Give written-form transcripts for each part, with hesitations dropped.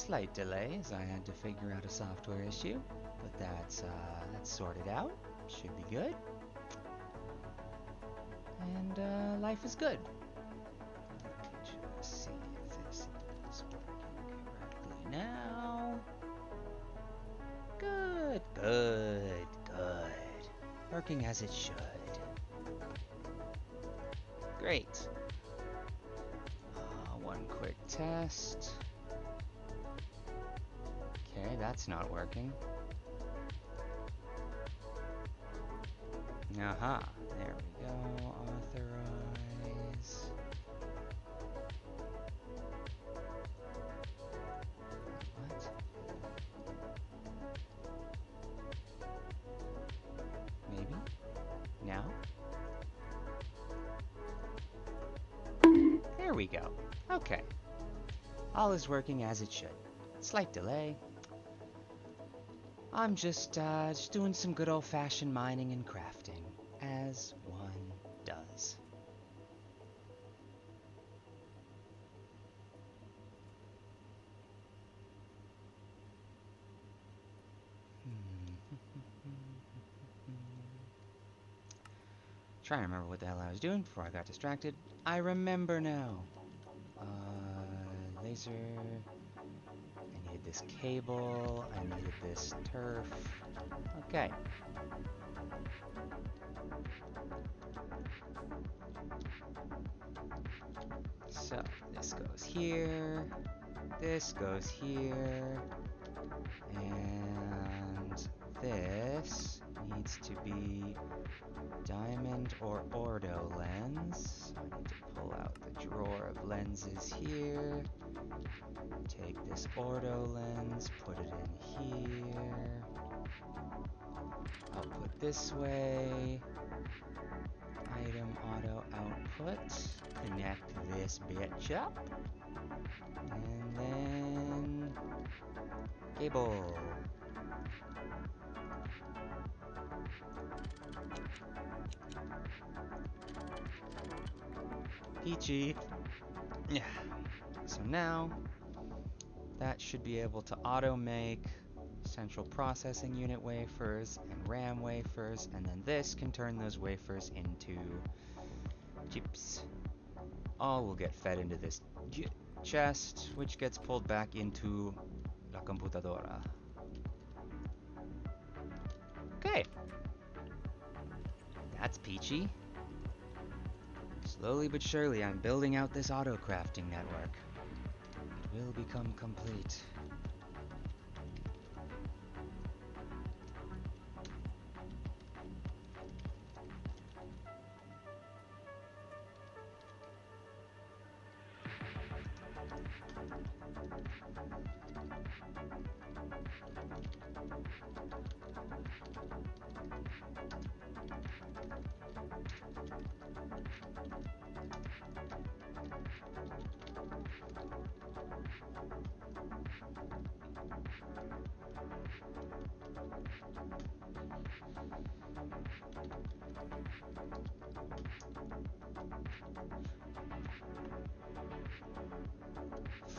slight delay as I had to figure out a software issue, but that's sorted out. Should be good. And life is good. Let me just see if this is working correctly now. Good, good, good. Working as it should. Great. One quick test. Okay, that's not working. Aha, there we go. Authorize. What? Maybe? Now? There we go. Okay. All is working as it should. Slight delay. I'm just doing some good old-fashioned mining and crafting, as one does. Trying to remember what the hell I was doing before I got distracted. I remember now. Laser. I needed this cable. I needed this turf. Okay. So, this goes here. This goes here. And this needs to be diamond or ordo lens. So I need to pull out the drawer of lenses here. Take this ordo lens, put it in here. Output this way. Item auto output. Connect this bitch up. And then cable. Peachy. Yeah. So now that should be able to auto make central processing unit wafers and RAM wafers, and then this can turn those wafers into chips. All will get fed into this chest, which gets pulled back into la computadora. Okay. That's peachy. Slowly but surely, I'm building out this auto-crafting network. It will become complete.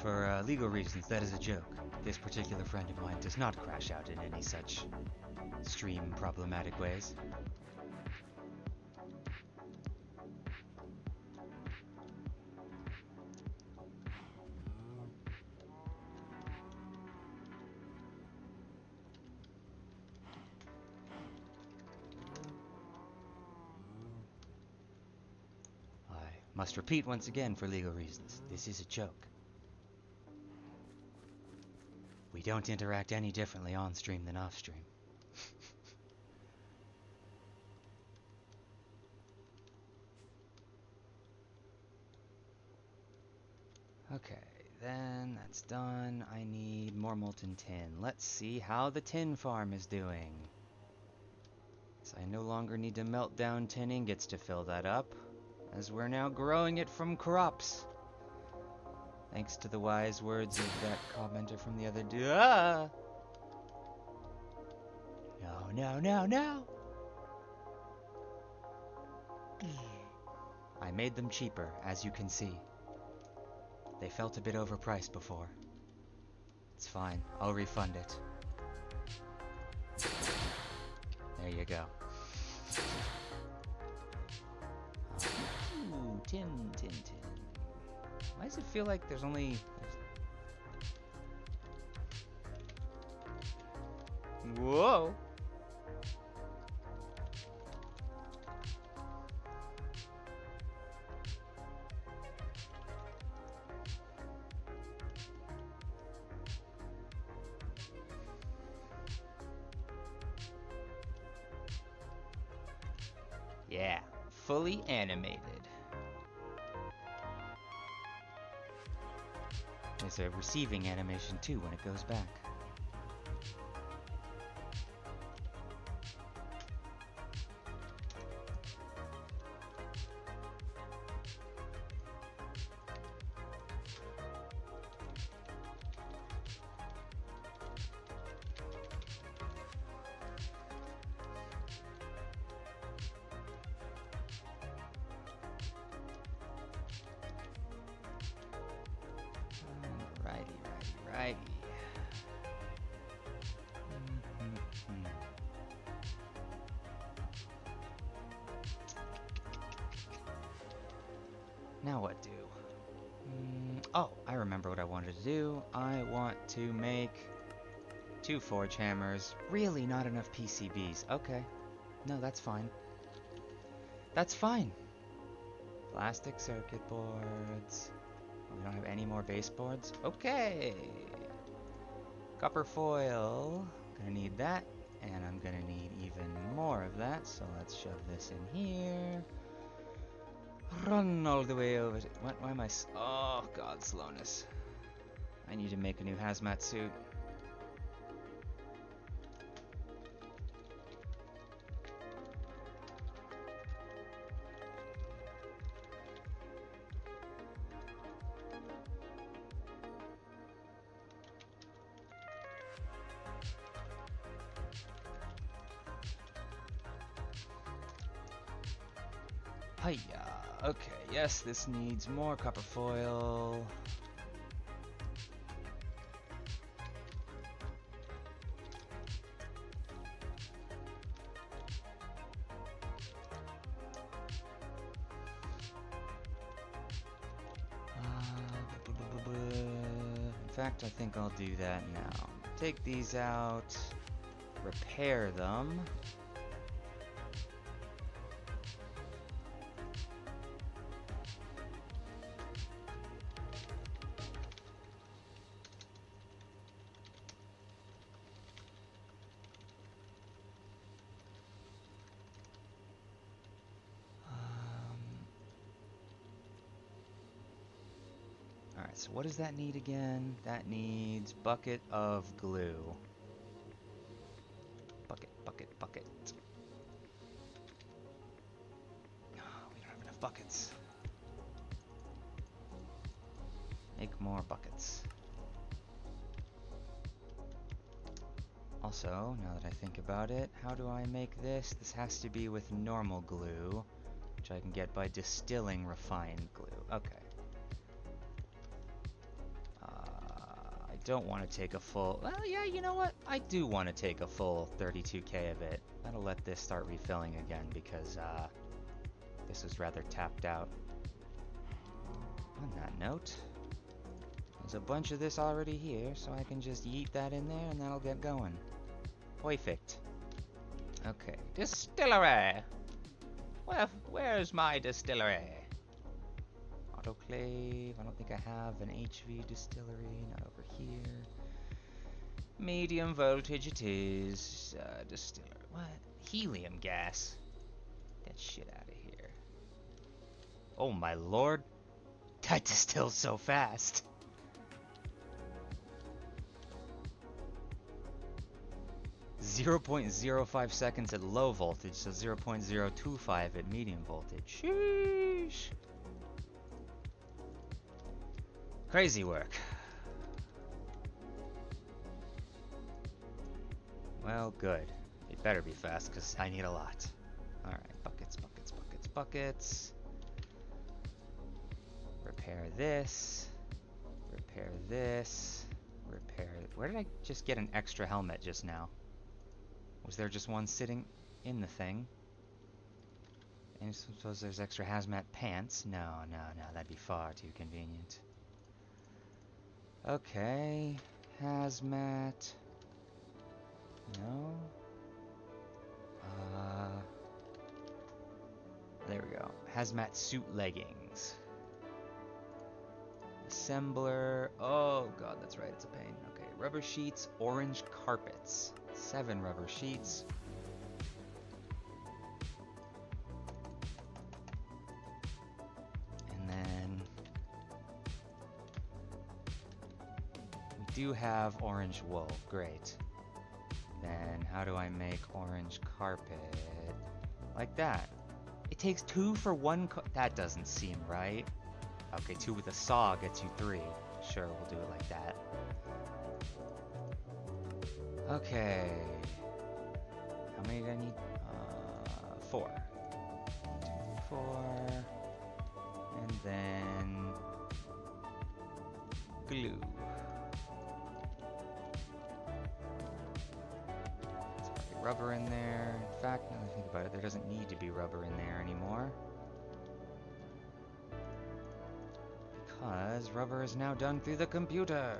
For legal reasons, that is a joke. This particular friend of mine does not crash out in any such stream problematic ways. I must repeat once again, for legal reasons, this is a joke. We don't interact any differently on stream than off stream. Okay, then that's done. I need more molten tin. Let's see how the tin farm is doing. So I no longer need to melt down tin ingots to fill that up, as we're now growing it from crops. Thanks to the wise words of that commenter from the other day. Ah! No, no, no, no! I made them cheaper, as you can see. They felt a bit overpriced before. It's fine. I'll refund it. There you go. Ooh, tin. Why does it feel like there's only... Whoa! Yeah, fully animated. There's a receiving animation too when it goes back. Righty. Now what do? Oh, I remember what I wanted to do. I want to make 2 forge hammers. Really not enough PCBs. Okay. No, that's fine. That's fine. Plastic circuit boards. We don't have any more baseboards. Okay. Copper foil. Gonna need that. And I'm gonna need even more of that. So let's shove this in here. Run all the way over. Why am I... Oh, God, slowness. I need to make a new hazmat suit. Hiya. Okay, yes, this needs more copper foil. In fact, I think I'll do that now. Take these out, repair them. Alright, so what does that need again? That needs bucket of glue. Bucket. Oh, we don't have enough buckets. Make more buckets. Also, now that I think about it, how do I make this? This has to be with normal glue, which I can get by distilling refined glue. Okay. I don't want to take a full... Well, yeah, you know what? I do want to take a full 32k of it. That'll let this start refilling again because this is rather tapped out. On that note, there's a bunch of this already here, so I can just yeet that in there and that'll get going. Perfect. Okay, distillery! Where's my distillery? Autoclave, I don't think I have an HV distillery, not over here. Medium voltage it is. Distiller, what? Helium gas. Get that shit out of here. Oh my lord. That distills so fast. .05 seconds at low voltage, so 0.025 at medium voltage. Sheesh. Crazy work. Well, good. It better be fast, because I need a lot. Alright, buckets. Repair this. Repair this. Repair... Where did I just get an extra helmet just now? Was there just one sitting in the thing? And I suppose there's extra hazmat pants? No, that'd be far too convenient. Okay, hazmat. No. There we go. Hazmat suit leggings. Assembler. Oh god, that's right, it's a pain. Okay, rubber sheets, orange carpets. 7 rubber sheets. And then we do have orange wool. Great. Then how do I make orange carpet? Like that. It takes 2 for 1 that doesn't seem right. Okay, 2 with a saw gets you 3. Sure, we'll do it like that. Okay. How many do I need? 4. 1, 2, 3, 4. And then glue. Let's put rubber in there. In fact, now that I think about it, there doesn't need to be rubber in there anymore. Because rubber is now done through the computer.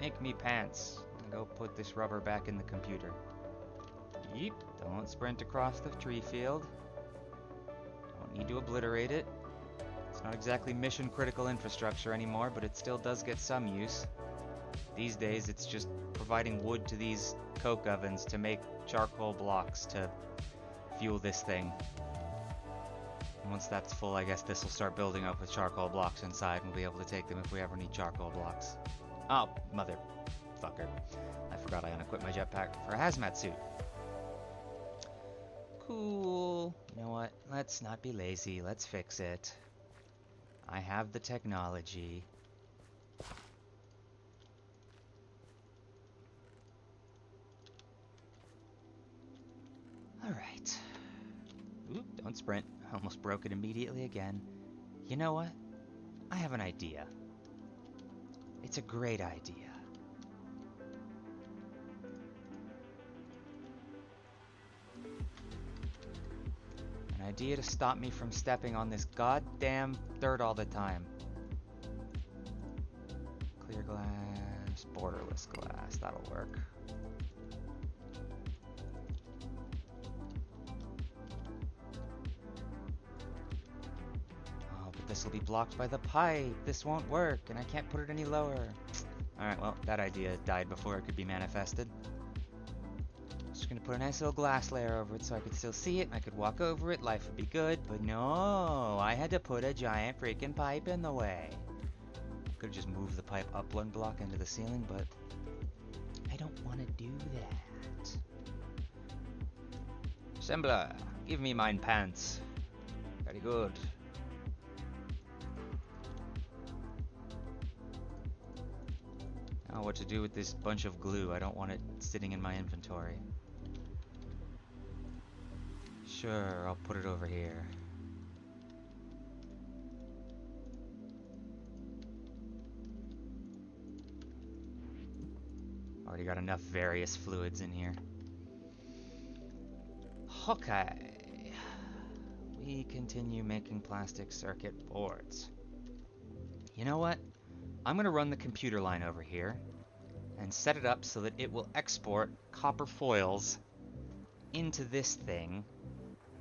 Make me pants. And go put this rubber back in the computer. Yeep. Don't sprint across the tree field. Don't need to obliterate it. It's not exactly mission critical infrastructure anymore, but it still does get some use. These days it's just providing wood to these coke ovens to make charcoal blocks to fuel this thing. And once that's full, I guess this will start building up with charcoal blocks inside, and we'll be able to take them if we ever need charcoal blocks. Oh, motherfucker. I forgot I unequipped my jetpack for a hazmat suit. Cool. You know what? Let's not be lazy. Let's fix it. I have the technology. Alright. Oop, don't sprint. I almost broke it immediately again. You know what? I have an idea. It's a great idea. An idea to stop me from stepping on this goddamn dirt all the time. Clear glass, borderless glass, that'll work. This will be blocked by the pipe. This won't work, and I can't put it any lower. Alright, well, that idea died before it could be manifested. Just gonna put a nice little glass layer over it so I could still see it. I could walk over it, life would be good, but no, I had to put a giant freaking pipe in the way. I could have just moved the pipe up 1 block into the ceiling, but I don't want to do that. Assembler, give me mine pants. Very good. Now what to do with this bunch of glue? I don't want it sitting in my inventory. Sure, I'll put it over here. Already got enough various fluids in here. Okay. We continue making plastic circuit boards. You know what? I'm going to run the computer line over here and set it up so that it will export copper foils into this thing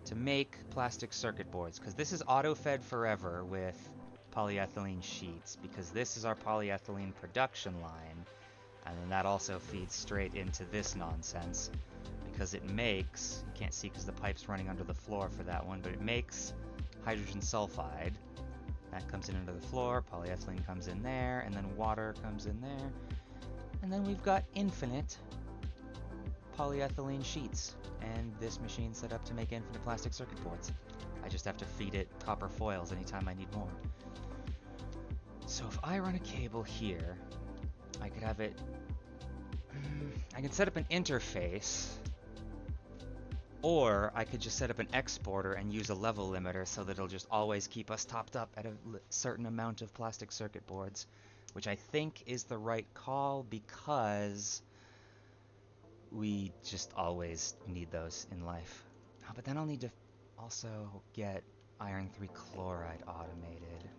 to make plastic circuit boards, because this is auto-fed forever with polyethylene sheets, because this is our polyethylene production line, and then that also feeds straight into this nonsense, because it makes, you can't see because the pipe's running under the floor for that one, but it makes hydrogen sulfide. That comes in under the floor, polyethylene comes in there, and then water comes in there. And then we've got infinite polyethylene sheets. And this machine's set up to make infinite plastic circuit boards. I just have to feed it copper foils anytime I need more. So if I run a cable here, I could have it... I can set up an interface, or I could just set up an exporter and use a level limiter so that it'll just always keep us topped up at a certain amount of plastic circuit boards. which I think is the right call because we just always need those in life. Oh, but then I'll need to also get iron 3 chloride automated.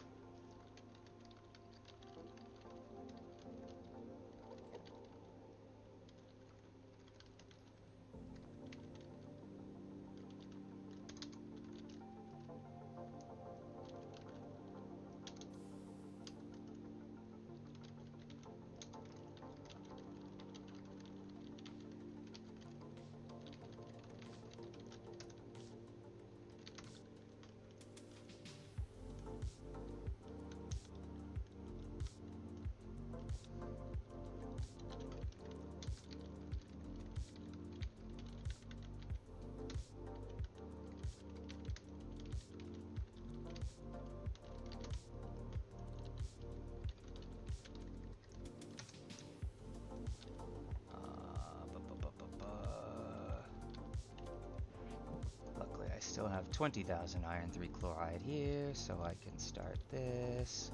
Luckily, I still have 20,000 iron 3 chloride here, so I can start this.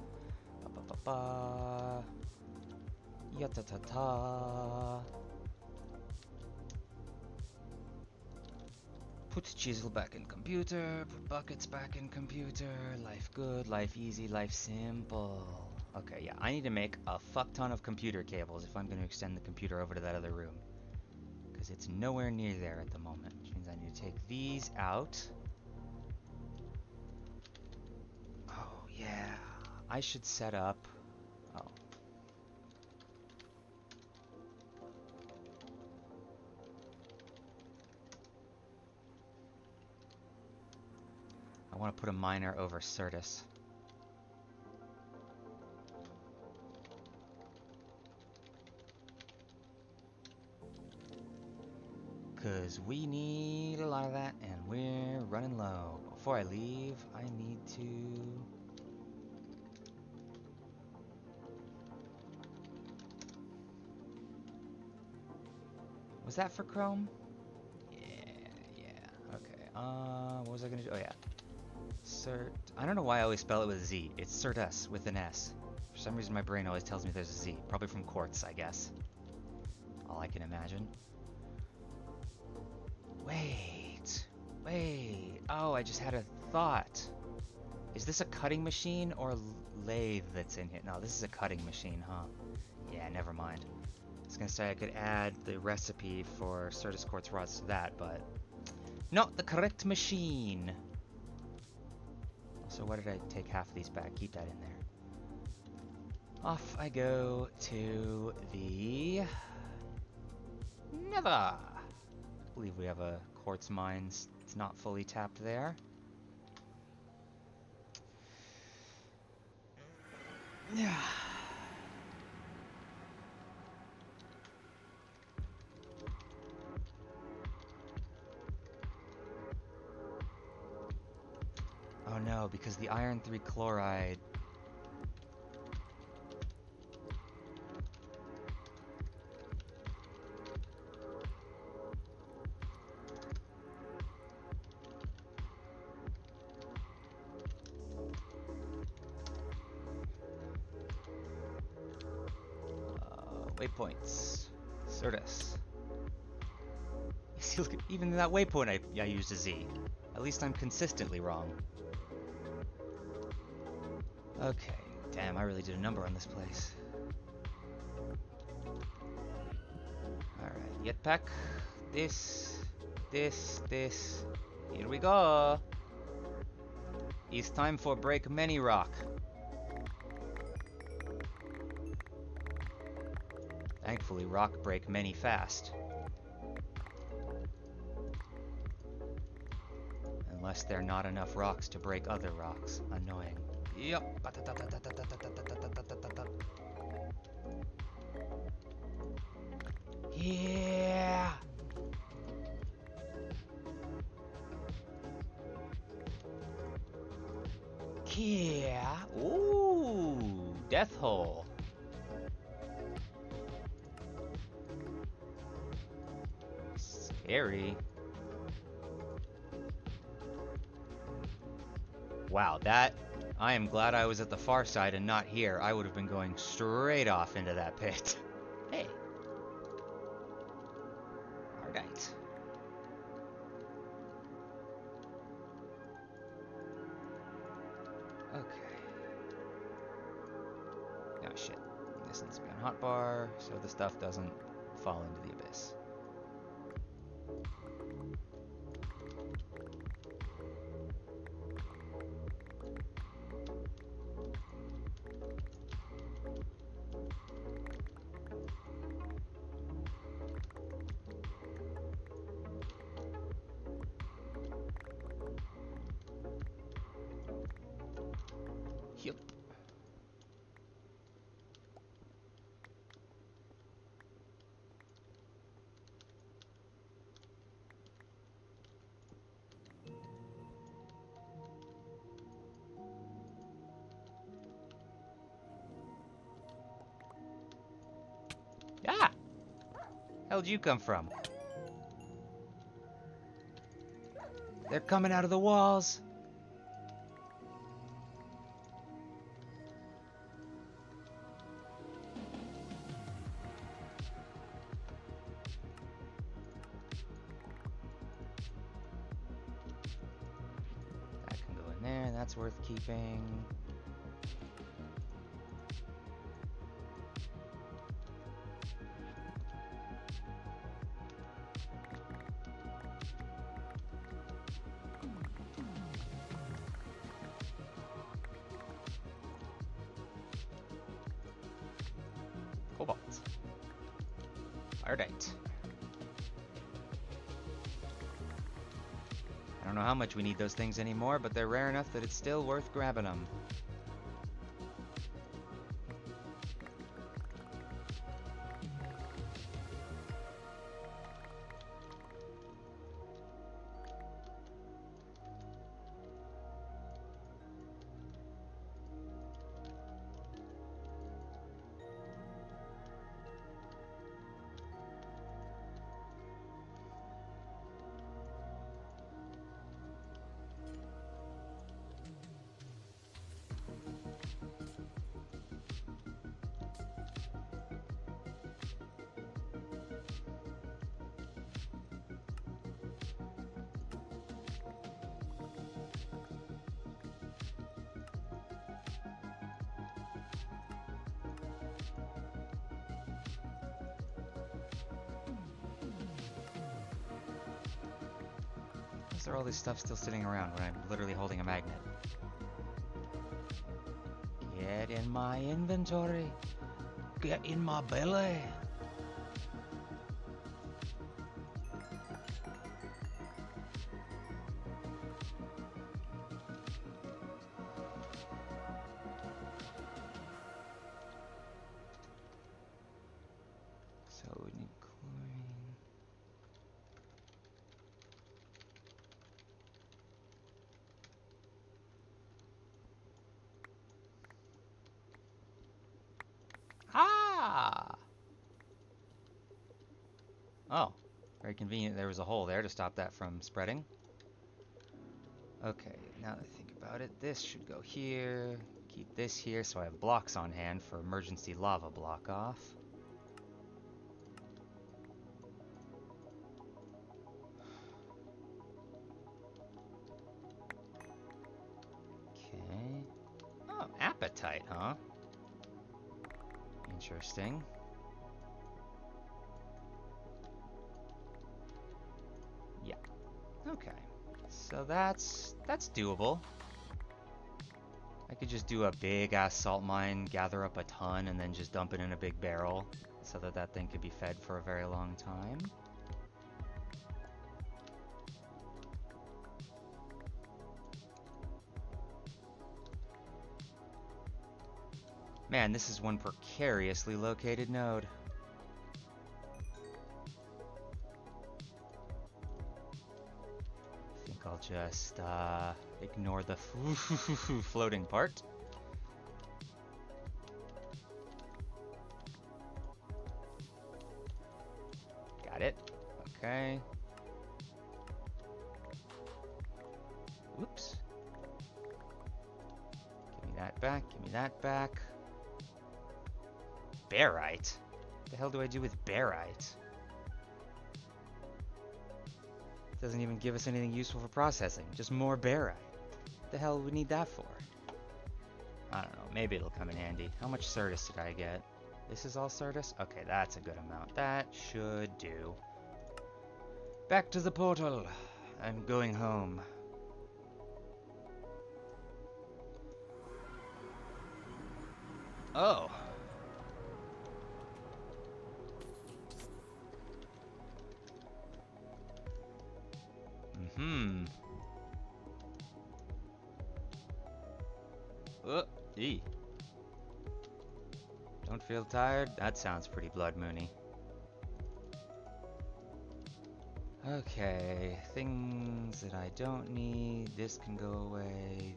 Ba-ba-ba-ba. Ya-ta-ta-ta. Put chisel back in computer, put buckets back in computer. Life good, life easy, life simple. Okay, yeah, I need to make a fuck ton of computer cables if I'm going to extend the computer over to that other room. Because it's nowhere near there at the moment, which means I need to take these out. Oh, yeah. I should set up... Oh. I want to put a miner over Certus. Because we need a lot of that, and we're running low. Before I leave, I need to... Was that for Chrome? Yeah, okay. What was I gonna do? Oh, yeah. I don't know why I always spell it with a Z. It's Certus with an S. For some reason, my brain always tells me there's a Z. Probably from quartz, I guess. All I can imagine. Wait. Oh, I just had a thought. Is this a cutting machine or lathe that's in here? No, this is a cutting machine, huh? Yeah, never mind. I was gonna say I could add the recipe for Certus quartz rods to that, but not the correct machine. So why did I take half of these back? Keep that in there. Off I go to the Nether. I believe we have a quartz mine. It's not fully tapped there. Yeah. Oh no, because the iron 3 chloride... waypoints. Certus. See, look, even that waypoint I used a Z. At least I'm consistently wrong. Okay, damn, I really did a number on this place. Alright, jetpack. This. Here we go. It's time for break many rock. Thankfully, rock break many fast. Unless there are not enough rocks to break other rocks. Annoying. Yup. Yeah. Yeah. Ooh. Death hole. Scary. Wow, that... I am glad I was at the far side and not here. I would have been going straight off into that pit. Hey. Ardite. Okay. Oh shit. This needs to be on hotbar so the stuff doesn't fall into the abyss. Yep. Ah! How'd you come from? They're coming out of the walls. That can go in there. That's worth keeping. Cobalt. Ardite. I don't know how much we need those things anymore, but they're rare enough that it's still worth grabbing them. Is there all this stuff still sitting around when I'm literally holding a magnet? Get in my inventory. Get in my belly. So we need chlorine. Ah! Oh, very convenient. There was a hole there to stop that from spreading. Okay, now that I think about it, this should go here. Keep this here so I have blocks on hand for emergency lava block off. Okay. Oh, appetite, huh? Interesting. Yeah. Okay. So that's doable. I could just do a big ass salt mine, gather up a ton, and then just dump it in a big barrel so that that thing could be fed for a very long time. Man, this is one precariously located node. I think I'll just ignore the floating part. Got it. Okay. Whoops. that back. Give me that back. Barite? What the hell do I do with barite? Doesn't even give us anything useful for processing. Just more barite. What the hell would we need that for? I don't know. Maybe it'll come in handy. How much Certus did I get? This is all Certus? Okay, that's a good amount. That should do. Back to the portal. I'm going home. Oh. Mm-hmm. Eee. Don't feel tired? That sounds pretty blood moony. Okay, things that I don't need. This can go away.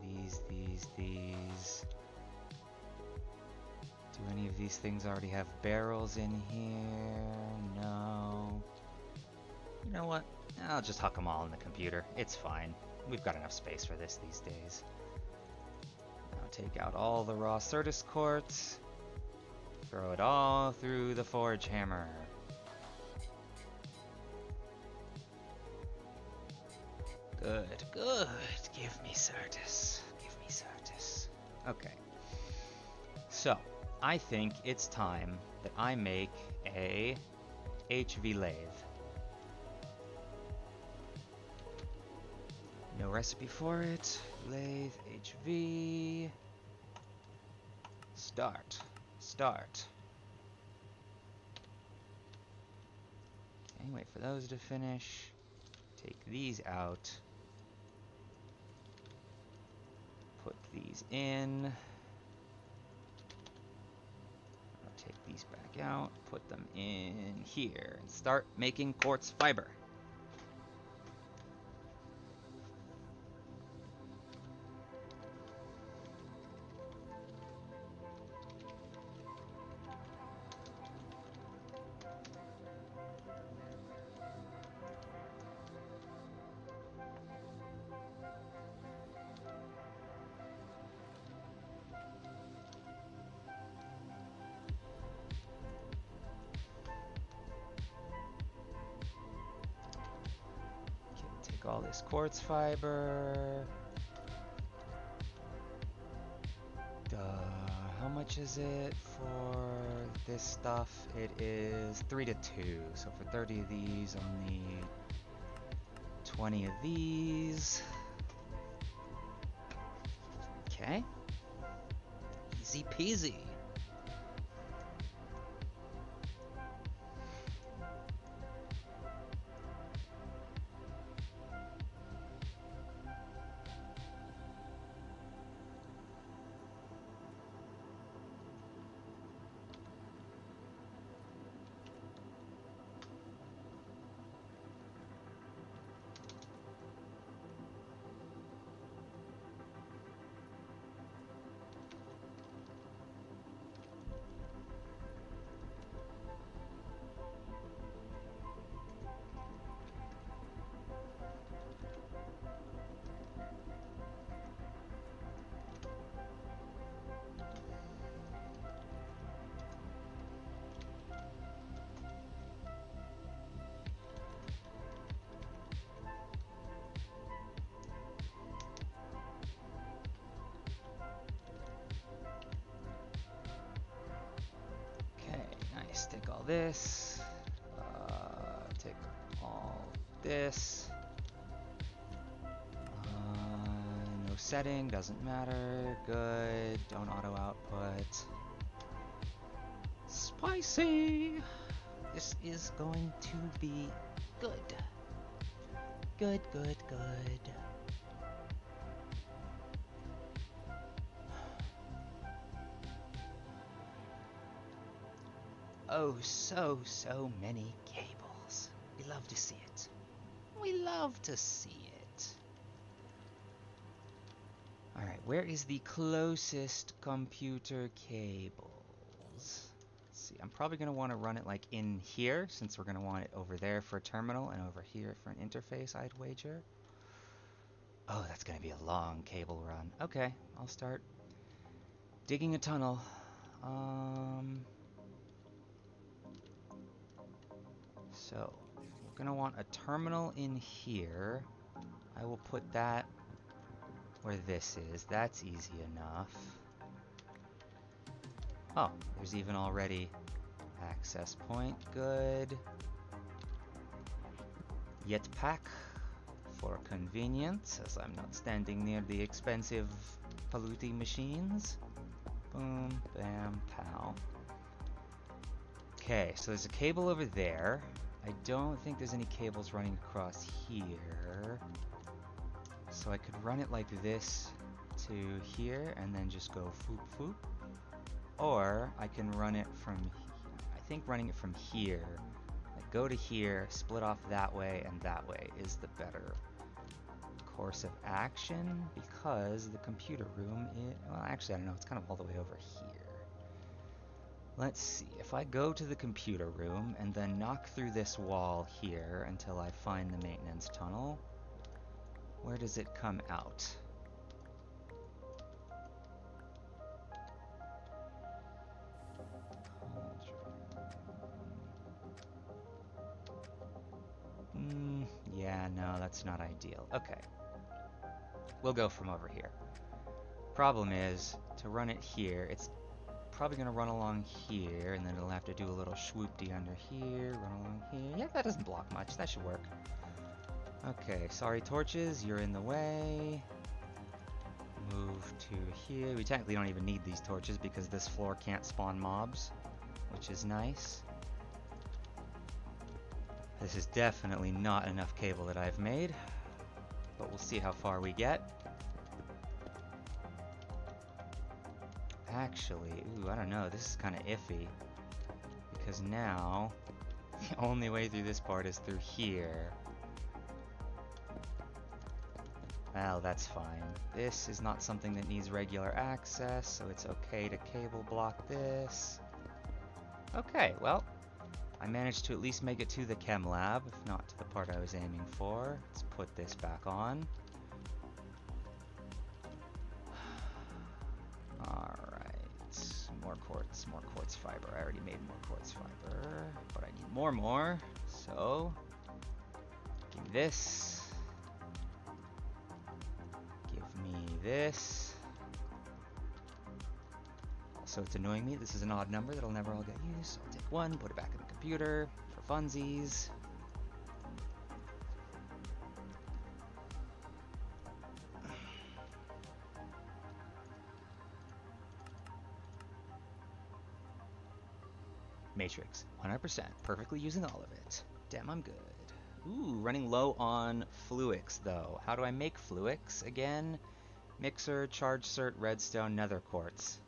These. Do any of these things already have barrels in here? No. You know what? I'll just huck them all in the computer. It's fine. We've got enough space for this these days. Now take out all the raw Certus quartz. Throw it all through the forge hammer. Good. Give me Certus. Okay. So, I think it's time that I make a HV lathe. No recipe for it. Lathe HV. Start. Okay, wait for those to finish. Take these out. Put these in. I'll take these back out. Put them in here. And start making quartz fiber. All this quartz fiber. How much is it for this stuff? It is 3 to 2. So for 30 of these, I'll need 20 of these. Okay. Easy peasy. Take all this, take all this, no setting, doesn't matter, good, don't auto output, spicy, this is going to be good, good. Oh, so many cables. We love to see it. Alright, where is the closest computer cables? Let's see, I'm probably going to want to run it like in here, since we're going to want it over there for a terminal and over here for an interface, I'd wager. Oh, that's going to be a long cable run. Okay, I'll start Digging a tunnel. So, we're gonna want a terminal in here. I will put that where this is. That's easy enough. Oh, there's even already access point. Good. Jetpack for convenience, as I'm not standing near the expensive polluting machines. Boom, bam, pow. Okay, so there's a cable over there. I don't think there's any cables running across here. So I could run it like this to here and then just go foop foop. Or I can run it from, I think running it from here, like go to here, split off that way and that way is the better course of action, because the computer room is, well, actually I don't know, it's kind of all the way over here. Let's see, if I go to the computer room and then knock through this wall here until I find the maintenance tunnel, where does it come out? Yeah, no, that's not ideal. Okay. We'll go from over here. Problem is, to run it here, it's probably going to run along here, and then it'll have to do a little swoop-dee under here, run along here. Yeah, that doesn't block much. That should work. Okay, sorry torches, you're in the way. Move to here. We technically don't even need these torches because this floor can't spawn mobs, which is nice. This is definitely not enough cable that I've made, but we'll see how far we get. Actually, ooh, I don't know, this is kind of iffy, because now the only way through this part is through here. Well, that's fine. This is not something that needs regular access, so it's okay to cable block this. Okay, well, I managed to at least make it to the chem lab, if not to the part I was aiming for. Let's put this back on. Alright, more quartz fiber. I already made more quartz fiber, but I need more. So, give me this. Give me this. So it's annoying me. This is an odd number that'll never all get used. So I'll take one, put it back in the computer for funsies. Matrix, 100%, perfectly using all of it. Damn, I'm good. Ooh, running low on Fluix though. How do I make Fluix again? Mixer, charge cert, redstone, nether quartz.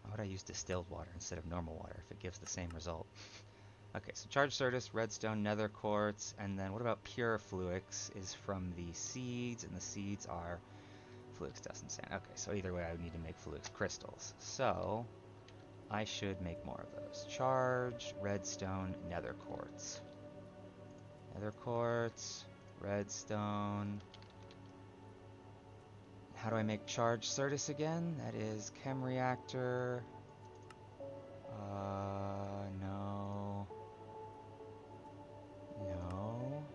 Why would I use distilled water instead of normal water if it gives the same result? Okay, so charge certus, redstone, nether quartz, and then what about pure Fluix is from the seeds, and the seeds are Fluix dust and sand. Okay, so either way I would need to make Fluix crystals. So I should make more of those. Charge, redstone, nether quartz. Nether quartz, redstone. How do I make charge certus again? That is chem reactor. No. No.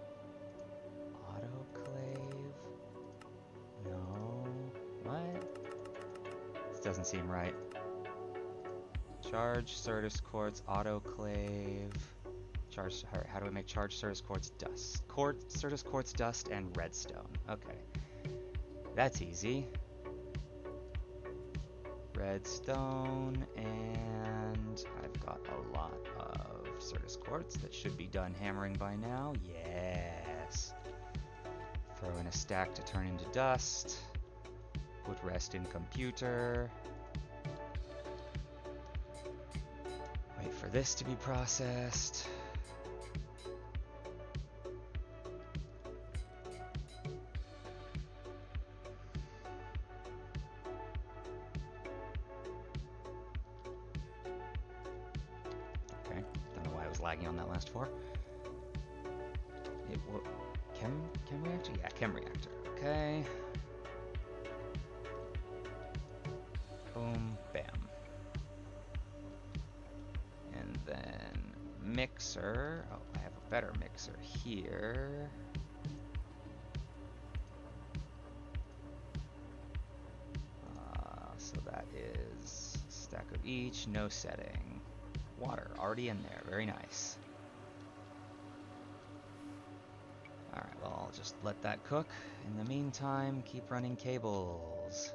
Autoclave. No. What? This doesn't seem right. Charge certus quartz, autoclave. Charge. How do I make charge certus quartz dust? Certus quartz dust and redstone. Okay. That's easy. Redstone, and I've got a lot of certus quartz that should be done hammering by now. Yes. Throw in a stack to turn into dust. Put rest in computer. Wait for this to be processed. Lagging on that last four. It will chem reactor? Yeah, chem reactor. Okay. Boom, bam. And then mixer. Oh, I have a better mixer here. So that is a stack of each, no setting. Water already in there, very nice. Alright, well, I'll just let that cook. In the meantime, keep running cables.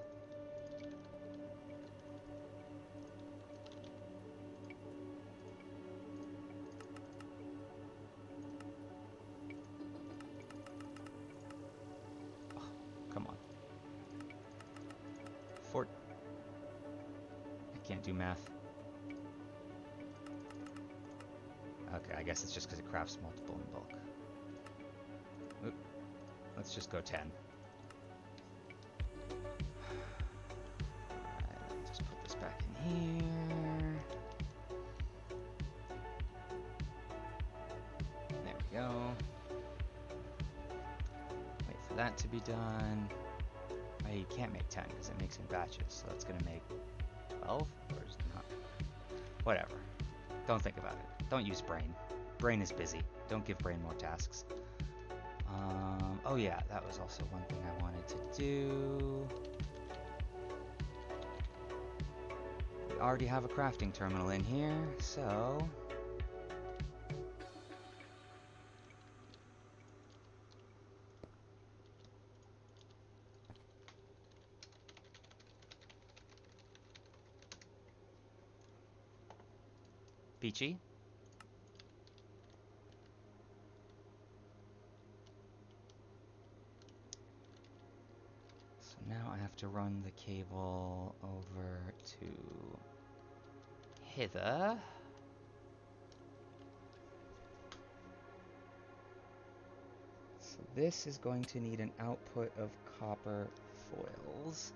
Oh, come on. I can't do math. Okay, I guess it's just because it crafts multiple in bulk. Oop. Let's just go 10. Alright, let me just put this back in here. There we go. Wait for that to be done. Oh, you can't make 10 because it makes in batches, so that's going to make 12? Or is it not? Whatever. Don't think about it. Don't use brain. Brain is busy. Don't give brain more tasks. Oh yeah, that was also one thing I wanted to do. We already have a crafting terminal in here, so... Peachy? So now I have to run the cable over to hither. So this is going to need an output of copper foils.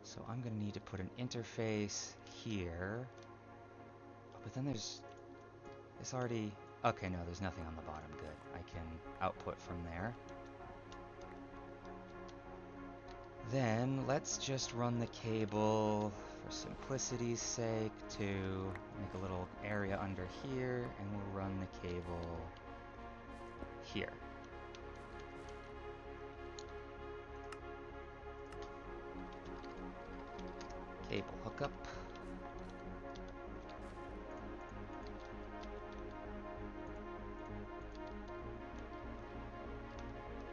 So I'm going to need to put an interface here. But then there's already... Okay, no, there's nothing on the bottom. Good. I can output from there. Then let's just run the cable, for simplicity's sake, to make a little area under here, and we'll run the cable here. Cable hookup.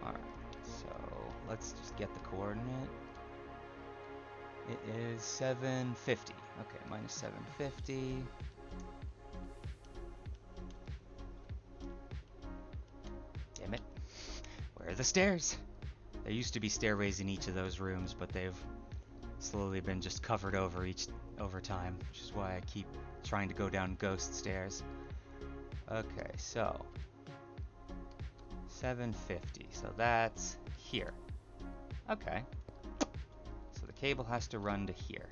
Alright, so let's just get the coordinate. It is 750. Okay, minus 750. Damn it. Where are the stairs? There used to be stairways in each of those rooms, but they've slowly been just covered over time, which is why I keep trying to go down ghost stairs. Okay, so 750. So that's here. Okay. So the cable has to run to here.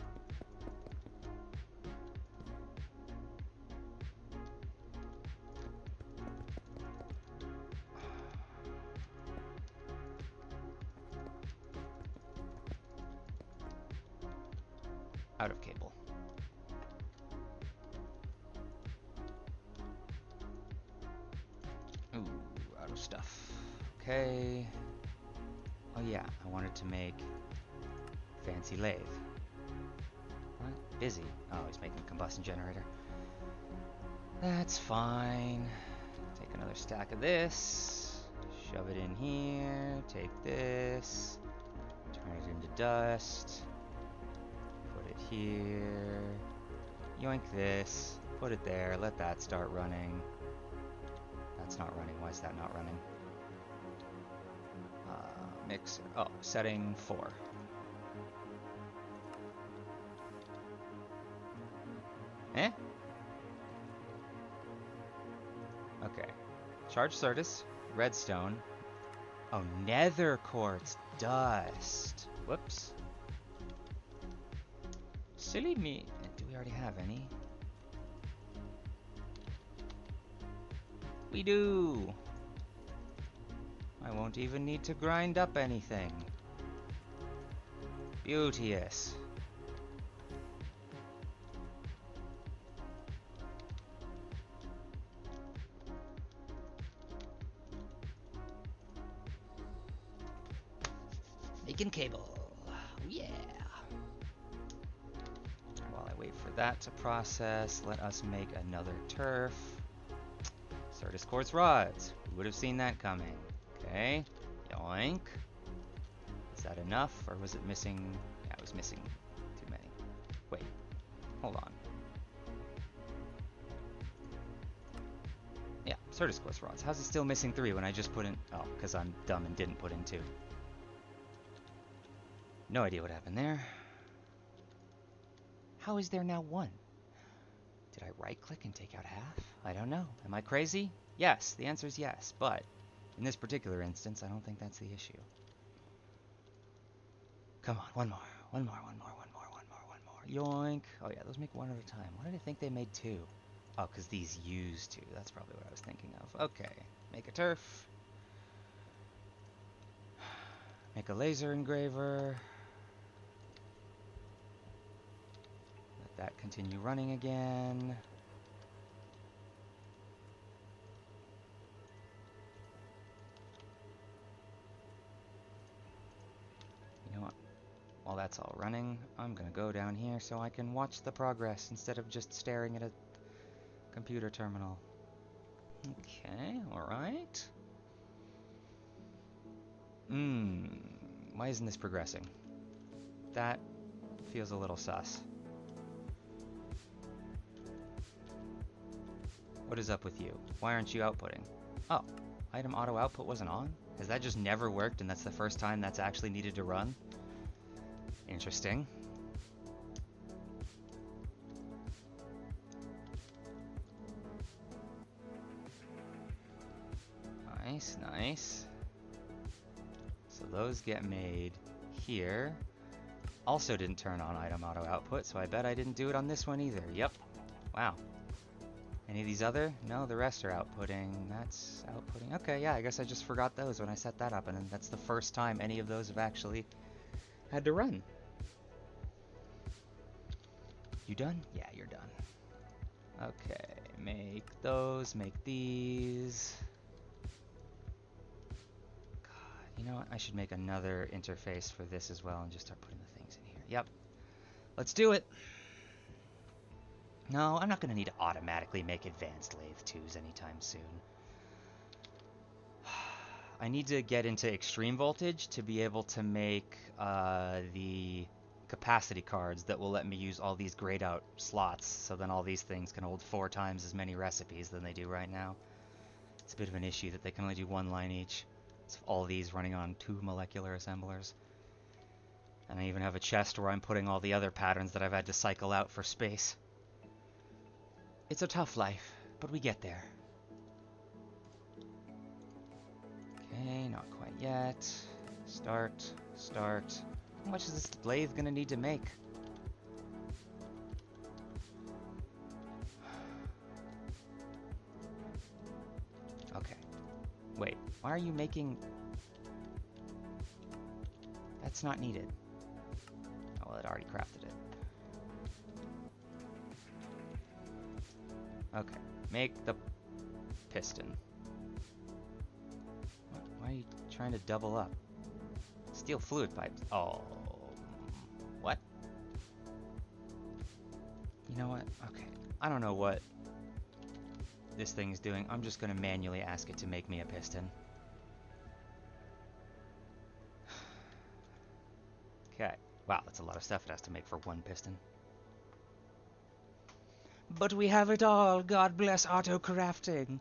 Out of cable. Ooh, out of stuff. Okay. Oh yeah, I wanted to make fancy lathe. What? Busy? Oh, he's making a combustion generator. That's fine. Take another stack of this. Shove it in here. Take this. Turn it into dust. Put it here. Yoink this. Put it there. Let that start running. That's not running. Why is that not running? Mixer. Oh, setting 4. Eh? Okay. Charge Certus. Redstone. Oh, nether quartz. Dust. Whoops. Silly me. Do we already have any? We do. I won't even need to grind up anything. Beauteous. Beacon cable. Yeah. While I wait for that to process, let us make another turf. Certus quartz rods. Who would have seen that coming? Okay. Yoink. Is that enough, or was it missing? Yeah, it was missing too many. Wait. Hold on. Yeah, Certus quartz rods. How's it still missing 3 when I just put in... Oh, because I'm dumb and didn't put in 2. No idea what happened there. How is there now 1? Did I right-click and take out half? I don't know. Am I crazy? Yes, the answer is yes, but in this particular instance, I don't think that's the issue. Come on, one more. Yoink. Oh yeah, those make 1 at a time. Why did I think they made 2? Oh, because these use 2. That's probably what I was thinking of. Okay, make a turf. Make a laser engraver. Let that continue running again. You know what? While that's all running, I'm gonna go down here so I can watch the progress instead of just staring at a computer terminal. Okay, alright. Why isn't this progressing? That feels a little sus. What is up with you? Why aren't you outputting? Oh, item auto output wasn't on? Has that just never worked and that's the first time that's actually needed to run? Interesting. Nice, nice. So those get made here. Also didn't turn on item auto output, so I bet I didn't do it on this one either. Yep. Wow. Any of these other? No, the rest are outputting. That's outputting. Okay, yeah, I guess I just forgot those when I set that up, and then that's the first time any of those have actually had to run. You done? Yeah, you're done. Okay, make those, make these. God, you know what? I should make another interface for this as well and just start putting the things in here. Yep. Let's do it. No, I'm not going to need to automatically make advanced lathe 2s anytime soon. I need to get into extreme voltage to be able to make the capacity cards that will let me use all these grayed out slots, so then all these things can hold 4 times as many recipes than they do right now. It's a bit of an issue that they can only do 1 line each. It's all these running on 2 molecular assemblers. And I even have a chest where I'm putting all the other patterns that I've had to cycle out for space. It's a tough life, but we get there. Okay, not quite yet. Start. How much is this lathe gonna need to make? Okay. Wait, why are you making... That's not needed. Oh, well, it already crafted it. Okay, make the piston. Why are you trying to double up? Steel fluid pipes. Oh, what? You know what? Okay, I don't know what this thing is doing. I'm just gonna manually ask it to make me a piston. Okay, wow, that's a lot of stuff it has to make for 1 piston. But we have it all. God bless auto-crafting.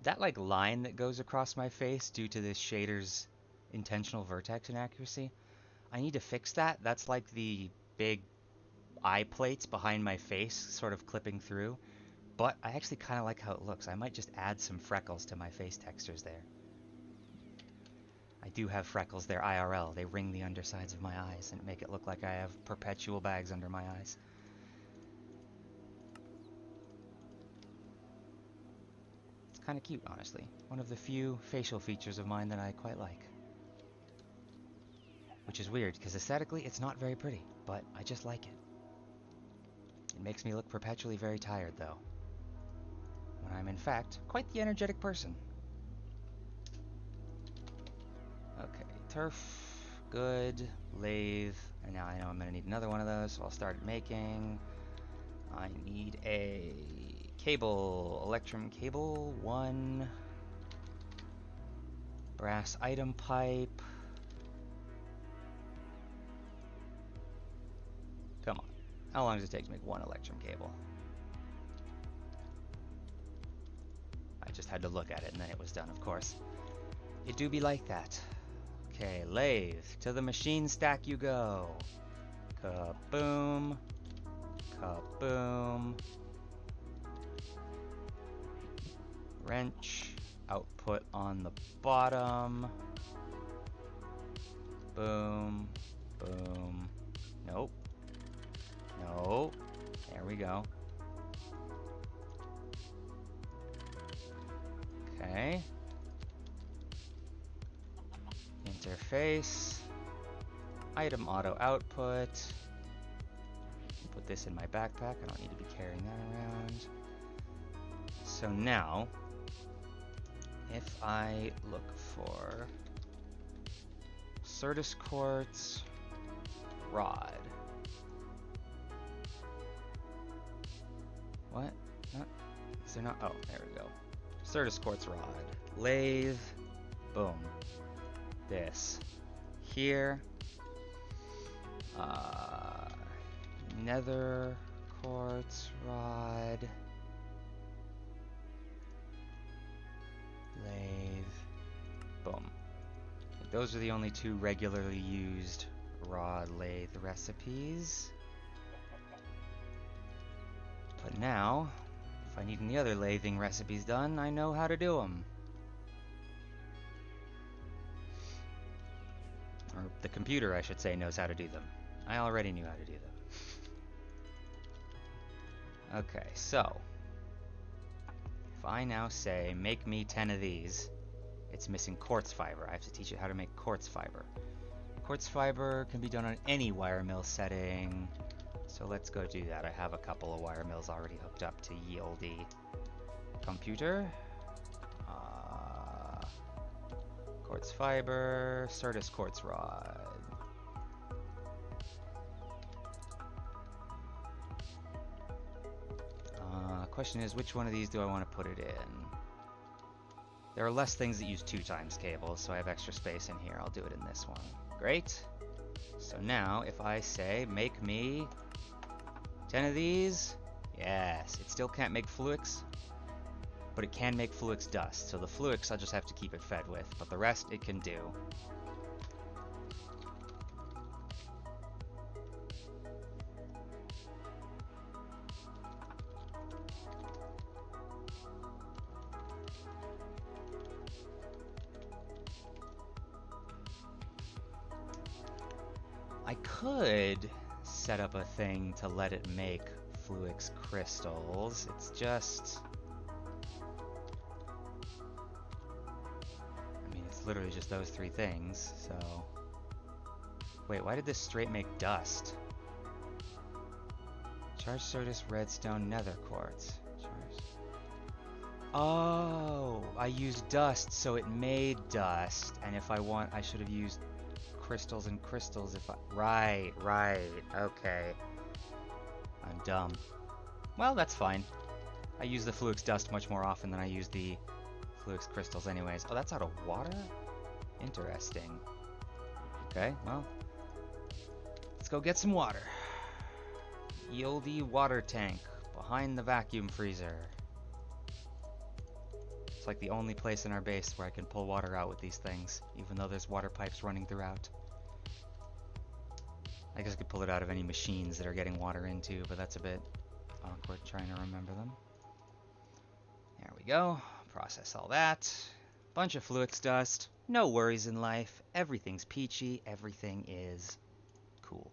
That like line that goes across my face due to this shader's intentional vertex inaccuracy, I need to fix that. That's like the big eye plates behind my face sort of clipping through. But I actually kind of like how it looks. I might just add some freckles to my face textures there. I do have freckles. They're IRL. They ring the undersides of my eyes and make it look like I have perpetual bags under my eyes. It's kind of cute, honestly. One of the few facial features of mine that I quite like. Which is weird, because aesthetically it's not very pretty, but I just like it. It makes me look perpetually very tired, though. when I'm in fact quite the energetic person. Okay, turf, good, lathe, and now I know I'm gonna need another one of those, so I'll start making. I need a cable, electrum cable, 1 brass item pipe. Come on, how long does it take to make 1 electrum cable? I just had to look at it and then it was done, of course. It do be like that. Okay, lathe, to the machine stack you go. Kaboom. Kaboom. Wrench, output on the bottom. Boom. Boom. Nope. No. There we go. Okay. Interface. Item auto output. Put this in my backpack. I don't need to be carrying that around. So now, if I look for Certus quartz rod. What? Is there not? Oh, there we go. Certus quartz rod. Lathe. Boom. This. Here. Nether quartz rod. Lathe. Boom. Those are the only 2 regularly used rod lathe recipes. But now, if I need any other lathing recipes done, I know how to do them. Or the computer, I should say, knows how to do them. I already knew how to do them. Okay, so if I now say, make me 10 of these, it's missing quartz fiber. I have to teach it how to make quartz fiber. Quartz fiber can be done on any wire mill setting. So let's go do that. I have a couple of wire mills already hooked up to Yieldy computer. Quartz fiber, Certus quartz rod. Question is, which one of these do I want to put it in? There are less things that use 2 times cables, so I have extra space in here. I'll do it in this one. Great. So now, if I say, make me 10 of these, yes, it still can't make Fluix, but it can make Fluix dust. So the Fluix, I'll just have to keep it fed with, but the rest it can do. I could set up a thing to let it make Fluix crystals. It's just... I mean, it's literally just those 3 things, so... Wait, why did this straight make dust? Charged Certus, redstone, nether quartz. Charged... Oh, I used dust, so it made dust. And if I want, I should have used crystals and crystals if I... Right, okay. I'm dumb. Well, that's fine. I use the Fluix dust much more often than I use the Fluix crystals anyways. Oh, that's out of water? Interesting. Okay, well. Let's go get some water. Yieldy water tank behind the vacuum freezer. It's like the only place in our base where I can pull water out with these things, even though there's water pipes running throughout. I guess I could pull it out of any machines that are getting water into, but that's a bit awkward trying to remember them. There we go. Process all that. Bunch of Fluix dust. No worries in life. Everything's peachy. Everything is cool.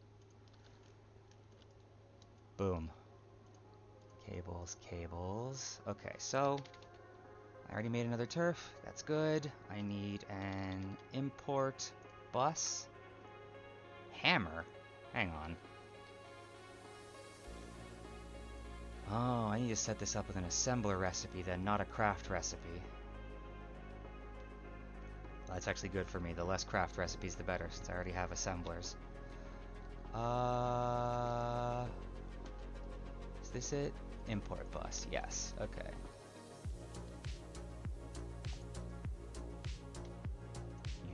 Boom. Cables, cables. Okay, so I already made another turf. That's good. I need an import bus. Hammer? Hang on. Oh, I need to set this up with an assembler recipe then, not a craft recipe. Well, that's actually good for me. The less craft recipes, the better, since I already have assemblers. Is this it? Import bus, yes, okay.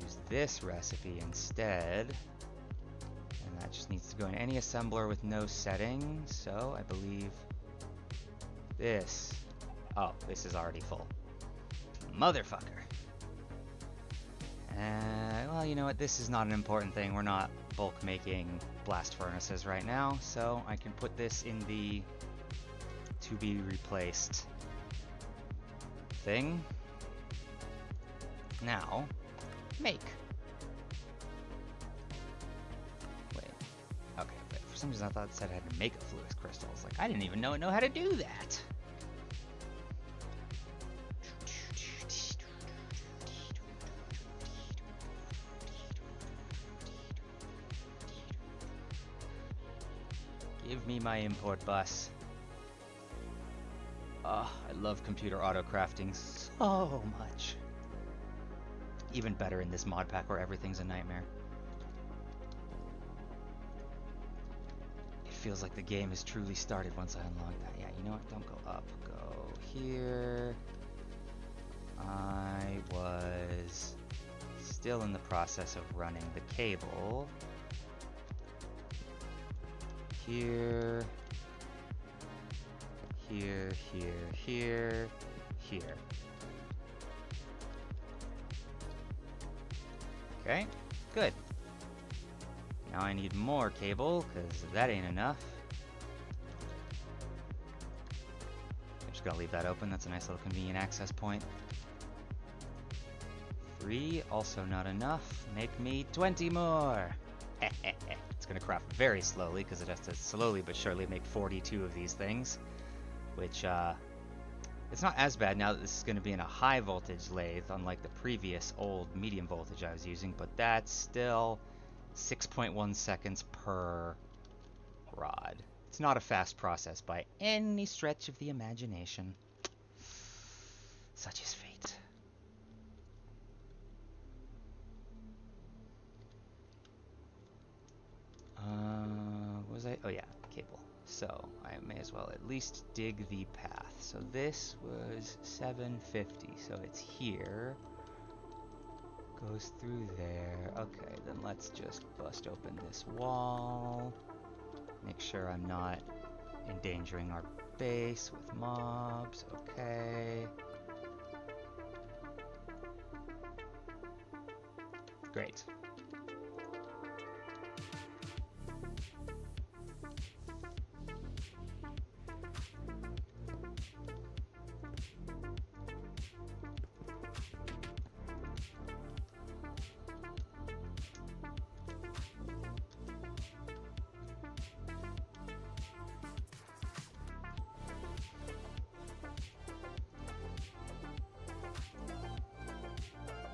Use this recipe instead. And that just needs to go in any assembler with no setting, so I believe this. Oh, this is already full. Motherfucker. Well, you know what? This is not an important thing. We're not bulk making blast furnaces right now, so I can put this in the to be replaced thing. Now, make. Wait. Okay, but for some reason I thought it said I had to make a fluid crystal. It's like, I didn't even know how to do that. Give me my import bus. I love computer auto crafting so much. Even better in this mod pack where everything's a nightmare. It feels like the game has truly started once I unlock that. Yeah, you know what? Don't go up. Go here. I was still in the process of running the cable. Here. Here, here, here, here. Okay, good. Now I need more cable, because that ain't enough. I'm just gonna leave that open. That's a nice little convenient access point. 3, also not enough. Make me 20 more. It's gonna craft very slowly, because it has to slowly but surely make 42 of these things. Which, it's not as bad now that this is going to be in a high voltage lathe, unlike the previous old medium voltage I was using, but that's still 6.1 seconds per rod. It's not a fast process by any stretch of the imagination. Such is fate. What was I? Oh yeah, cable. So I may as well at least dig the path. So this was 750, so it's here. Goes through there. Okay, then let's just bust open this wall. Make sure I'm not endangering our base with mobs. Okay. Great.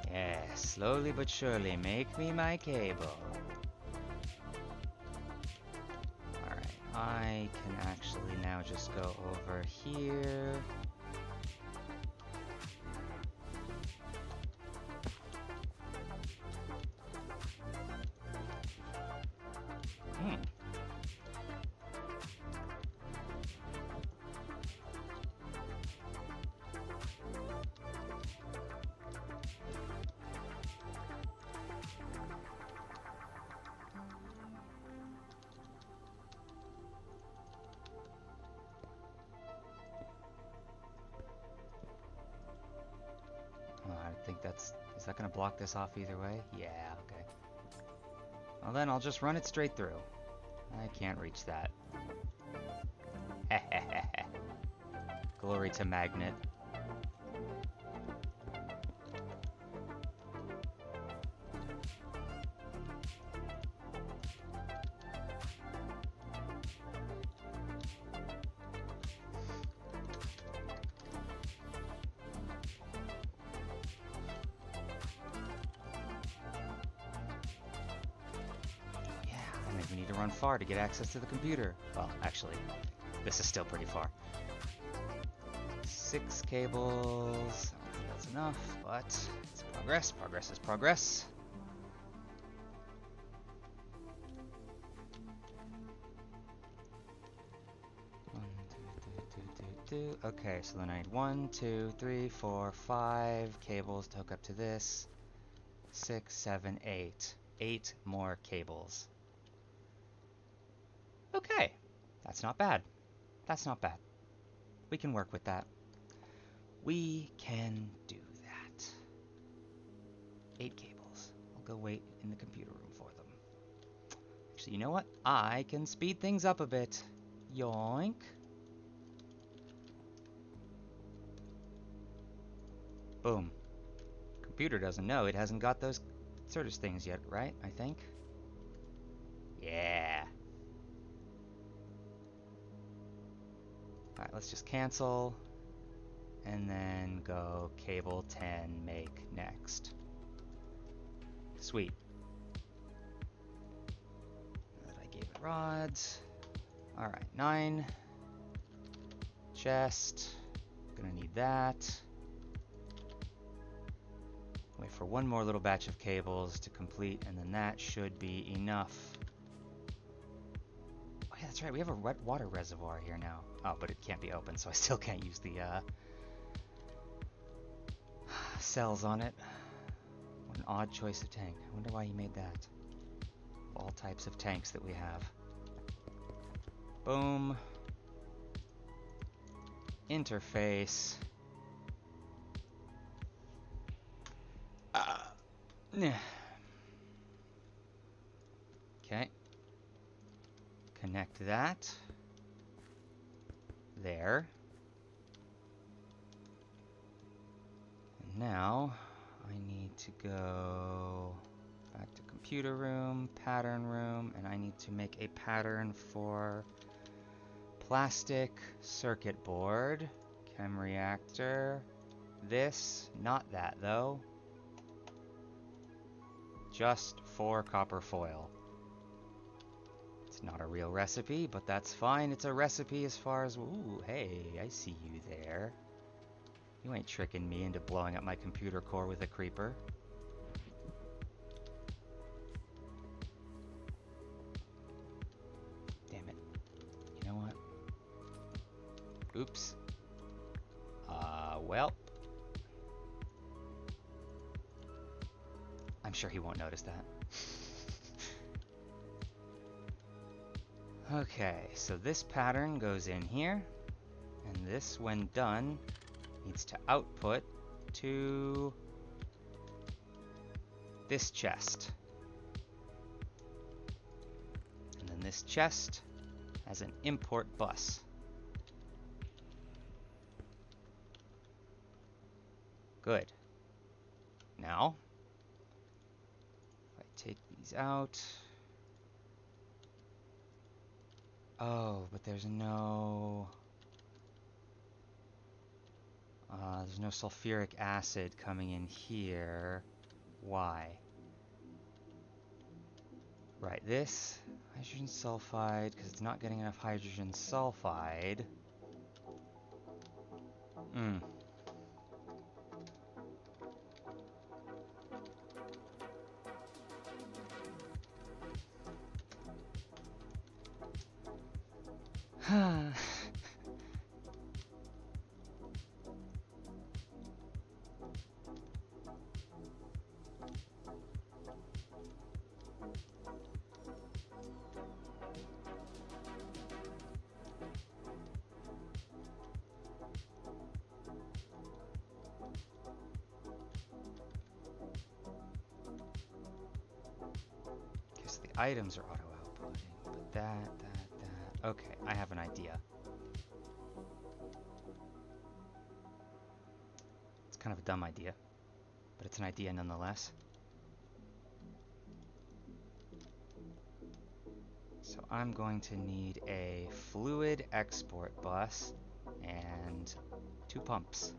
Yes, slowly but surely, make me my cable. Alright, I can actually now just go over here. Is that gonna block this off either way? Yeah, okay. Well then, I'll just run it straight through. I can't reach that. Glory to Magnet. Far to get access to the computer. Well, actually, this is still pretty far. 6 cables. I don't think that's enough, but it's progress. Progress is progress. Okay, so then I need 1, 2, 3, 4, 5 cables to hook up to this. 6, 7, 8. 8 more cables. Okay, that's not bad. That's not bad. We can work with that. We can do that. 8 cables. I'll go wait in the computer room for them. Actually, you know what? I can speed things up a bit. Yoink. Boom. Computer doesn't know it hasn't got those Certus things yet, right? I think. Yeah. Alright, let's just cancel. And then go cable 10, make next. Sweet. That I gave it rods. Alright, 9. Chest. Gonna need that. Wait for one more little batch of cables to complete, and then that should be enough. Oh yeah, that's right, we have a wet water reservoir here now. Oh, but it can't be open, so I still can't use the cells on it. What an odd choice of tank. I wonder why he made that. Of all types of tanks that we have. Boom. Interface. Okay. Connect that. There. And now I need to go back to computer room, pattern room, and I need to make a pattern for plastic circuit board, chem reactor. This, not that though. Just for copper foil. It's not a real recipe, but that's fine. It's a recipe as far as... Ooh, hey, I see you there. You ain't tricking me into blowing up my computer core with a creeper. Damn it. You know what? Oops. Well. I'm sure he won't notice that. Okay, so this pattern goes in here, and this, when done, needs to output to this chest. And then this chest has an import bus. Good. Now, if I take these out... Oh, but there's no sulfuric acid coming in here. Why? Right, this hydrogen sulfide, because it's not getting enough hydrogen sulfide. Items are auto-outputting, but that. Okay, I have an idea. It's kind of a dumb idea, but it's an idea nonetheless. So I'm going to need a fluid export bus and 2 pumps.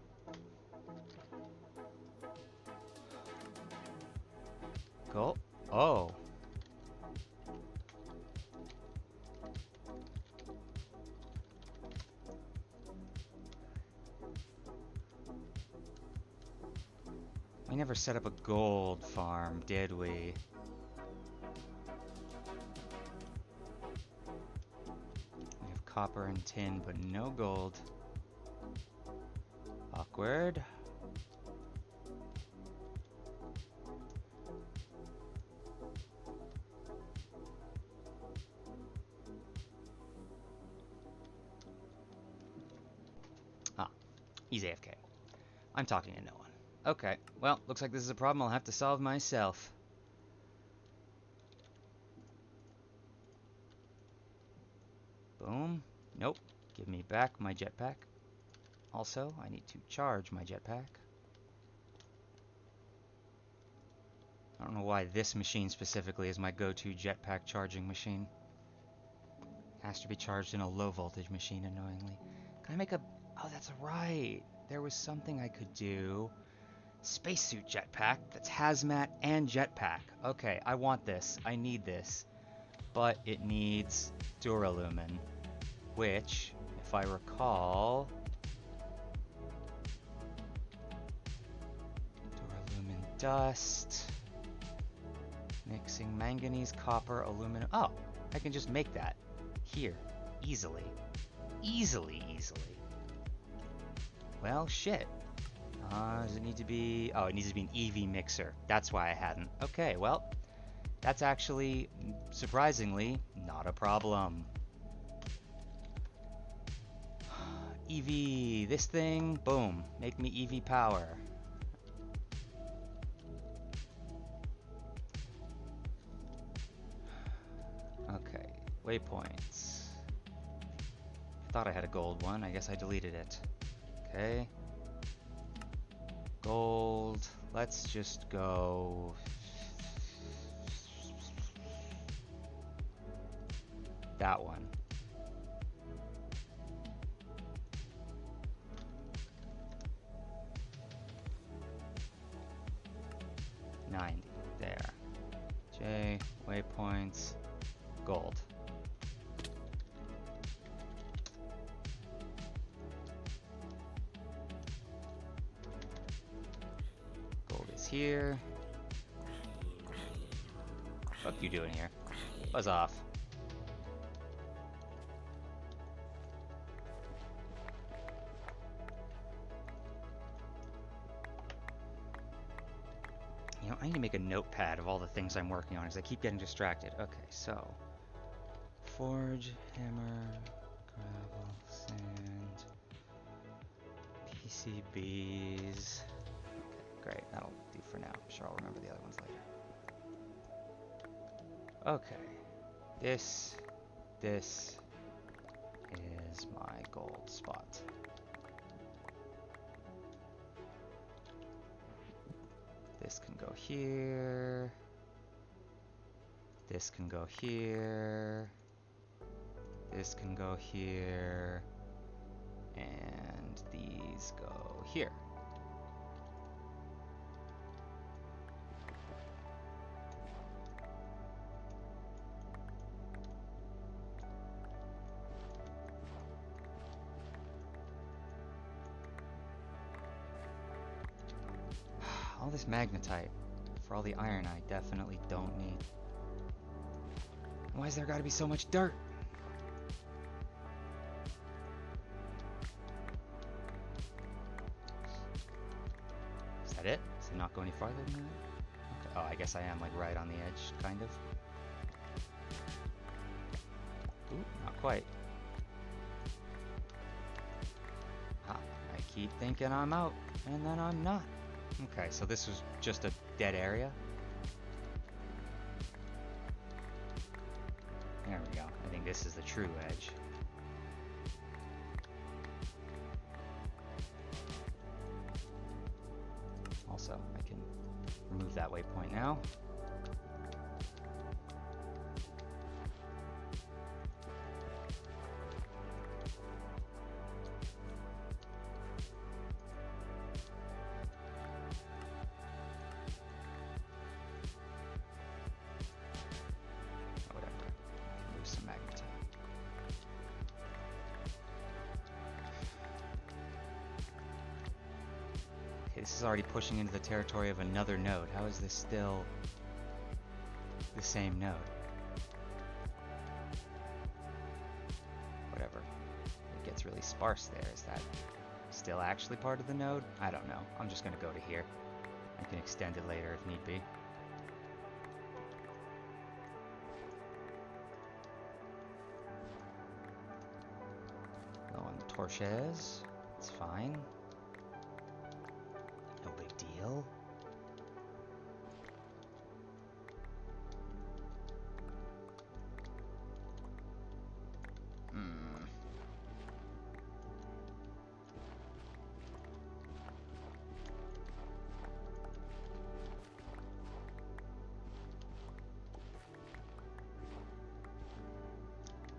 Cool. Oh. never set up a gold farm, did we? We have copper and tin, but no gold. Awkward. Ah, he's AFK. I'm talking to no one. Okay, well, looks like this is a problem I'll have to solve myself. Boom. Nope. Give me back my jetpack. Also, I need to charge my jetpack. I don't know why this machine specifically is my go-to jetpack charging machine. Has to be charged in a low voltage machine, annoyingly. Can I make a... Oh, that's right. There was something I could do. Spacesuit jetpack that's hazmat and jetpack. Okay, I want this. I need this. But it needs Duralumin, which, if I recall... Duralumin dust... Mixing manganese, copper, aluminum... Oh, I can just make that. Here. Easily. Easily. Well, shit. Does it need to be... Oh, it needs to be an EV mixer. That's why I hadn't. Okay, well, that's actually, surprisingly, not a problem. EV, this thing, boom. Make me EV power. Okay, waypoints. I thought I had a gold one. I guess I deleted it. Okay. Gold. Let's just go... that one. $90. There. J. Waypoints. Gold. Gold is here. What are you doing here? Buzz off. You know, I need to make a notepad of all the things I'm working on because I keep getting distracted. Okay, so forge, hammer, gravel, sand, PCBs. Okay, great. That'll do for now. I'm sure I'll remember the other ones later. Okay. This is my gold spot. This can go here. This can go here. This can go here. And these go here. All this magnetite for all the iron I definitely don't need. Why's there gotta be so much dirt? Is that it? Does it not go any farther than that? Okay. Oh, I guess I am like right on the edge, kind of. Ooh, not quite. Ah, I keep thinking I'm out, and then I'm not. Okay, so this was just a dead area. There we go. I think this is the true edge. Also, I can remove that waypoint now. This is already pushing into the territory of another node. How is this still the same node? Whatever. It gets really sparse there. Is that still actually part of the node? I don't know. I'm just going to go to here. I can extend it later if need be. Go on the torches. It's fine. No big deal.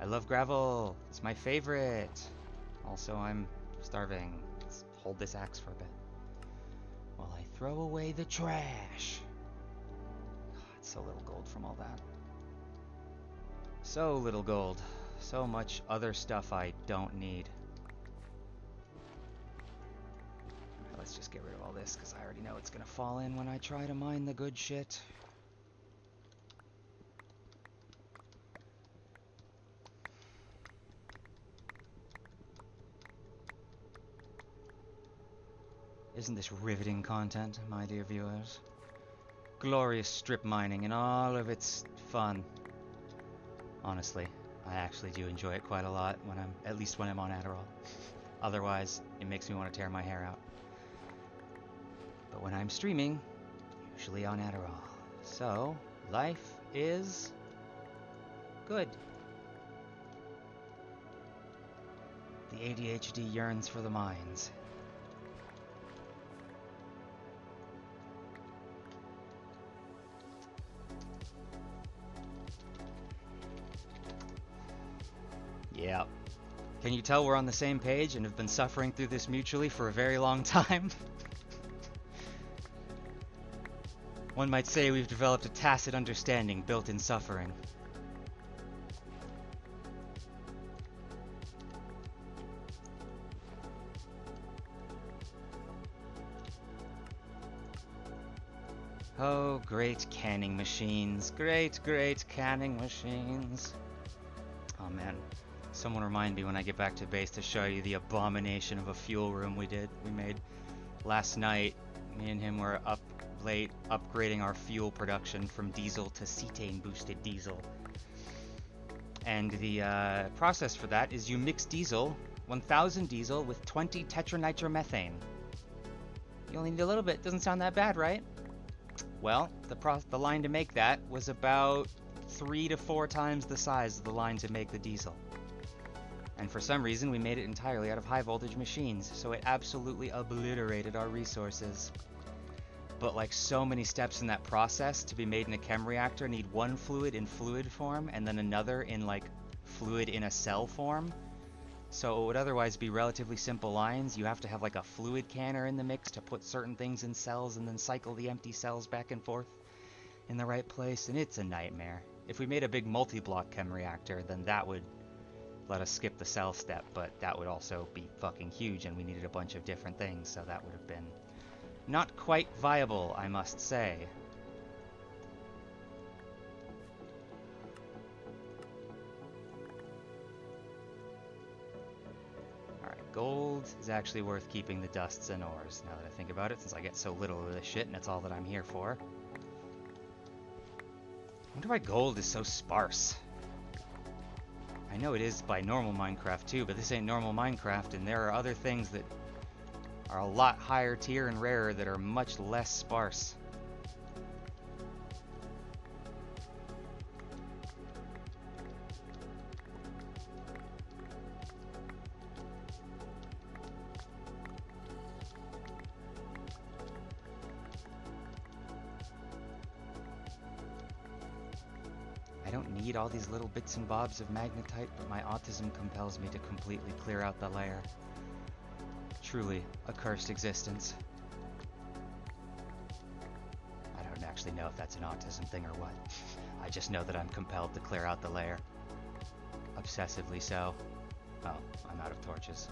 I love gravel. It's my favorite. Also, I'm starving. Let's hold this axe for a bit while I throw away the trash. God, so little gold from all that. So little gold. So much other stuff I don't need. Right, let's just get rid of all this because I already know it's going to fall in when I try to mine the good shit. Isn't this riveting content, my dear viewers? Glorious strip mining and all of its fun. Honestly, I actually do enjoy it quite a lot at least when I'm on Adderall. Otherwise, it makes me want to tear my hair out. But when I'm streaming, usually on Adderall. So, life is good. The ADHD yearns for the mines. Yeah. Can you tell we're on the same page and have been suffering through this mutually for a very long time? One might say we've developed a tacit understanding built in suffering. Oh, great canning machines. Great, great canning machines. Oh man. Someone remind me when I get back to base to show you the abomination of a fuel room we made last night. Me and him were up late upgrading our fuel production from diesel to cetane boosted diesel. And the process for that is you mix diesel, 1000 diesel with 20 tetranitromethane. You only need a little bit. Doesn't sound that bad, right? Well, the line to make that was about 3 to 4 times the size of the line to make the diesel. And for some reason, we made it entirely out of high voltage machines, so it absolutely obliterated our resources. But like so many steps in that process, to be made in a chem reactor need one fluid in fluid form and then another in like fluid in a cell form. So it would otherwise be relatively simple lines. You have to have like a fluid canner in the mix to put certain things in cells and then cycle the empty cells back and forth in the right place, and it's a nightmare. If we made a big multi-block chem reactor, then that would let us skip the cell step, but that would also be fucking huge and we needed a bunch of different things, so that would have been not quite viable, I must say. Alright, gold is actually worth keeping the dusts and ores, now that I think about it, since I get so little of this shit and it's all that I'm here for. I wonder why gold is so sparse. I know it is by normal Minecraft too, but this ain't normal Minecraft, and there are other things that are a lot higher tier and rarer that are much less sparse. I don't need all these little bits and bobs of magnetite, but my autism compels me to completely clear out the layer. Truly a cursed existence. I don't actually know if that's an autism thing or what. I just know that I'm compelled to clear out the layer. Obsessively so. Oh, I'm out of torches.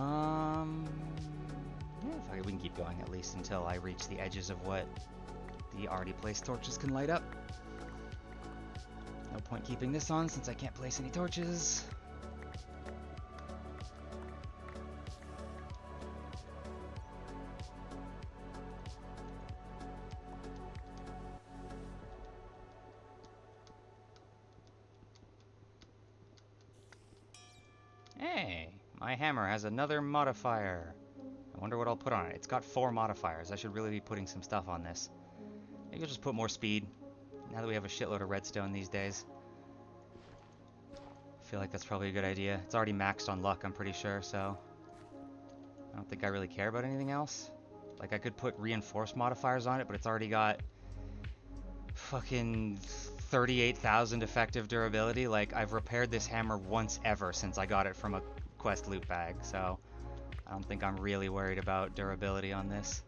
Yeah, fuck it, we can keep going at least until I reach the edges of what the already placed torches can light up. No point keeping this on since I can't place any torches. Hey, my hammer has another modifier. I wonder what I'll put on it. It's got 4 modifiers. I should really be putting some stuff on this. Maybe I'll just put more speed, now that we have a shitload of redstone these days. I feel like that's probably a good idea. It's already maxed on luck, I'm pretty sure, so I don't think I really care about anything else. Like, I could put reinforced modifiers on it, but it's already got fucking 38,000 effective durability. Like, I've repaired this hammer once ever since I got it from a quest loot bag, so I don't think I'm really worried about durability on this.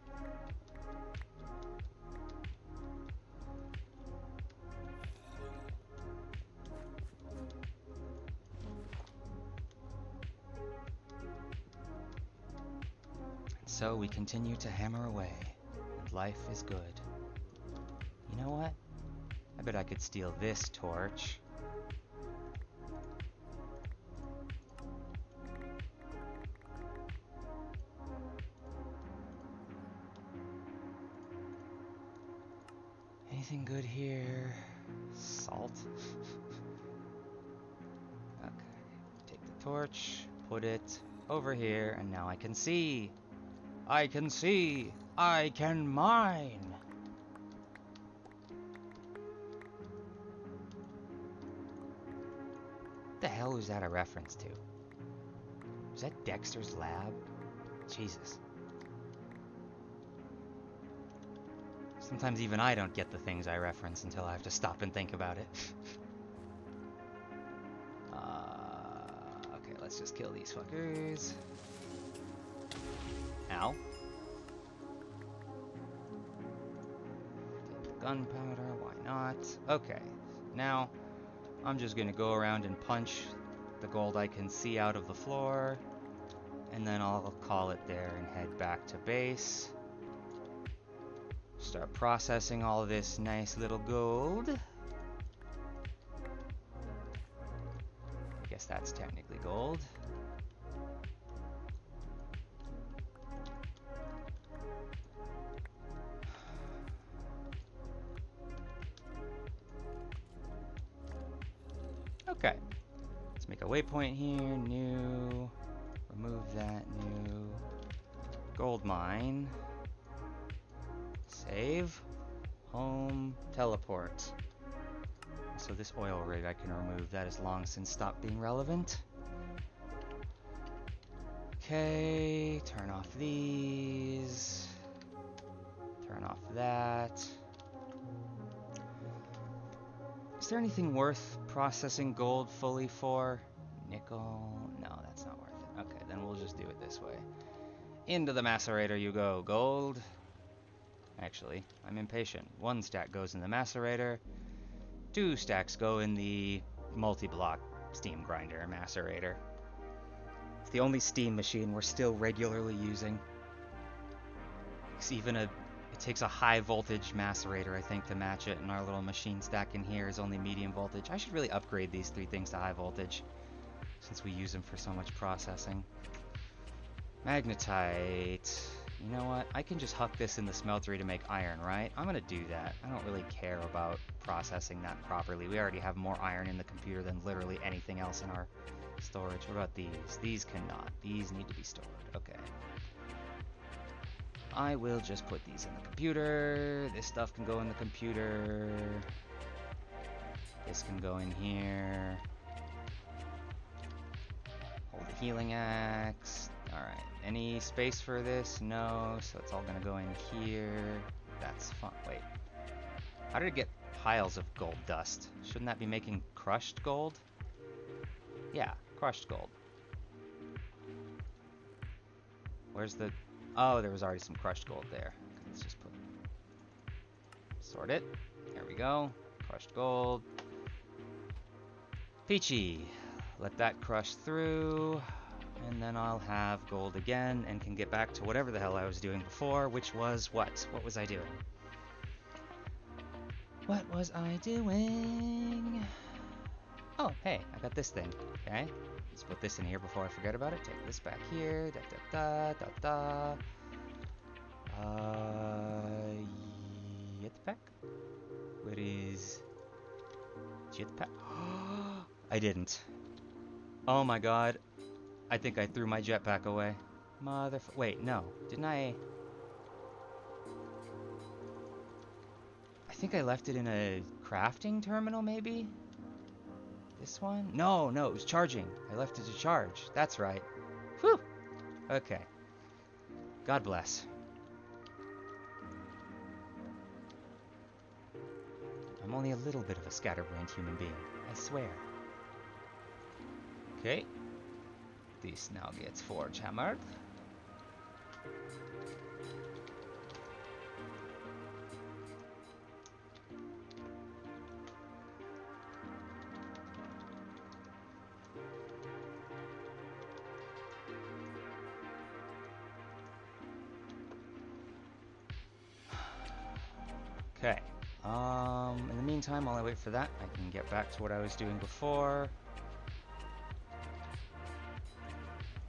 So we continue to hammer away, and life is good. You know what? I bet I could steal this torch. Anything good here? Salt. Okay, take the torch, put it over here, and now I can see. I can see. I can mine. What the hell was that a reference to? Was that Dexter's Lab? Jesus. Sometimes even I don't get the things I reference until I have to stop and think about it. Okay, let's just kill these fuckers. Ow. Take the gunpowder, why not? Okay, now I'm just gonna go around and punch the gold I can see out of the floor, and then I'll call it there and head back to base. Start processing all of this nice little gold. I guess that's technically gold. Okay, let's make a waypoint here, new, remove that, new, gold mine, save, home, teleport. So this oil rig I can remove, that has long since stopped being relevant. Okay, turn off these, turn off that. Is there anything worth processing gold fully for? Nickel? No, that's not worth it. Okay, then we'll just do it this way. Into the macerator you go, gold. Actually, I'm impatient. 1 stack goes in the macerator. 2 stacks go in the multi-block steam grinder macerator. It's the only steam machine we're still regularly using. It takes a high voltage macerator, I think, to match it, and our little machine stack in here is only medium voltage. I should really upgrade these 3 things to high voltage, since we use them for so much processing. Magnetite. You know what? I can just huck this in the smeltery to make iron, right? I'm gonna do that. I don't really care about processing that properly. We already have more iron in the computer than literally anything else in our storage. What about these? These cannot. These need to be stored. Okay. I will just put these in the computer. This stuff can go in the computer. This can go in here. Hold the healing axe. Alright. Any space for this? No. So it's all going to go in here. That's fun. Wait. How did it get piles of gold dust? Shouldn't that be making crushed gold? Yeah, crushed gold. Where's the... Oh, there was already some crushed gold there. Okay, let's just sort it. There we go. Crushed gold. Peachy. Let that crush through. And then I'll have gold again and can get back to whatever the hell I was doing before, which was what? What was I doing? What was I doing? Oh, hey, I got this thing. Okay, let's put this in here before I forget about it. Take this back here. Da da da da da. Jetpack? Where is jetpack? I didn't. Oh my god. I think I threw my jetpack away. Wait, no. Didn't I? I think I left it in a crafting terminal, maybe? This one? No, it was charging. I left it to charge. That's right. Whew. Okay. God bless. I'm only a little bit of a scatterbrained human being. I swear. Okay. This now gets forge hammered. Okay. In the meantime, while I wait for that, I can get back to what I was doing before.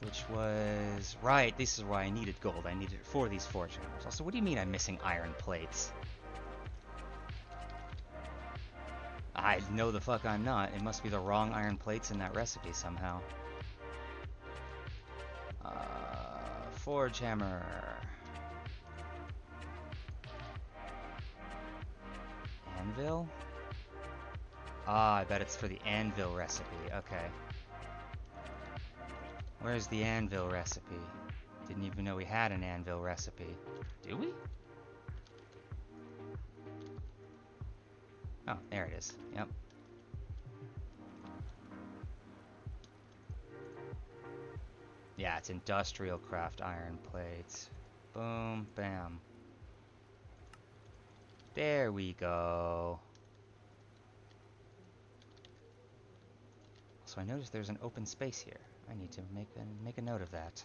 Which was... Right, this is why I needed gold. I needed it for these forge hammers. Also, what do you mean I'm missing iron plates? I know the fuck I'm not. It must be the wrong iron plates in that recipe somehow. Forge hammer. Anvil? Ah, I bet it's for the anvil recipe. Okay. Where's the anvil recipe? Didn't even know we had an anvil recipe. Do we? Oh, there it is. Yep. Yeah, it's industrial craft iron plates. Boom, bam. There we go. So I noticed there's an open space here. I need to make a note of that.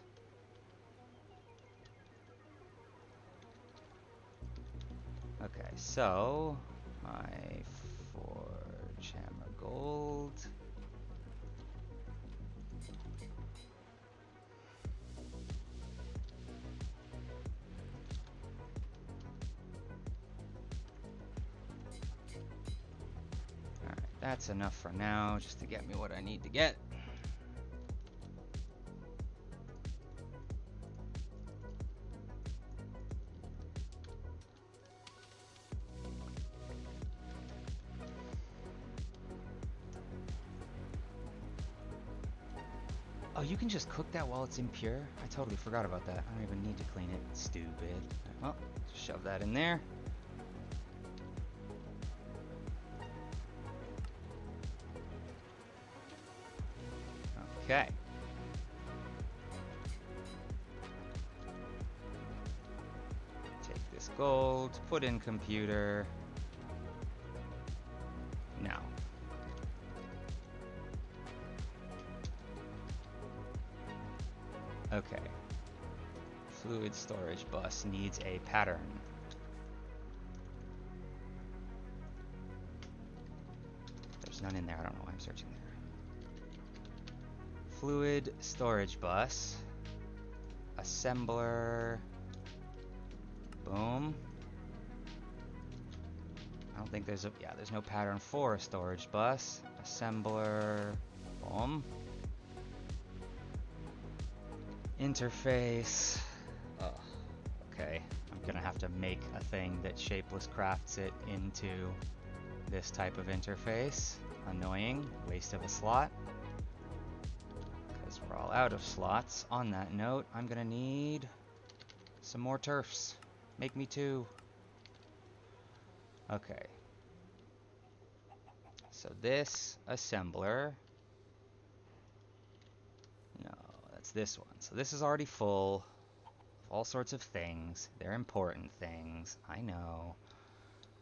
Okay, so my forge hammer gold. Alright, that's enough for now, just to get me what I need to get. Oh, you can just cook that while it's impure? I totally forgot about that. I don't even need to clean it. Stupid. Well, just shove that in there. Okay. Take this gold, put in computer. Now. Okay. Fluid storage bus needs a pattern. There's none in there. I don't know why I'm searching there. Fluid storage bus. Assembler. Boom. I don't think there's a... Yeah, there's no pattern for a storage bus. Assembler. Boom. Interface. Oh, okay. I'm gonna have to make a thing that Shapeless crafts it into this type of interface. Annoying. Waste of a slot. Because we're all out of slots. On that note, I'm gonna need some more turfs. Make me 2. Okay. So this assembler... No, that's this one. So this is already full of all sorts of things. They're important things, I know.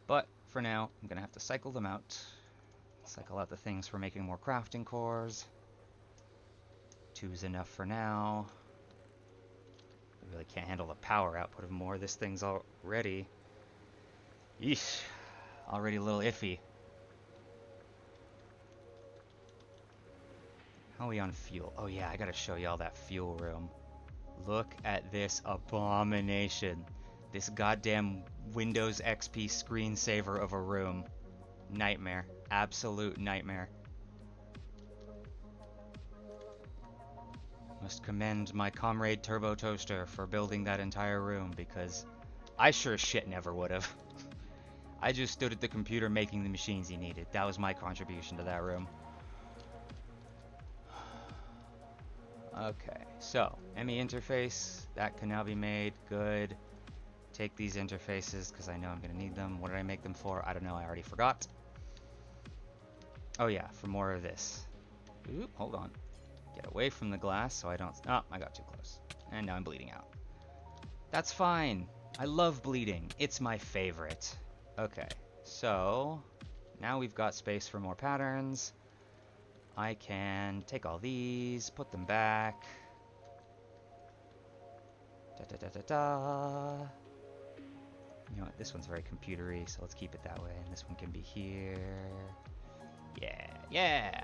But for now, I'm gonna have to cycle them out. Cycle out the things for making more crafting cores. Two's enough for now. I really can't handle the power output of more. This thing's already... Yeesh. Already a little iffy. How are we on fuel? Oh yeah, I gotta show y'all that fuel room. Look at this abomination. This goddamn Windows XP screensaver of a room. Nightmare. Absolute nightmare. Must commend my comrade Turbo Toaster for building that entire room, because I sure as shit never would have. I just stood at the computer making the machines he needed. That was my contribution to that room. Okay, so ME interface, that can now be made. Good. Take these interfaces because I know I'm going to need them. What did I make them for? I don't know. I already forgot. Oh yeah, for more of this. Oop, hold on. Get away from the glass so I don't... Oh, I got too close. And now I'm bleeding out. That's fine. I love bleeding. It's my favorite. Okay, so now we've got space for more patterns. I can take all these, put them back. Da-da-da-da-da. You know what, this one's very computery, so let's keep it that way. And this one can be here. Yeah, yeah,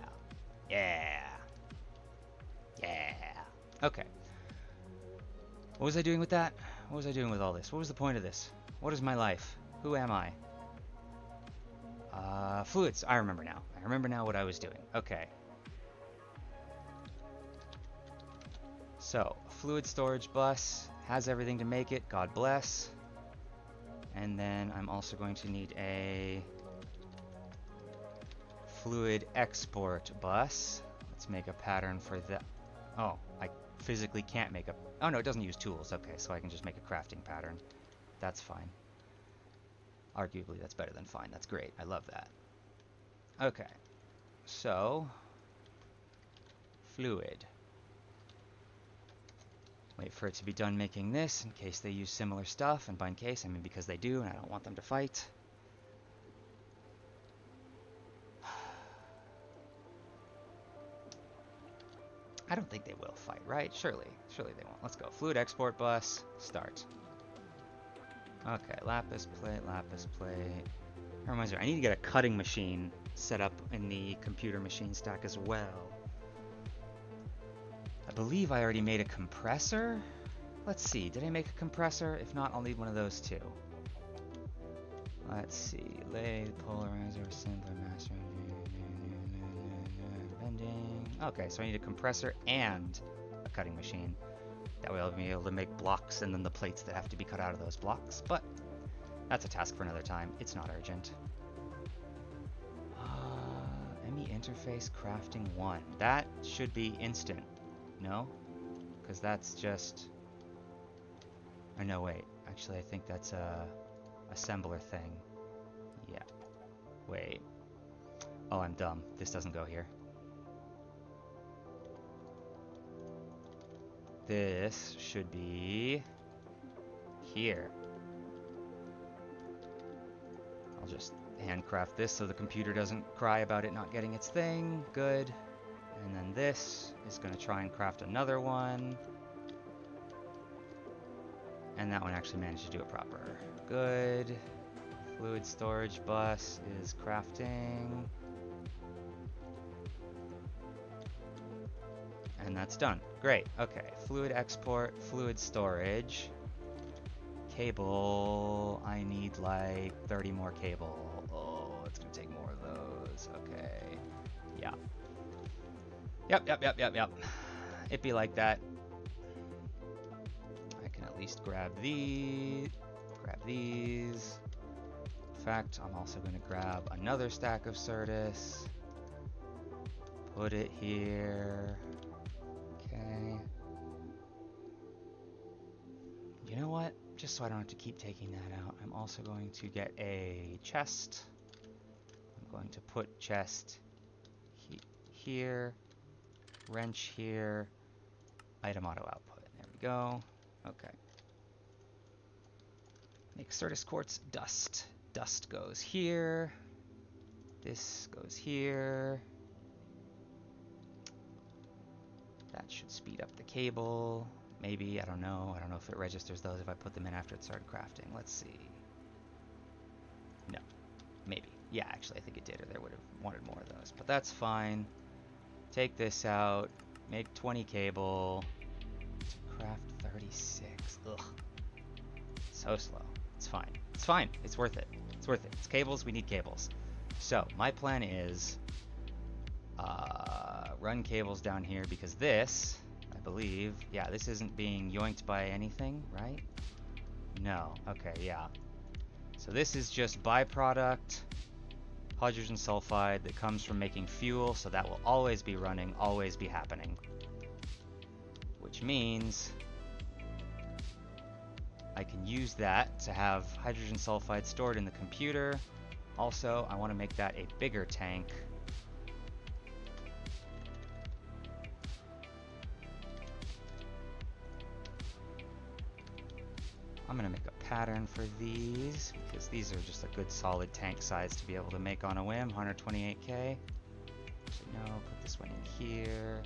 yeah, yeah. Okay. What was I doing with that? What was I doing with all this? What was the point of this? What is my life? Who am I? Fluids. I remember now. I remember now what I was doing. Okay. So, fluid storage bus has everything to make it. God bless. And then I'm also going to need a fluid export bus. Let's make a pattern for that. Oh, I physically can't make a... Oh no, it doesn't use tools. Okay, so I can just make a crafting pattern. That's fine. Arguably, that's better than fine. That's great. I love that. Okay. So, fluid. Wait for it to be done making this in case they use similar stuff. And by in case, I mean because they do, and I don't want them to fight. I don't think they will fight, right? Surely they won't. Let's go. Fluid export bus, start. Okay, lapis plate, lapis plate. That reminds me, I need to get a cutting machine set up in the computer machine stack as well. I believe I already made a compressor. Let's see, did I make a compressor? If not, I'll need one of those too. Let's see, lathe, polarizer, assembler, master, bending. Okay, so I need a compressor and a cutting machine. That way I'll be able to make blocks and then the plates that have to be cut out of those blocks. But that's a task for another time. It's not urgent. ME interface crafting 1. That should be instant. No? Because that's just... Oh, no, wait. Actually, I think that's a assembler thing. Yeah. Wait. Oh, I'm dumb. This doesn't go here. This should be here. I'll just handcraft this so the computer doesn't cry about it not getting its thing. Good. And then this is going to try and craft another one. And that one actually managed to do it proper. Good. Fluid storage bus is crafting. And that's done. Great. Okay. Fluid export, fluid storage. Cable. I need like 30 more cable. Oh, it's going to take more of those. Okay. Yeah. Yep. It be like that. I can at least grab these. In fact, I'm also going to grab another stack of Certus. Put it here. Okay. You know what? Just so I don't have to keep taking that out, I'm also going to get a chest. I'm going to put chest here, wrench here, item auto output. There we go. Okay. Make Certus quartz dust. Dust goes here. This goes here. That That should speed up the cable. Maybe, I don't know. I don't know if it registers those if I put them in after it started crafting. Let's see. No, maybe. Yeah, actually, I think it did, or they would have wanted more of those. But that's fine. Take this out. Make 20 cable. To craft 36. Ugh. So slow. It's fine. It's fine. It's worth it. It's worth it. It's cables. We need cables. So, my plan is run cables down here because this, I believe, yeah, this isn't being yoinked by anything, right? No. Okay, yeah. So this is just byproduct hydrogen sulfide that comes from making fuel, so that will always be running, always be happening. Which means I can use that to have hydrogen sulfide stored in the computer. Also, I want to make that a bigger tank. I'm going to make a pattern for these because these are just a good solid tank size to be able to make on a whim. 128k. Actually, no, put this one in here.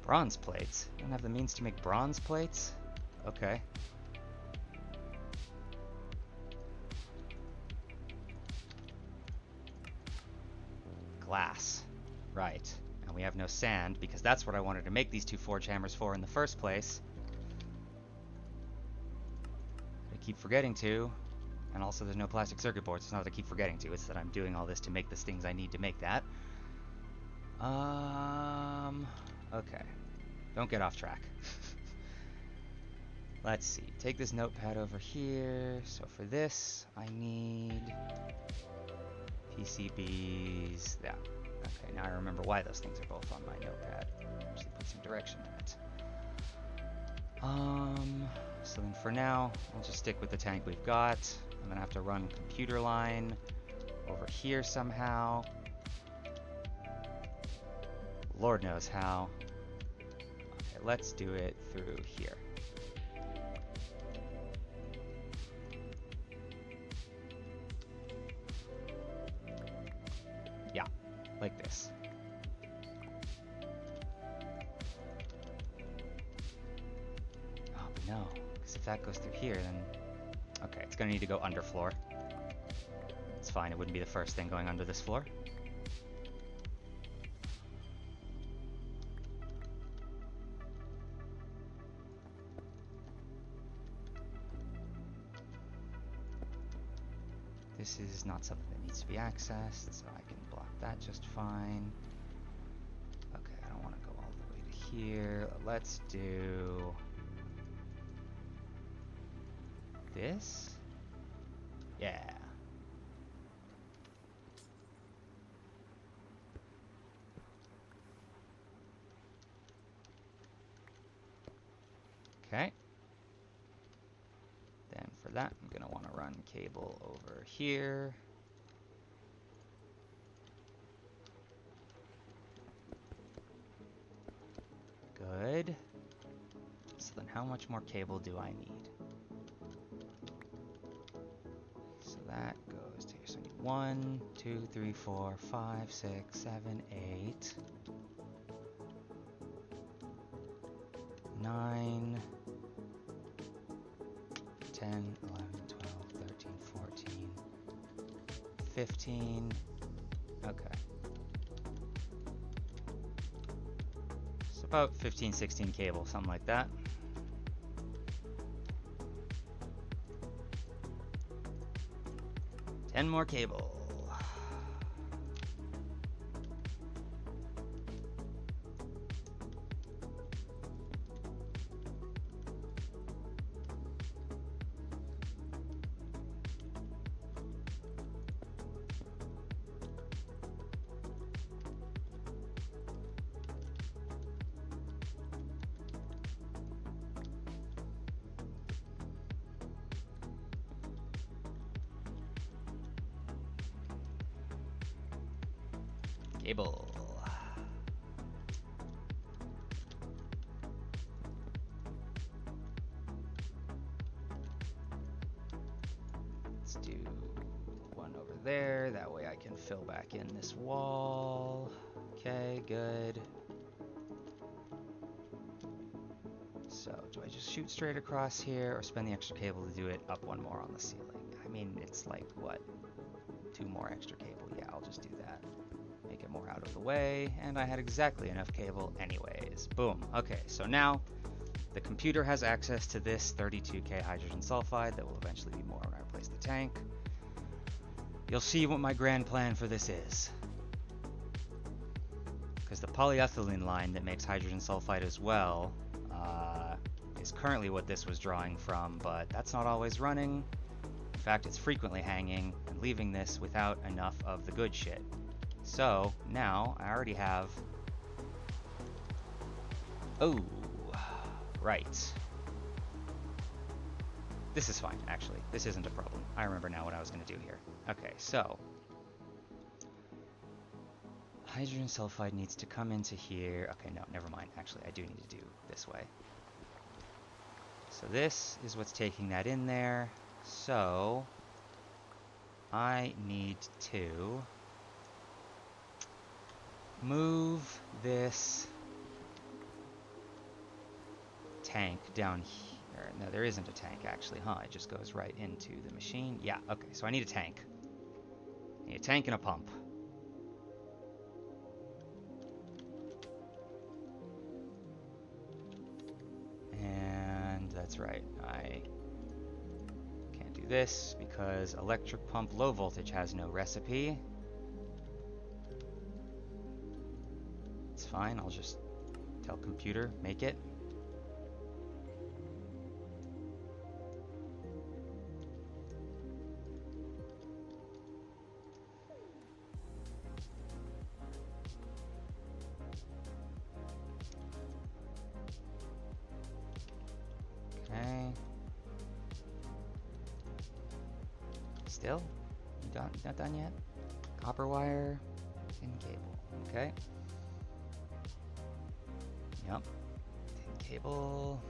Bronze plates? I don't have the means to make bronze plates? Okay. Glass. Right. And we have no sand because that's what I wanted to make these two forge hammers for in the first place. I keep forgetting to. And also there's no plastic circuit boards. It's not that I keep forgetting to. It's that I'm doing all this to make the things I need to make that. Okay. Don't get off track. Let's see. Take this notepad over here. So for this, I need PCBs. Yeah. Okay, now I remember why those things are both on my notepad. Actually put some direction in it. So then for now, I'll just stick with the tank we've got. I'm gonna have to run computer line over here somehow. Lord knows how. Okay, let's do it through here. Yeah, like this. Oh, but no, because if that goes through here, then... Okay, it's gonna need to go underfloor. It's fine, it wouldn't be the first thing going under this floor. This is not something that needs to be accessed, so I can block that just fine. Okay, I don't want to go all the way to here. Let's do this. Yeah. Okay. Then for that, I'm going to want to run cable over here. Good. So then how much more cable do I need? So that goes to here. So I need 1, 2, 3, 4, 5, 6, 7, 8, 9, 10, 11, 12, 13, 14, 15. Okay. So about 15, 16 cable, something like that. And more cable. Cable. Let's do one over there. That way I can fill back in this wall. Okay, good. So, do I just shoot straight across here or spend the extra cable to do it up one more on the ceiling? I mean, it's like, what? 2 more extra cable. Yeah, I'll just do that. Make it more out of the way, and I had exactly enough cable anyways. Boom. Okay, so now the computer has access to this 32K hydrogen sulfide that will eventually be more when I replace the tank. You'll see what my grand plan for this is. Because the polyethylene line that makes hydrogen sulfide as well is currently what this was drawing from, but that's not always running. In fact, it's frequently hanging and leaving this without enough of the good shit. So now I already have... Oh, right. This is fine, actually. This isn't a problem. I remember now what I was going to do here. Okay, so hydrogen sulfide needs to come into here. Okay, no, never mind. Actually, I do need to do this way. So this is what's taking that in there. So I need to move this tank down here. No, there isn't a tank actually, huh? It just goes right into the machine. Yeah, okay, so I need a tank. I need a tank and a pump. And that's right, I can't do this because electric pump low voltage has no recipe. It's fine, I'll just tell computer, make it. Okay. Still? Not done yet? Copper wire and cable. Okay. Yep. Tin cable.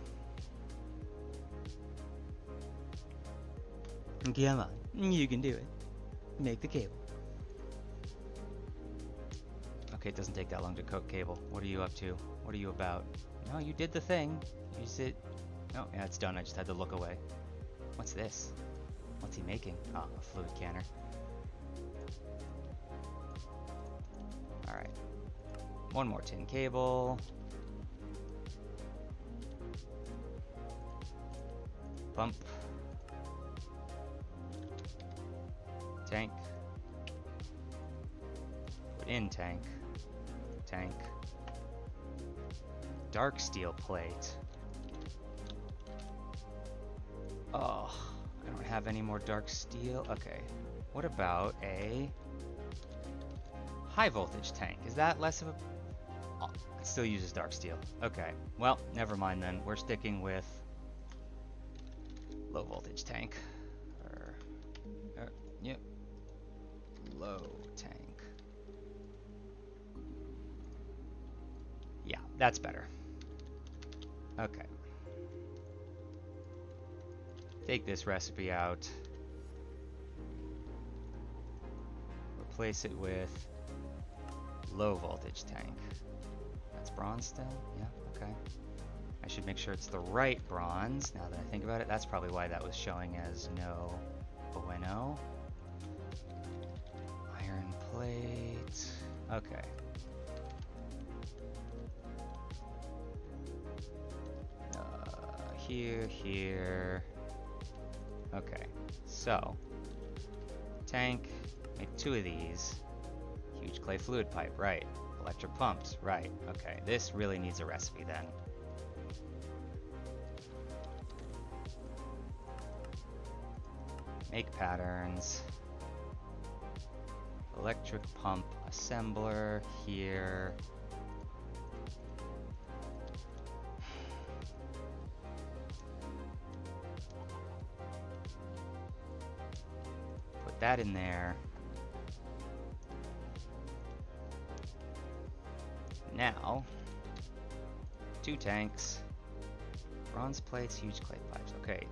Come on. You can do it. Make the cable. Okay, it doesn't take that long to cook cable. What are you up to? What are you about? No, you did the thing. Use it. Oh, yeah, it's done. I just had to look away. What's this? What's he making? Ah, a fluid canner. Alright. One more tin cable. Pump. Tank. Put in tank. Tank. Dark steel plate. Oh, I don't have any more dark steel. Okay. What about a high voltage tank? Is that less of a... Oh, it still uses dark steel. Okay. Well, never mind then. We're sticking with low voltage tank. Yep. Low tank. Yeah, that's better. Okay. Take this recipe out. Replace it with low voltage tank. That's bronze still? Yeah, okay. I should make sure it's the right bronze now that I think about it. That's probably why that was showing as no bueno. Iron plate. Okay. Here. Okay, so tank, make 2 of these. Huge clay fluid pipe, right. Electric pumps, right. Okay, this really needs a recipe then. Make patterns. Electric pump assembler here. That in there. Now, 2 tanks, bronze plates, huge clay pipes. Okay,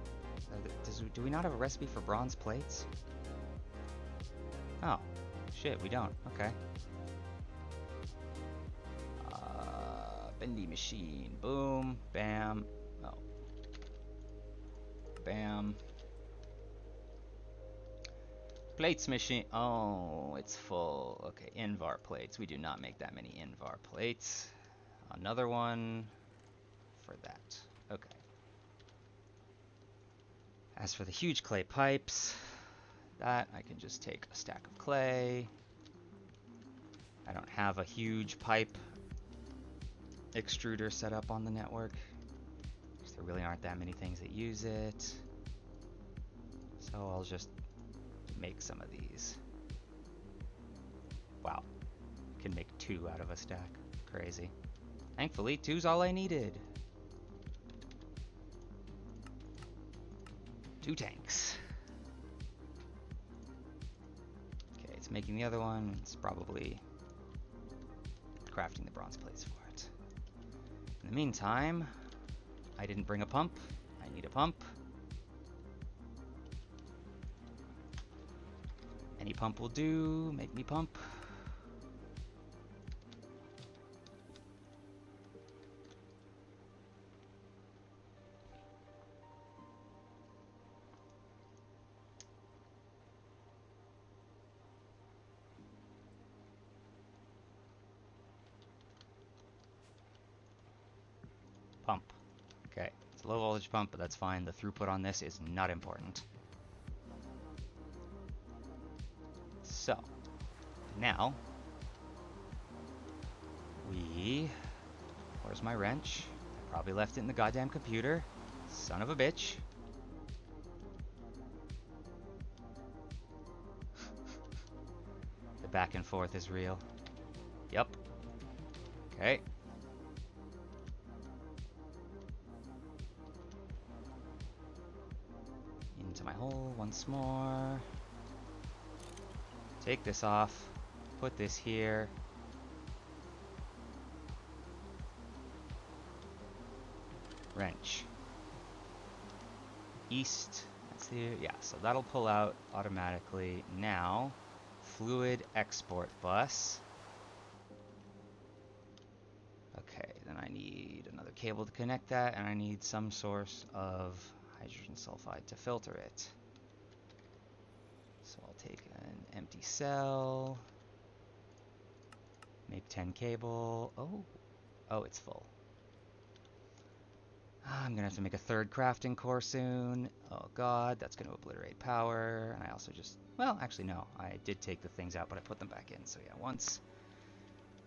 do we not have a recipe for bronze plates? Oh, shit, we don't. Okay. Bendy machine. Boom. Bam. Oh. Bam. Plates machine. Oh, it's full. Okay, Invar plates. We do not make that many Invar plates. Another one for that. Okay. As for the huge clay pipes, that I can just take a stack of clay. I don't have a huge pipe extruder set up on the network, because there really aren't that many things that use it. So I'll just make some of these. Wow, can make 2 out of a stack. Crazy. Thankfully, 2's all I needed. 2 tanks. Okay, it's making the other one. It's probably crafting the bronze plates for it. In the meantime, I didn't bring a pump. I need a pump. Any pump will do. Make me pump. Pump. Okay, it's a low voltage pump, but that's fine. The throughput on this is not important. So, now, where's my wrench? I probably left it in the goddamn computer. Son of a bitch. The back and forth is real. Yep. Okay. Into my hole once more. Take this off. Put this here. Wrench. East. That's the, yeah, so that'll pull out automatically. Now, fluid export bus. Okay, then I need another cable to connect that, and I need some source of hydrogen sulfide to filter it. So I'll take an empty cell. Make 10 cable. Oh, it's full. I'm gonna have to make a 3rd crafting core soon. Oh god, that's gonna obliterate power. And I also just, well, actually no, I did take the things out, but I put them back in. So yeah, once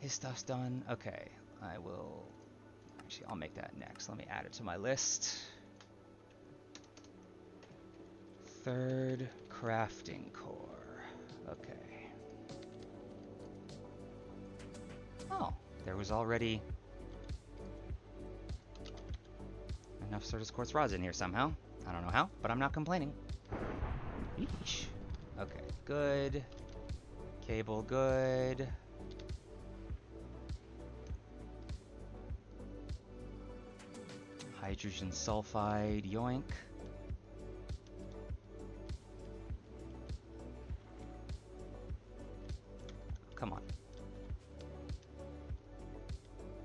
his stuff's done, okay, I will, actually I'll make that next. Let me add it to my list. 3rd crafting core, okay. Oh, there was already enough Certus quartz rods in here somehow. I don't know how, but I'm not complaining. Eesh. Okay, good. Cable, good. Hydrogen sulfide, yoink. Come on.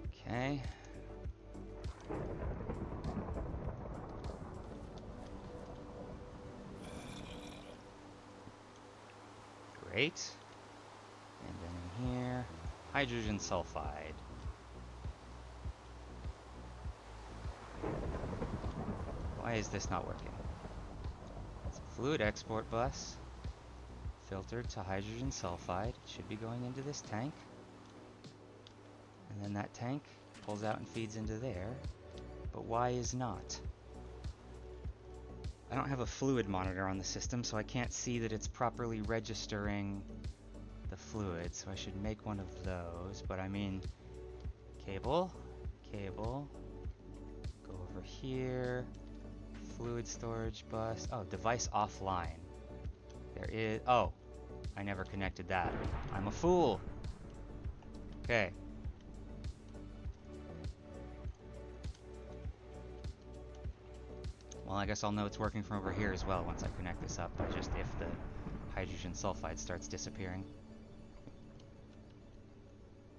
Okay. Great. And then in here, hydrogen sulfide. Why is this not working? It's a fluid export bus. Filtered to hydrogen sulfide. It should be going into this tank. And then that tank pulls out and feeds into there. But why is not? I don't have a fluid monitor on the system, so I can't see that it's properly registering the fluid, so I should make one of those. But I mean, cable, go over here, fluid storage bus. Oh, device offline. There is, oh, I never connected that. I'm a fool. Okay. Well, I guess I'll know it's working from over here as well once I connect this up. But just if the hydrogen sulfide starts disappearing.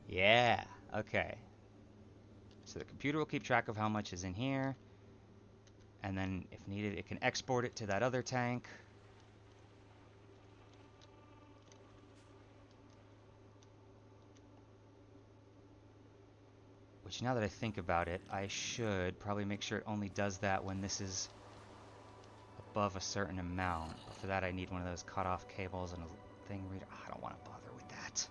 Yeah, okay. So the computer will keep track of how much is in here, and then if needed, it can export it to that other tank. Which, now that I think about it, I should probably make sure it only does that when this is above a certain amount. But for that, I need one of those cutoff cables and a thing reader. I don't want to bother with that.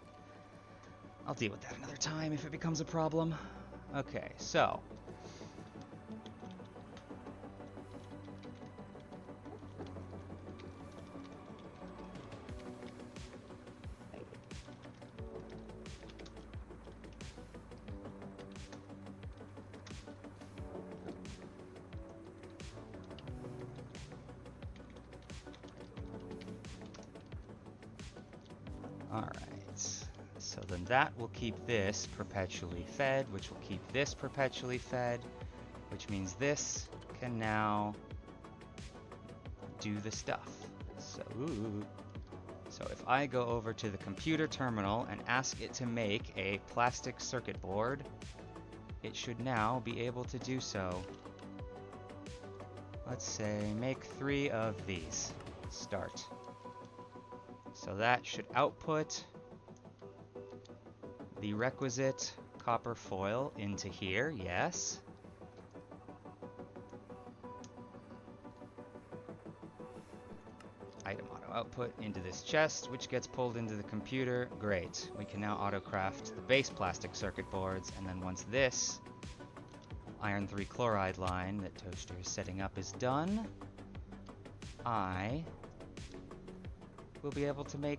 I'll deal with that another time if it becomes a problem. Okay, so alright, so then that will keep this perpetually fed, which will keep this perpetually fed, which means this can now do the stuff. So if I go over to the computer terminal and ask it to make a plastic circuit board, it should now be able to do so. Let's say make 3 of these. Start. So that should output the requisite copper foil into here, yes. Item auto output into this chest, which gets pulled into the computer. Great. We can now auto craft the base plastic circuit boards, and then once this iron 3 chloride line that Toaster is setting up is done, I will be able to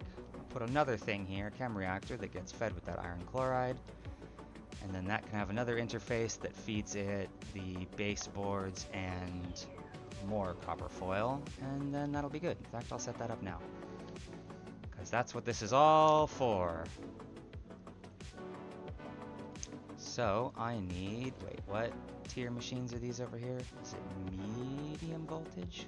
put another thing here, chem reactor, that gets fed with that iron chloride, and then that can have another interface that feeds it the base boards and more copper foil, and then that'll be good. In fact, I'll set that up now, because that's what this is all for. So I need, wait, what tier machines are these over here? Is it medium voltage?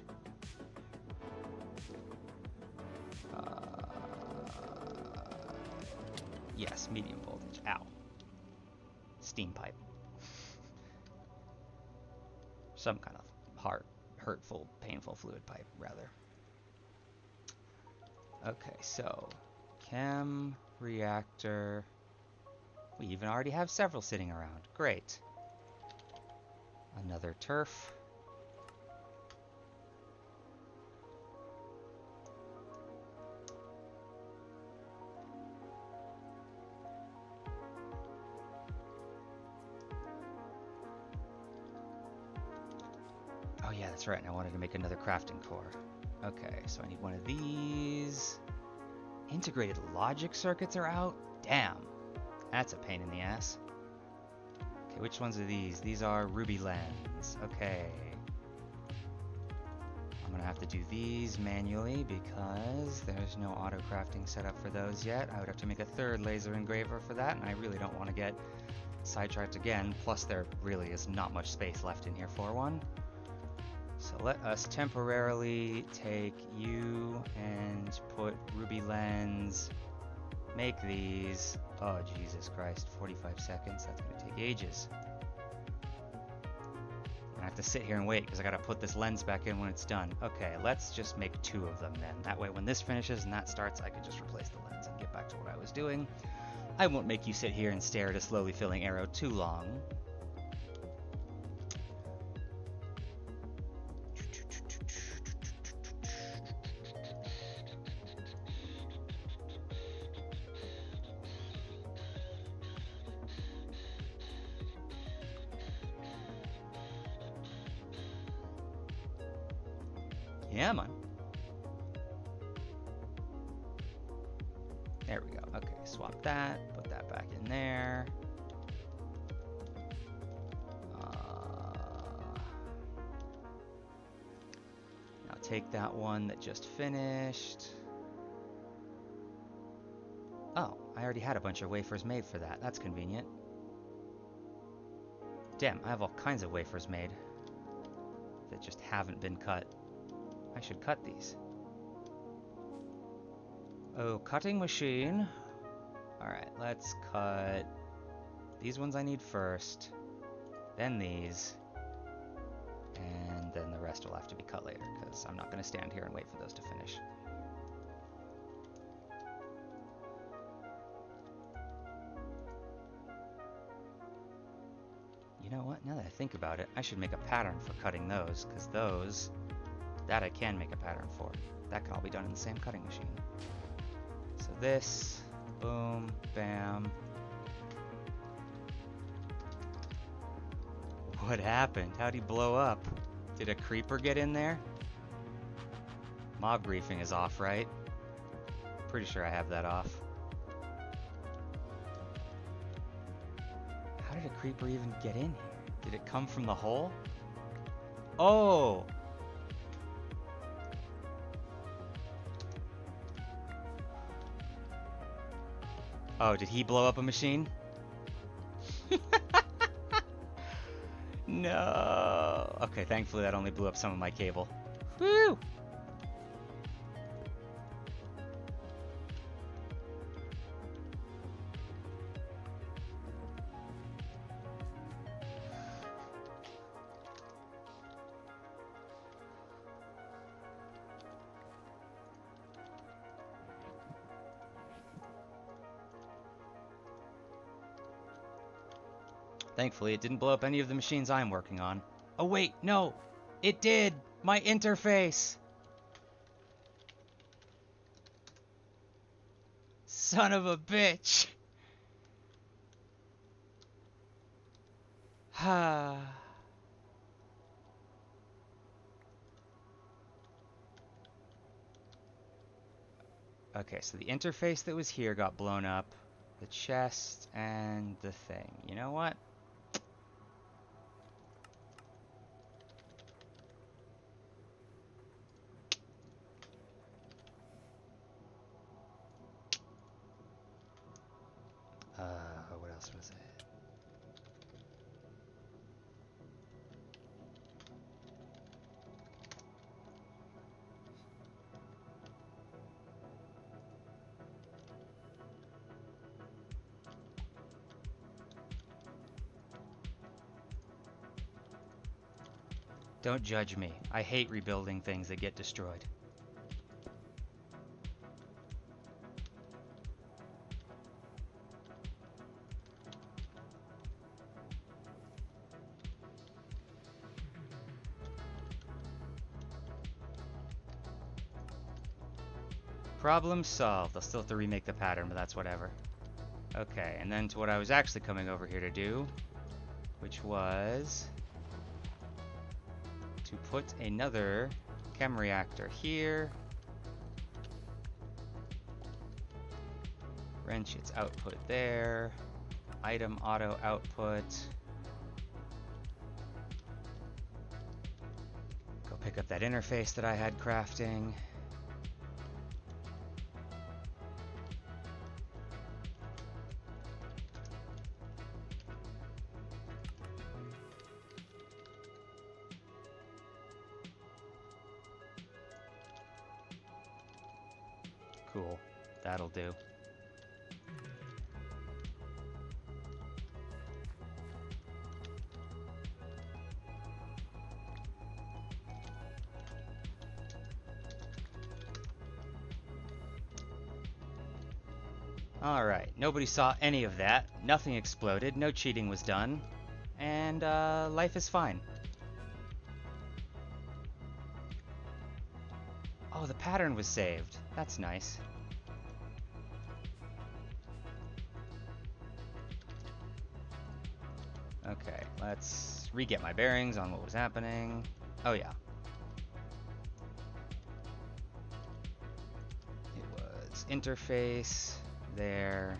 Yes, medium voltage. Ow. Steam pipe. Some kind of hurtful, painful fluid pipe, rather. Okay, so chem reactor. We even already have several sitting around. Great. Another turf. Oh yeah, that's right, and I wanted to make another crafting core. Okay, so I need one of these. Integrated logic circuits are out? Damn, that's a pain in the ass. Okay, which ones are these? These are ruby lens. Okay. I'm gonna have to do these manually because there's no auto crafting set up for those yet. I would have to make a third laser engraver for that, and I really don't want to get sidetracked again, plus there really is not much space left in here for one. So let us temporarily take you and put ruby lens, make these. Oh, Jesus Christ, 45 seconds, that's gonna take ages. I have to sit here and wait because I gotta put this lens back in when it's done. Okay, let's just make 2 of them then. That way when this finishes and that starts, I can just replace the lens and get back to what I was doing. I won't make you sit here and stare at a slowly filling arrow too long. Yeah, man. There we go. Okay, swap that. Put that back in there. Now take that one that just finished. Oh, I already had a bunch of wafers made for that. That's convenient. Damn, I have all kinds of wafers made that just haven't been cut. I should cut these. Oh, cutting machine. Alright, let's cut these ones I need first, then these, and then the rest will have to be cut later, because I'm not going to stand here and wait for those to finish. You know what? Now that I think about it, I should make a pattern for cutting those, because those, that I can make a pattern for. That could all be done in the same cutting machine. So this, boom, bam. What happened? How'd he blow up? Did a creeper get in there? Mob briefing is off, right? Pretty sure I have that off. How did a creeper even get in here? Did it come from the hole? Oh! Oh, did he blow up a machine? No. Okay, thankfully that only blew up some of my cable. Woo! Thankfully, it didn't blow up any of the machines I'm working on. Oh wait, no! It did! My interface! Son of a bitch! Ha. Okay, so the interface that was here got blown up. The chest and the thing. You know what? What else was it? Don't judge me. I hate rebuilding things that get destroyed. Problem solved. I'll still have to remake the pattern, but that's whatever. Okay, and then to what I was actually coming over here to do, which was to put another chem reactor here. Wrench its output there. Item auto output. Go pick up that interface that I had crafting. Cool. That'll do. Alright, nobody saw any of that. Nothing exploded, no cheating was done. And life is fine. Oh, the pattern was saved. That's nice. Okay, let's re-get my bearings on what was happening. Oh yeah. It was interface there.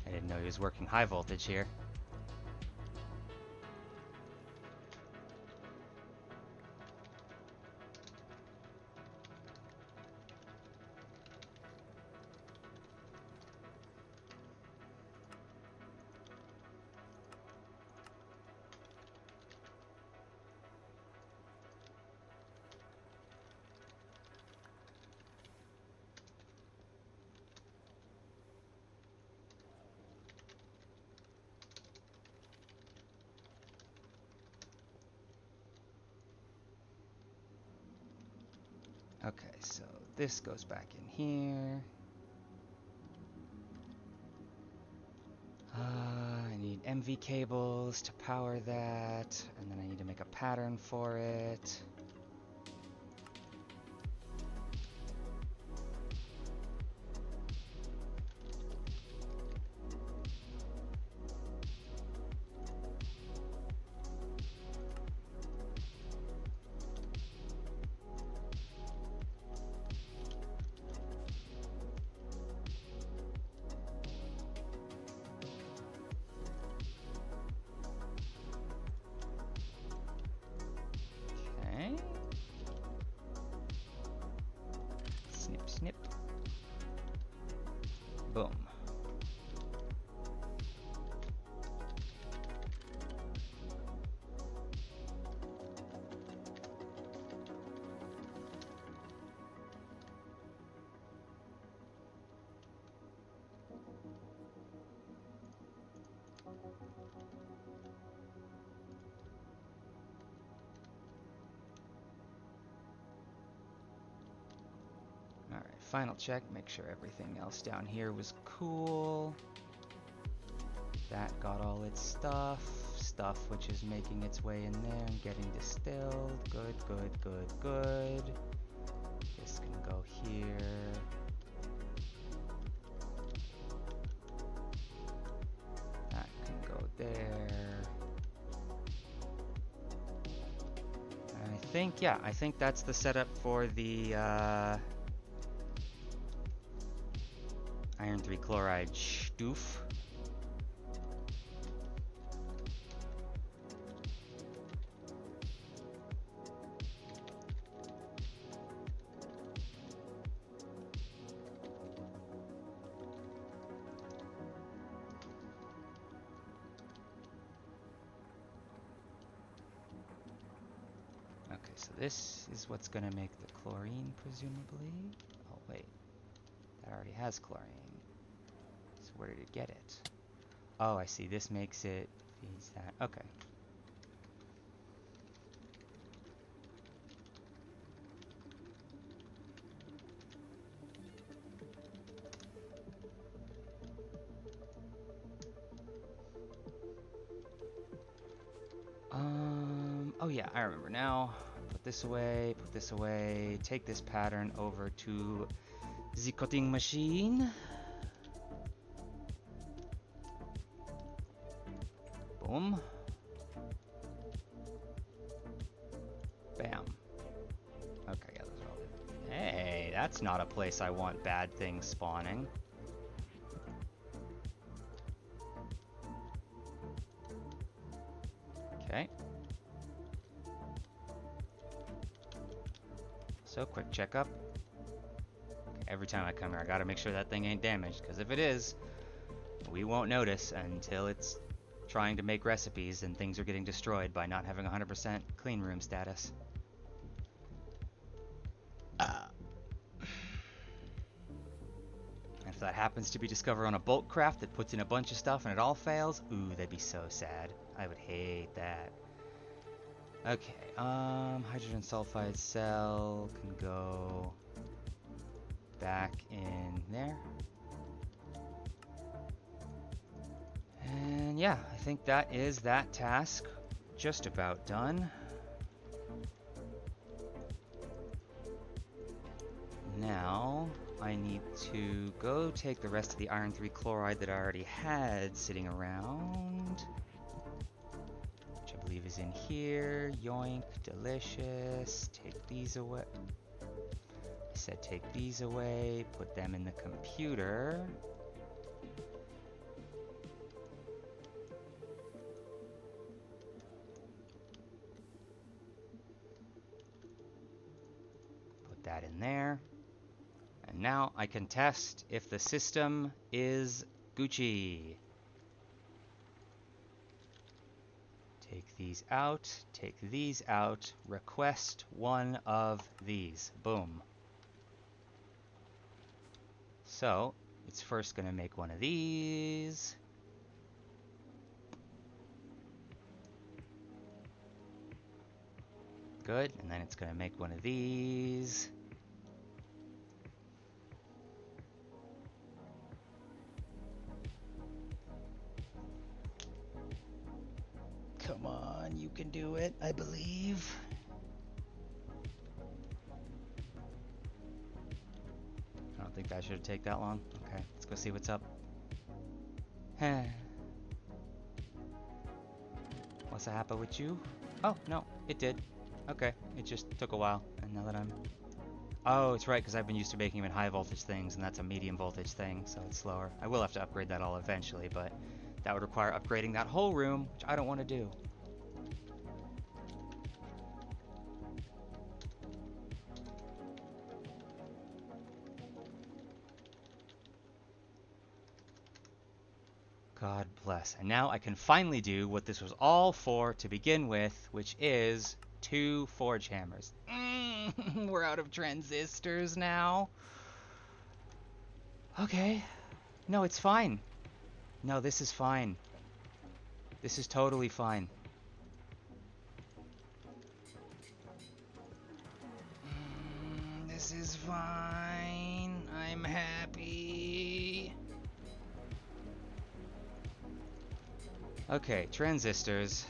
I didn't know he was working high voltage here. Okay, so this goes back in here. I need MV cables to power that, and then I need to make a pattern for it. Okay. Snip, snip. Boom. Alright, final check, make sure everything else down here was cool. That got all its stuff which is making its way in there and getting distilled. Good, good, good, good. This can go here. That can go there. I think that's the setup for the iron 3 chloride stoof. Okay, so this is what's going to make the chlorine, presumably. Oh, wait. That already has chlorine. So where did it get it? Oh, I see. This makes it feeds that. Okay. Oh yeah, I remember now. Put this away, take this pattern over to the cutting machine. Boom. Bam. Okay, yeah, those are all good. Hey, that's not a place I want bad things spawning. Okay. So, quick checkup. Every time I come here, I gotta make sure that thing ain't damaged, because if it is, we won't notice until it's trying to make recipes and things are getting destroyed by not having 100% clean room status. If that happens to be discovered on a bulk craft that puts in a bunch of stuff and it all fails, ooh, that'd be so sad. I would hate that. Okay, hydrogen sulfide cell can go back in there. And yeah, I think that is that task just about done. Now, I need to go take the rest of the iron 3 chloride that I already had sitting around, which I believe is in here. Yoink, delicious. Take these away. I said take these away, put them in the computer. that in there. And now I can test if the system is Gucci. Take these out, request one of these. Boom. So, it's first going to make one of these. Good, and then it's going to make one of these. Come on, you can do it, I believe. I don't think that should take that long. Okay, let's go see what's up. What's happen with you? Oh, no, it did. Okay, it just took a while, and now that I'm... Oh, it's right, because I've been used to making them in high voltage things, and that's a medium voltage thing, so it's slower. I will have to upgrade that all eventually, but that would require upgrading that whole room, which I don't want to do. God bless. And now I can finally do what this was all for to begin with, which is 2 forge hammers. We're out of transistors now. Okay. No, it's fine. No, this is fine. This is totally fine. This is fine. I'm happy. Okay, transistors.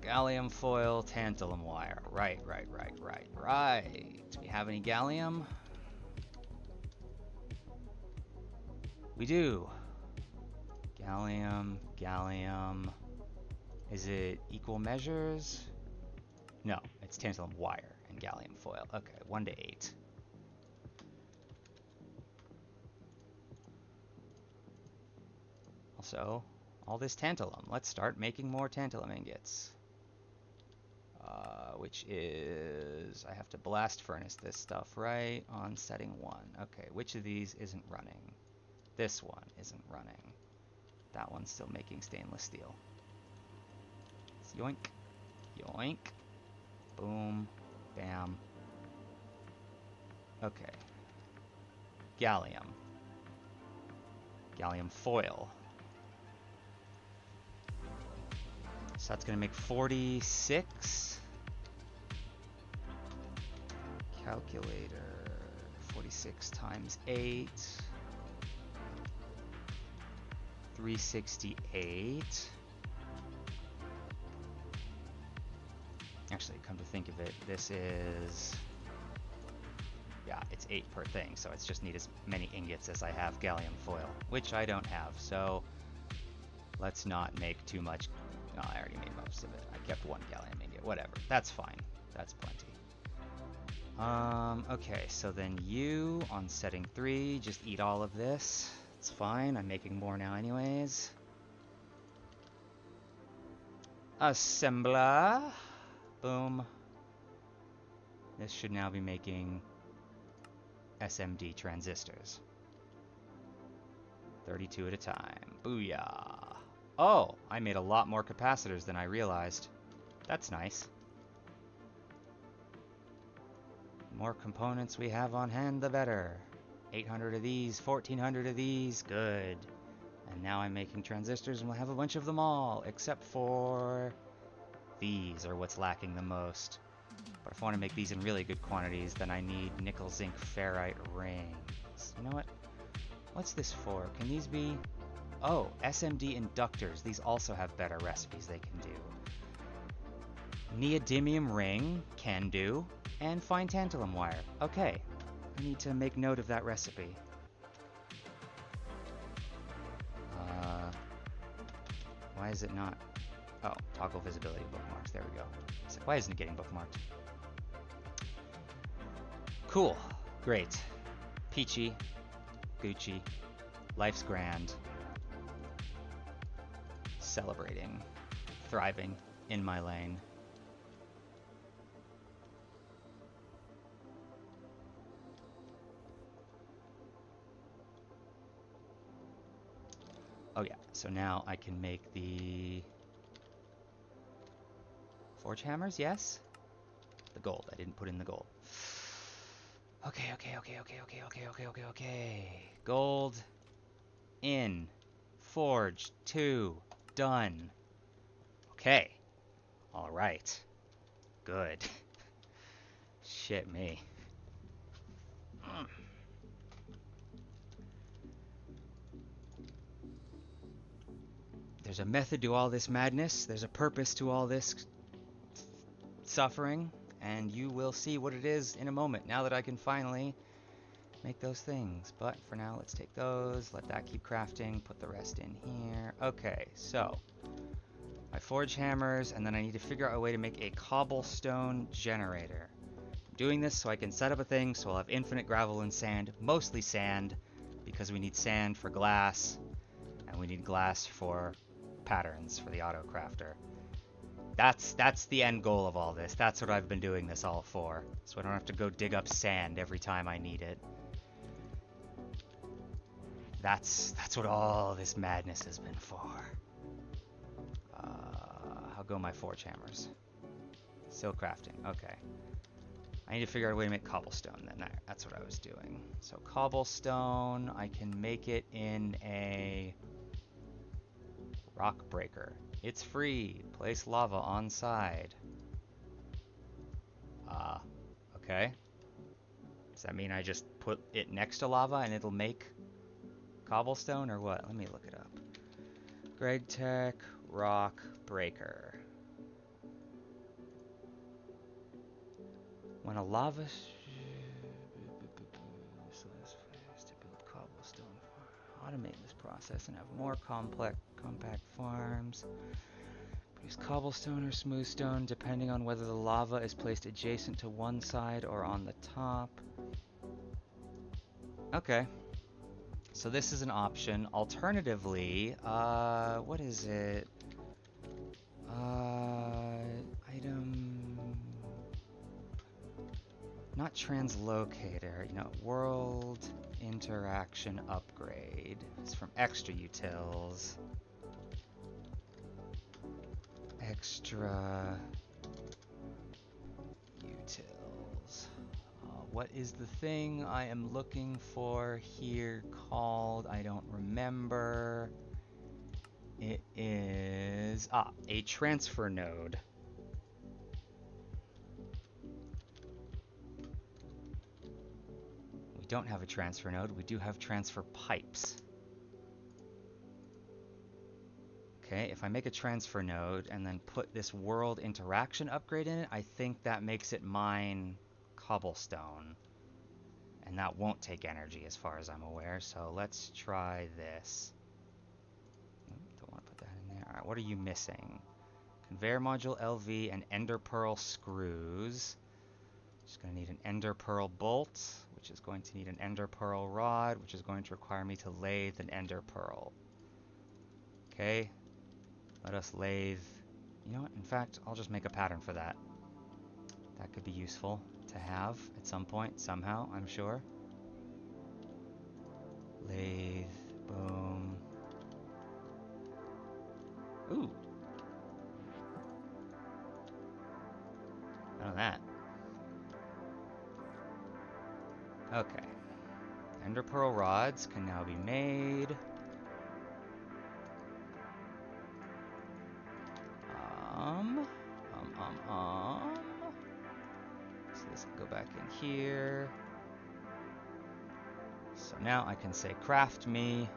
Gallium foil, tantalum wire. Right. Do we have any gallium? We do. Gallium. Is it equal measures? No, it's tantalum wire and gallium foil. Okay, 1 to 8. Also, all this tantalum. Let's start making more tantalum ingots. Which is... I have to blast furnace this stuff, right? On setting 1. Okay, which of these isn't running? This one isn't running. That one's still making stainless steel. Yoink. Yoink. Boom. Bam. Okay. Gallium. Gallium foil. So that's going to make 46. Calculator. 46 times 8. 368. Actually, come to think of it, this is... Yeah, it's 8 per thing, so it's just need as many ingots as I have gallium foil, which I don't have, so let's not make too much. No, I already made most of it. I kept 1 gallium ingot, whatever. That's fine. That's plenty. Okay, so then you, on setting 3, just eat all of this. It's fine, I'm making more now anyways. Assembler. Boom. This should now be making SMD transistors. 32 at a time. Booyah. Oh, I made a lot more capacitors than I realized. That's nice. The more components we have on hand, the better. 800 of these, 1400 of these, good. And now I'm making transistors and we'll have a bunch of them all, except for these are what's lacking the most. But if I want to make these in really good quantities, then I need nickel, zinc, ferrite rings. You know what? What's this for? Can these be... Oh, SMD inductors. These also have better recipes they can do. Neodymium ring, can do. And fine tantalum wire. Okay. I need to make note of that recipe. Why is it not... Oh, toggle visibility bookmarks. There we go. So why isn't it getting bookmarked? Cool. Great. Peachy. Gucci. Life's grand. Celebrating. Thriving. in my lane. Oh yeah, so now I can make the forge hammers, yes? The gold, I didn't put in the gold. Okay. Gold in. Forge 2. Done. Okay. Alright. Good. Shit me. There's a method to all this madness. There's a purpose to all this suffering. And you will see what it is in a moment, now that I can finally make those things. But for now, let's take those, let that keep crafting, put the rest in here. Okay, so I forge hammers, and then I need to figure out a way to make a cobblestone generator. I'm doing this so I can set up a thing so I'll have infinite gravel and sand, mostly sand, because we need sand for glass, and we need glass for patterns for the auto crafter. That's the end goal of all this. That's what I've been doing this all for, so I don't have to go dig up sand every time I need it. That's what all this madness has been for. How go my forge hammers? Still crafting. Okay. I need to figure out a way to make cobblestone then. That's what I was doing. So cobblestone, I can make it in a rock breaker. It's free. Place lava on side. Okay. Does that mean I just put it next to lava and it'll make cobblestone or what? Let me look it up. GregTech rock breaker. When a lava to build cobblestone, automate this process and have more compact farms. Produce cobblestone or smooth stone depending on whether the lava is placed adjacent to one side or on the top. Okay. So this is an option. Alternatively, what is it? Item... Not translocator, world interaction upgrade. It's from Extra Utils. Extra Utils. What is the thing I am looking for here called? I don't remember. It is... a transfer node. We don't have a transfer node. We do have transfer pipes. Okay, if I make a transfer node and then put this world interaction upgrade in it, I think that makes it mine cobblestone. And that won't take energy as far as I'm aware, so let's try this. Don't want to put that in there. Alright, what are you missing? Conveyor module LV and ender pearl screws. Just going to need an ender pearl bolt, which is going to need an ender pearl rod, which is going to require me to lathe an ender pearl. Okay, let us lathe. You know what? In fact, I'll just make a pattern for that. That could be useful to have at some point, somehow, I'm sure. Lathe, boom. Ooh. None of that. Okay. Ender pearl rods can now be made. So this can go back in here. So now I can say craft me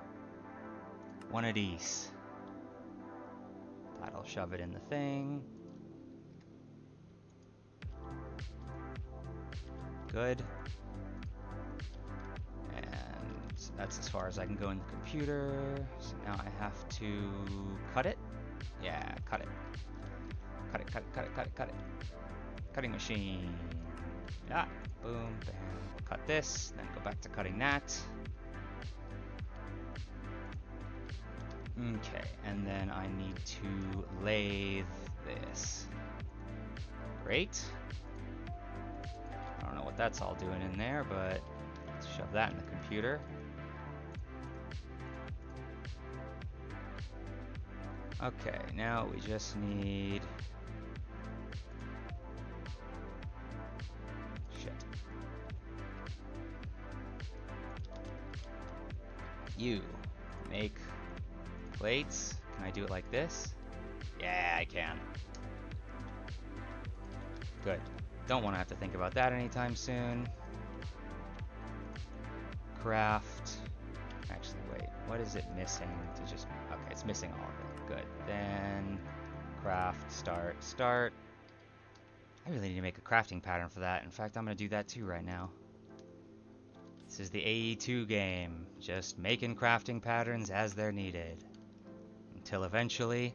one of these. That'll shove it in the thing. Good. And that's as far as I can go in the computer. So now I have to cut it. Yeah, cut it. Cut it, cut it, cut it, cut it, cut it. Cutting machine. Ah, boom, bam. Cut this, then go back to cutting that. Okay, and then I need to lathe this. Great. I don't know what that's all doing in there, but let's shove that in the computer. Okay, now we just need... Shit. You make plates. Can I do it like this? Yeah, I can. Good. Don't want to have to think about that anytime soon. Craft. Actually, wait. What is it missing to just... Okay, it's missing all of it. Good. Then craft, start. I really need to make a crafting pattern for that. In fact, I'm going to do that too right now. This is the AE2 game. Just making crafting patterns as they're needed. Until eventually,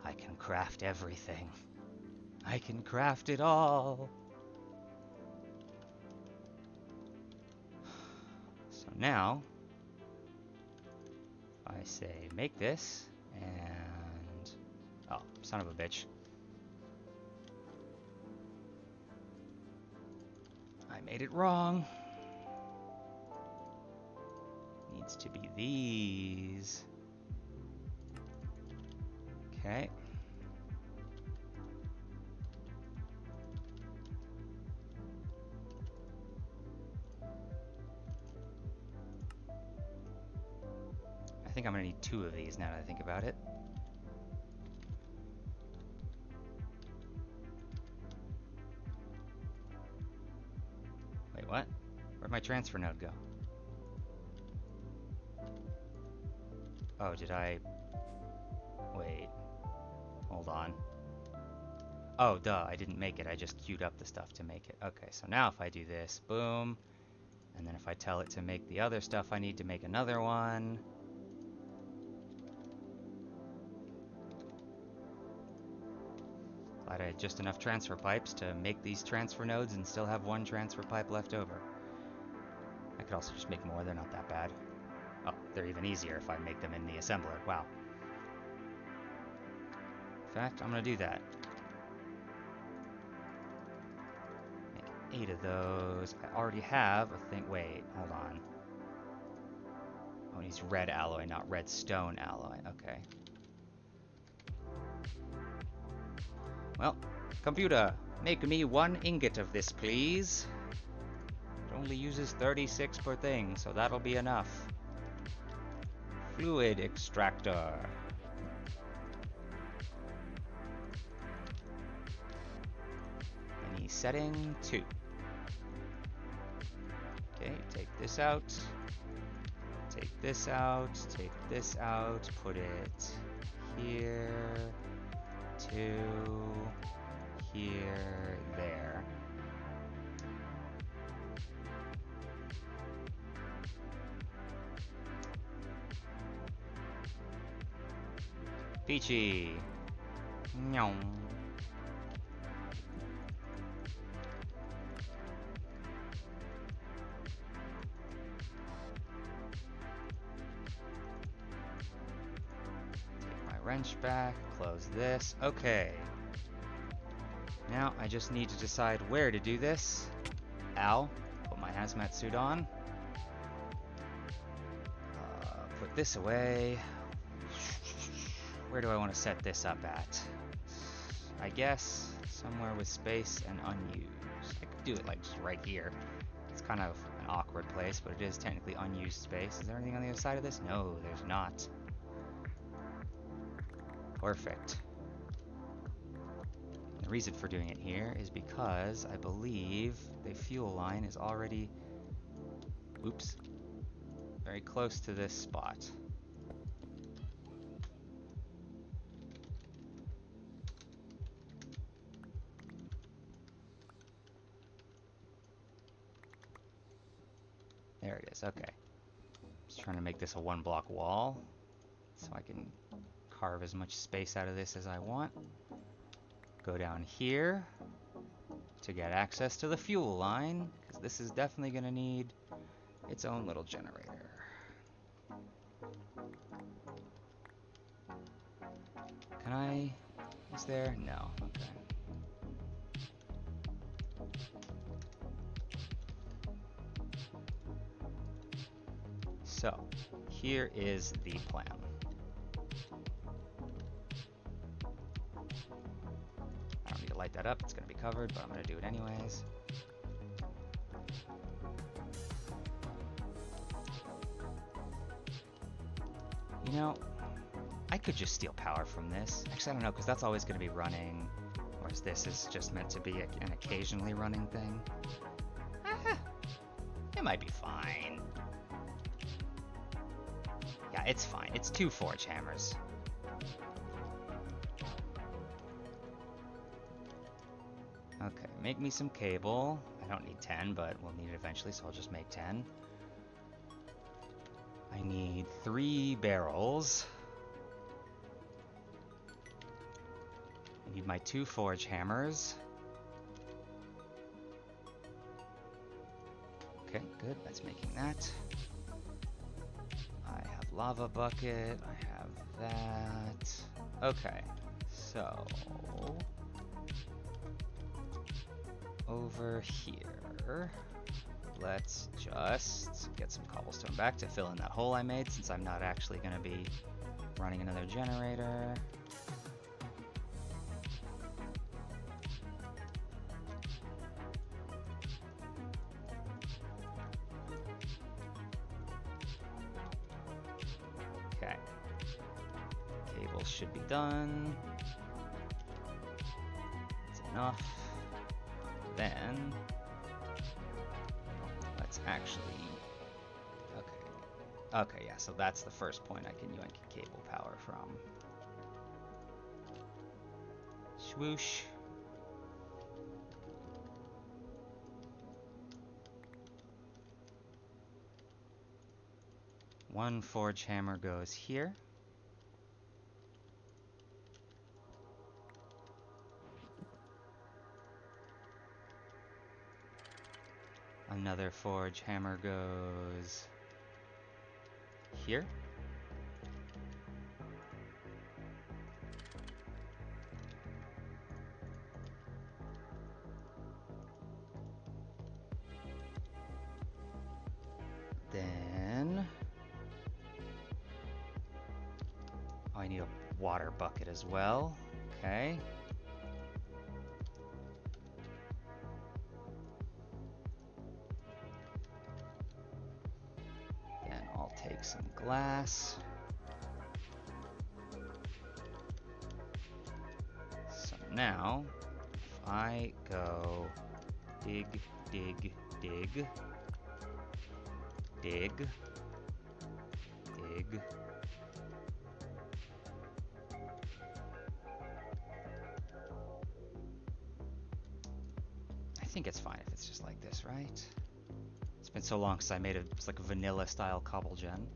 I can craft everything. I can craft it all. So now, I say make this, and... Oh, son of a bitch. I made it wrong. Needs to be these. Okay. I think I'm gonna need 2 of these now that I think about it. Wait, what? Where'd my transfer node go? Oh, did I... Wait. Hold on. Oh, duh, I didn't make it. I just queued up the stuff to make it. Okay, so now if I do this, boom. And then if I tell it to make the other stuff, I need to make another one. Glad I had just enough transfer pipes to make these transfer nodes and still have 1 transfer pipe left over. I could also just make more. They're not that bad. Oh, they're even easier if I make them in the assembler. Wow. In fact, I'm going to do that. Make 8 of those. I already have a thing. Wait, hold on. Oh, it needs red alloy, not redstone alloy. Okay. Well, computer, make me 1 ingot of this, please. It only uses 36 per thing, so that'll be enough. Fluid extractor. Any setting? 2. Okay, take this out. Take this out. Take this out. Put it here. 2. Here. There. Peachy. Meow. Take my wrench back, close this. Okay. Now I just need to decide where to do this. Ow. Put my hazmat suit on. Put this away. Where do I want to set this up at? I guess somewhere with space and unused. I could do it like just right here. It's kind of an awkward place, but it is technically unused space. Is there anything on the other side of this? No, there's not. Perfect. The reason for doing it here is because I believe the fuel line is already, oops, very close to this spot. There it is, okay. Just trying to make this a 1-block wall so I can carve as much space out of this as I want. Go down here to get access to the fuel line, because this is definitely going to need its own little generator. Can I Is there? No. Okay. So, here is the plan. I don't need to light that up, it's going to be covered, but I'm going to do it anyways. You know, I could just steal power from this. Actually, I don't know, because that's always going to be running, whereas this is just meant to be an occasionally running thing. It might be fine. Yeah, it's fine. It's 2 forge hammers. Okay, make me some cable. I don't need 10, but we'll need it eventually, so I'll just make 10. I need 3 barrels. I need my 2 forge hammers. Okay, good. That's making that. I have lava bucket. I have that. Okay, so over here, let's just get some cobblestone back to fill in that hole I made, since I'm not actually going to be running another generator. Okay. Cables should be done. That's enough. Then let's actually, okay, yeah, so that's the first point I can yank cable power from. Swoosh. One forge hammer goes here. Another forge hammer goes here. Then I need a water bucket as well. Okay. Then I'll take some glass. So now, if I go dig, dig, dig, dig, dig, I think it's fine if it's just like this, right? It's been so long since I made it's like a vanilla style cobble gen.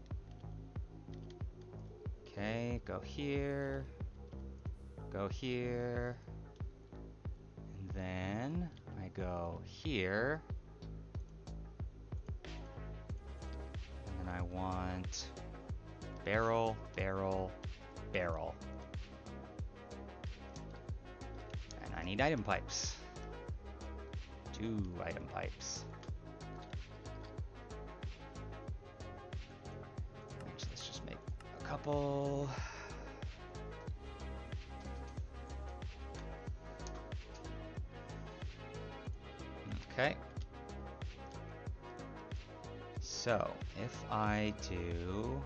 Okay, go here, and then I go here, and then I want barrel, barrel, barrel. And I need item pipes. 2 item pipes. Actually, let's just make a couple. Okay. So, if I do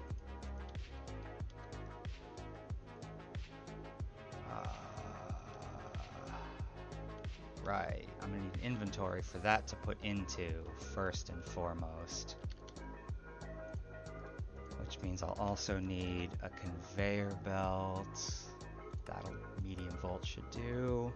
right, I'm gonna need an inventory for that to put into first and foremost. Which means I'll also need a conveyor belt. That'll medium volt should do.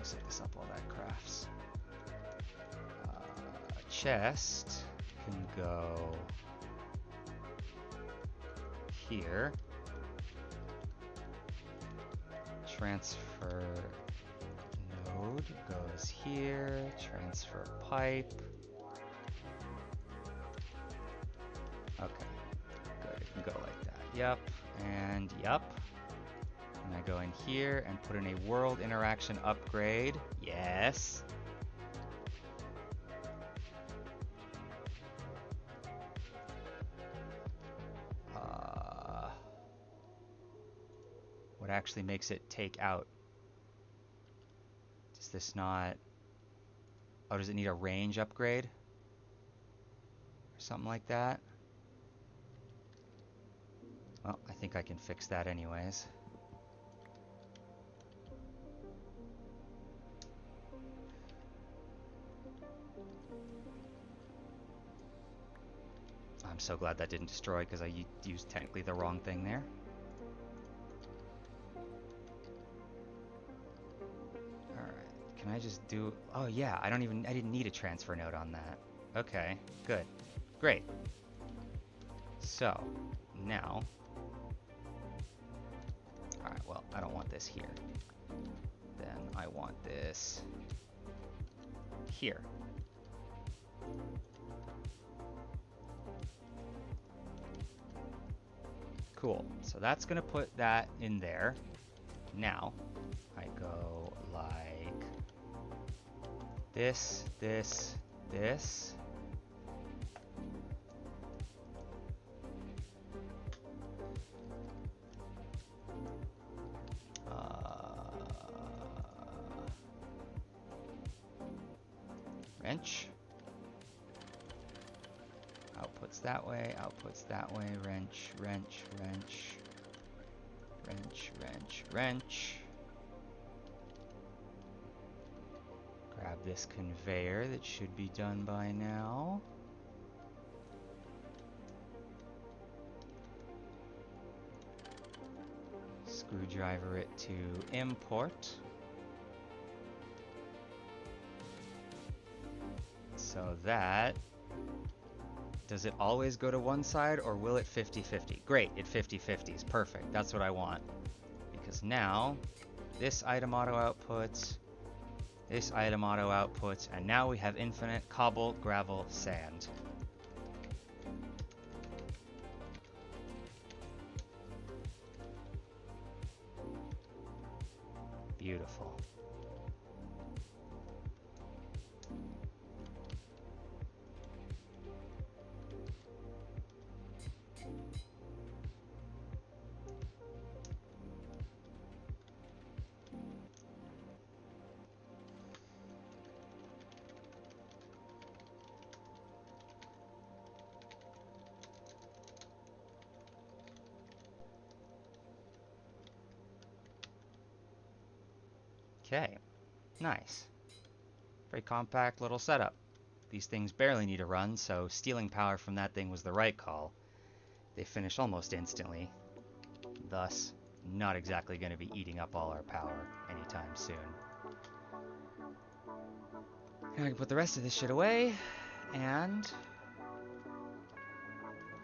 Set this up while that crafts. Chest can go here. Transfer, no. node goes here, transfer pipe. Okay, good, it can go like that. Yep, and yep. And I go in here and put in a world interaction upgrade. Yes. What actually makes it take out? Does this not... Oh, does it need a range upgrade? Or something like that? Well, I think I can fix that anyways. I'm so glad that didn't destroy because I used technically the wrong thing there. Alright, can I just do... Oh yeah, I didn't need a transfer node on that. Okay, good. Great. So, now... Alright, well, I don't want this here. Then I want this... here. Cool. So that's going to put that in there. Now, I go like this, this, this. Wrench. Outputs that way, outputs that way, wrench, wrench, wrench, wrench, wrench, wrench. Grab this conveyor that should be done by now. Screwdriver it to import. So that... Does it always go to one side, or will it 50-50? Great, it 50-50s. Perfect. That's what I want. Because now, this item auto outputs, this item auto outputs, and now we have infinite cobble, gravel, sand. Beautiful. Okay, nice. Very compact little setup. These things barely need to run, so stealing power from that thing was the right call. They finish almost instantly, thus not exactly going to be eating up all our power anytime soon. And I can put the rest of this shit away, and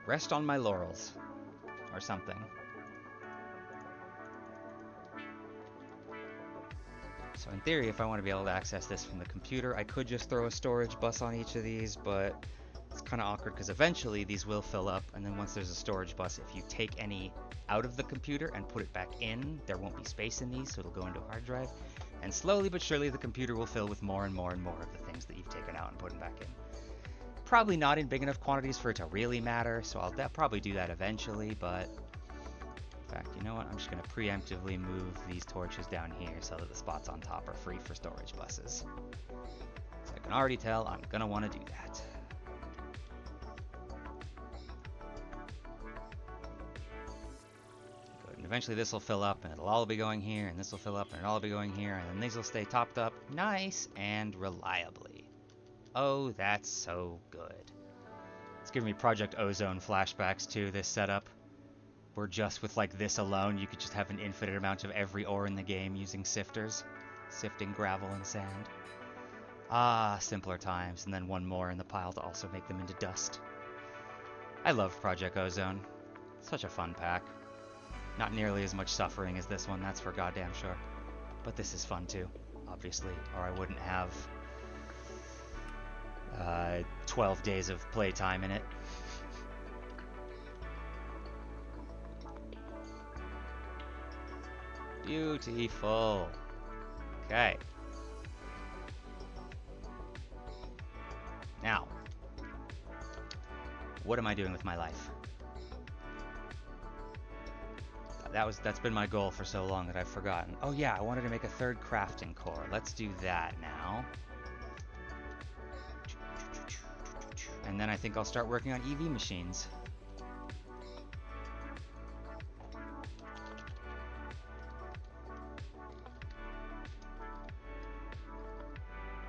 rest on my laurels, or something. So in theory, if I want to be able to access this from the computer, I could just throw a storage bus on each of these, but it's kind of awkward because eventually these will fill up, and then once there's a storage bus, if you take any out of the computer and put it back in, there won't be space in these, so it'll go into a hard drive. And slowly but surely, the computer will fill with more and more and more of the things that you've taken out and put them back in. Probably not in big enough quantities for it to really matter, so I'll probably do that eventually, but... In fact, you know what? I'm just going to preemptively move these torches down here so that the spots on top are free for storage buses. So I can already tell I'm going to want to do that. Good. And eventually this will fill up and it'll all be going here, and this will fill up and it'll all be going here, and then these will stay topped up nice and reliably. Oh, that's so good. It's giving me Project Ozone flashbacks too, this setup. Where just with like this alone, you could just have an infinite amount of every ore in the game using sifters. Sifting gravel and sand. Ah, simpler times, and then one more in the pile to also make them into dust. I love Project Ozone. Such a fun pack. Not nearly as much suffering as this one, that's for goddamn sure. But this is fun too. obviously, or I wouldn't have 12 days of playtime in it. Beautiful. Okay. Now, what am I doing with my life? That's been my goal for so long that I've forgotten. Oh yeah, I wanted to make a third crafting core. Let's do that now. And then I think I'll start working on EV machines.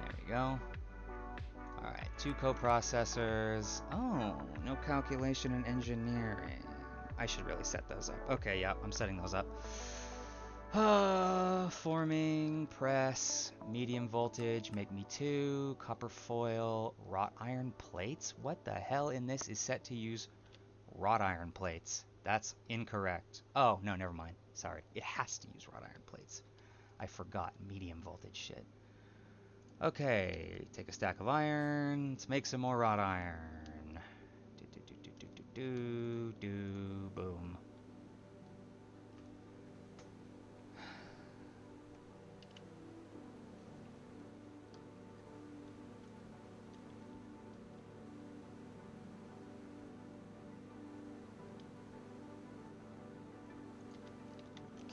There we go. Alright, 2 coprocessors. Oh, no calculation and engineering. I should really set those up. Okay, yeah, I'm setting those up. Forming, press, medium voltage, make me 2, copper foil, wrought iron plates? What the hell in this is set to use wrought iron plates? That's incorrect. Oh, no, never mind. Sorry. It has to use wrought iron plates. I forgot medium voltage shit. Okay, take a stack of iron. Let's make some more wrought iron. Boom.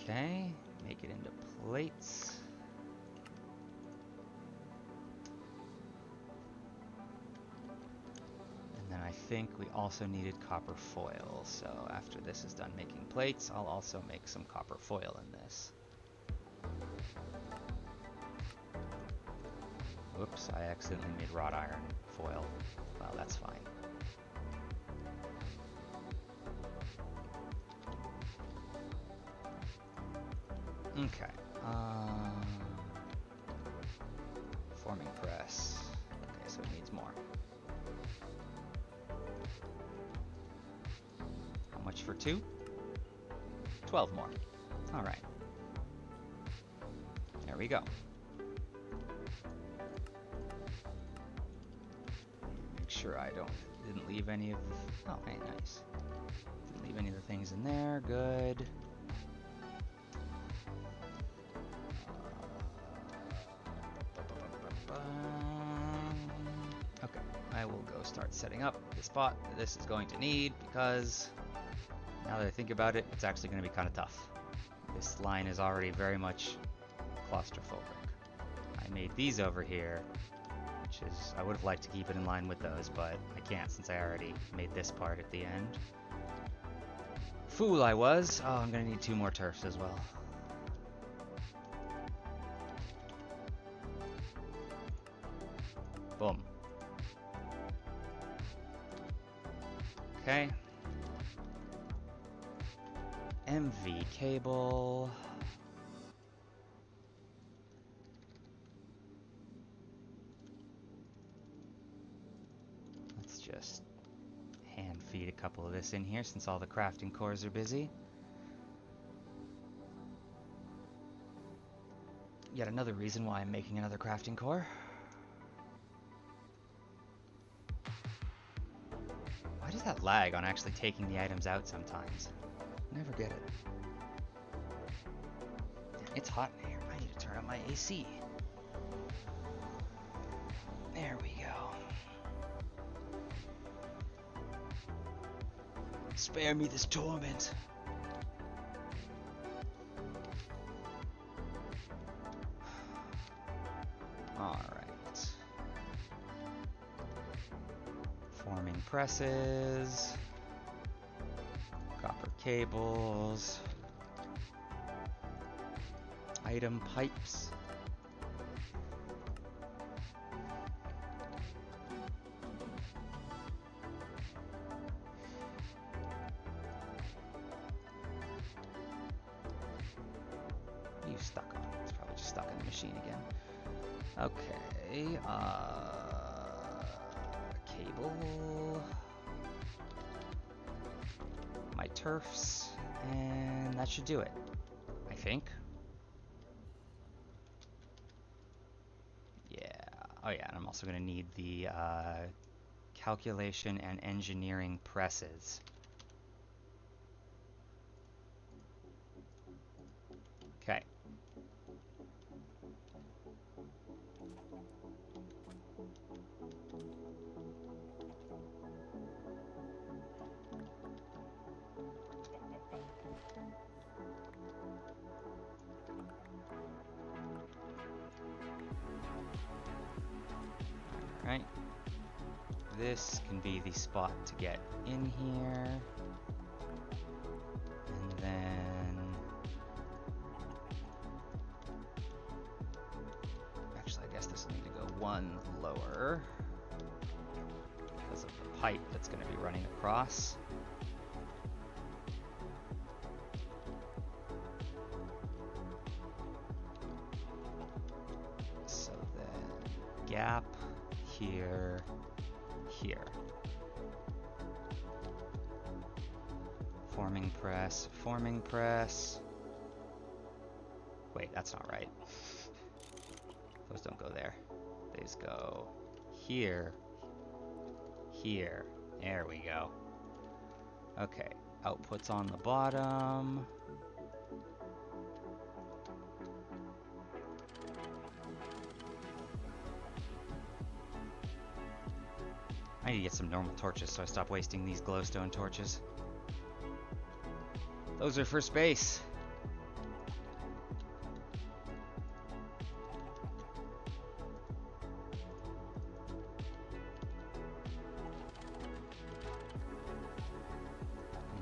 Okay, make it into plates. And then I think we also needed copper foil, so after this is done making plates, I'll also make some copper foil in this. Whoops, I accidentally made wrought iron foil. Well, that's fine. Okay. Forming press. Okay, so it needs more. How much for 2? 12 more. All right. There we go. Make sure I didn't leave any of the... Oh, hey, nice. Didn't leave any of the things in there. Good. Okay, I will go start setting up the spot that this is going to need, because now that I think about it, it's actually going to be kind of tough. This line is already very much claustrophobic. I made these over here, which is, I would have liked to keep it in line with those, but I can't since I already made this part at the end. Fool I was. Oh, I'm going to need 2 more turfs as well. Boom. Okay. MV cable. Let's just hand feed a couple of this in here since all the crafting cores are busy. Yet another reason why I'm making another crafting core. Why does that lag on actually taking the items out sometimes? Never get it. It's hot in here. I need to turn on my AC. There we go. Spare me this torment. Alright. Forming presses. Copper cables. Item pipes. What are you stuck on? It's probably just stuck in the machine again. Okay, cable. My turfs, and that should do it, I think. Oh yeah, and I'm also going to need the calculation and engineering presses. Okay. Alright. This can be the spot to get in here. And then... Actually, I guess this will need to go one lower because of the pipe that's going to be running across. So then gap here, here. Forming press, forming press. Wait, that's not right. Those don't go there. They just go here, here. There we go. Okay, output's on the bottom. I need to get some normal torches so I stop wasting these glowstone torches. Those are for space.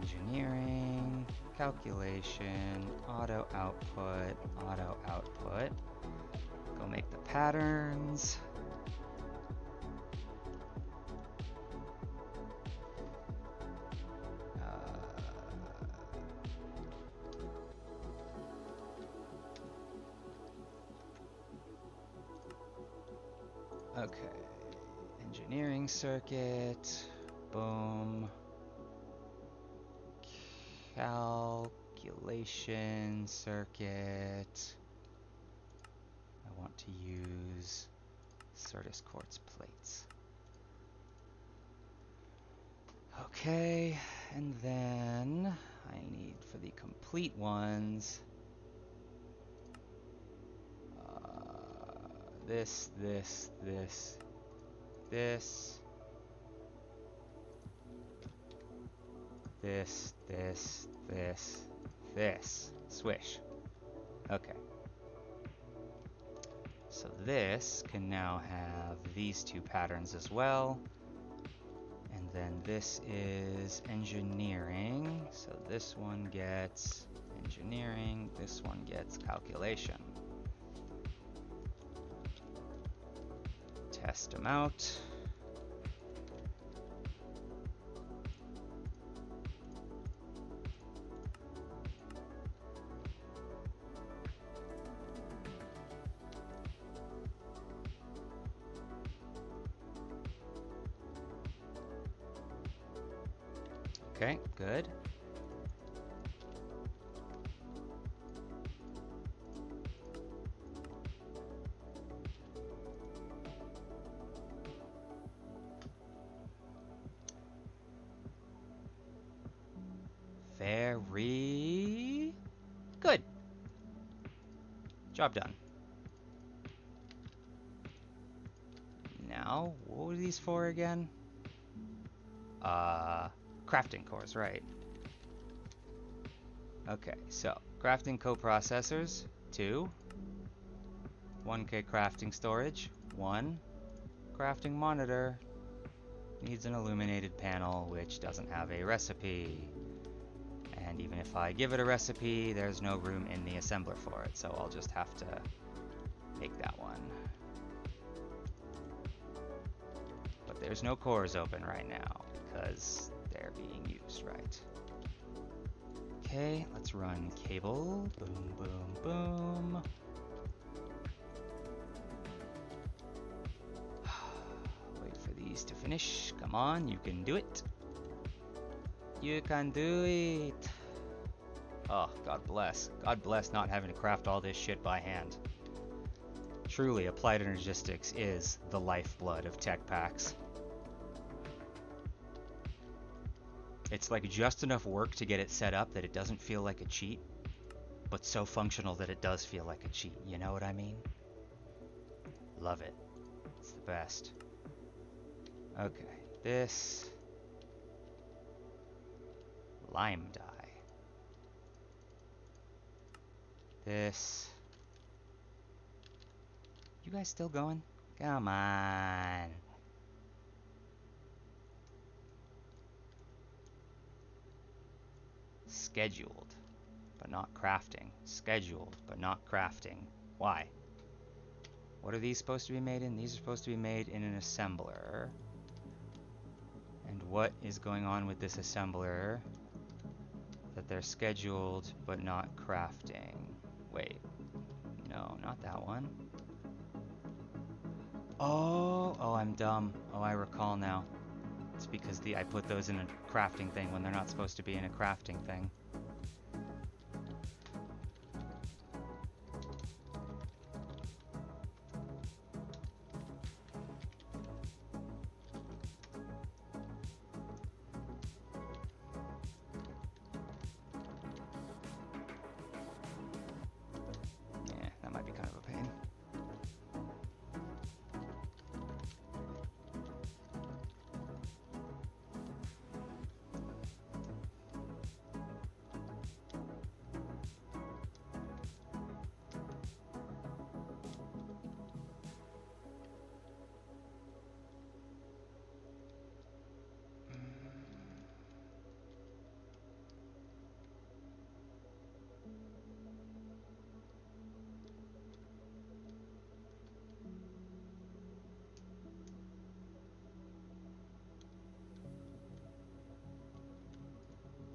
Engineering, calculation, auto output, auto output. Go make the patterns. Okay, engineering circuit, boom, calculation circuit. I want to use Certus quartz plates. Okay, and then I need for the complete ones, this, this, this, this, this, this, this, this. Swish. Okay. So this can now have these two patterns as well. And then this is engineering. So this one gets engineering, this one gets calculation. Test them out. Okay, good. Very good. Job done. Now, what were these for again? Crafting cores, right. Okay, so crafting coprocessors, 2. 1K crafting storage, 1. Crafting monitor needs an illuminated panel which doesn't have a recipe. And even if I give it a recipe, there's no room in the assembler for it, so I'll just have to make that one. But there's no cores open right now because they're being used right. Okay, let's run cable. Boom, boom, boom. Wait for these to finish. Come on, you can do it. You can do it. Oh, God bless. God bless not having to craft all this shit by hand. Truly, Applied Energistics is the lifeblood of tech packs. It's like just enough work to get it set up that it doesn't feel like a cheat, but so functional that it does feel like a cheat. You know what I mean? Love it. It's the best. Okay, this lime dye. This. You guys still going? Come on. Scheduled, but not crafting. Scheduled, but not crafting. Why? What are these supposed to be made in? These are supposed to be made in an assembler. And what is going on with this assembler? That they're scheduled, but not crafting. Wait. No, not that one. Oh, I'm dumb. Oh, I recall now. It's because I put those in a crafting thing when they're not supposed to be in a crafting thing. Yeah, that might be kind of a pain.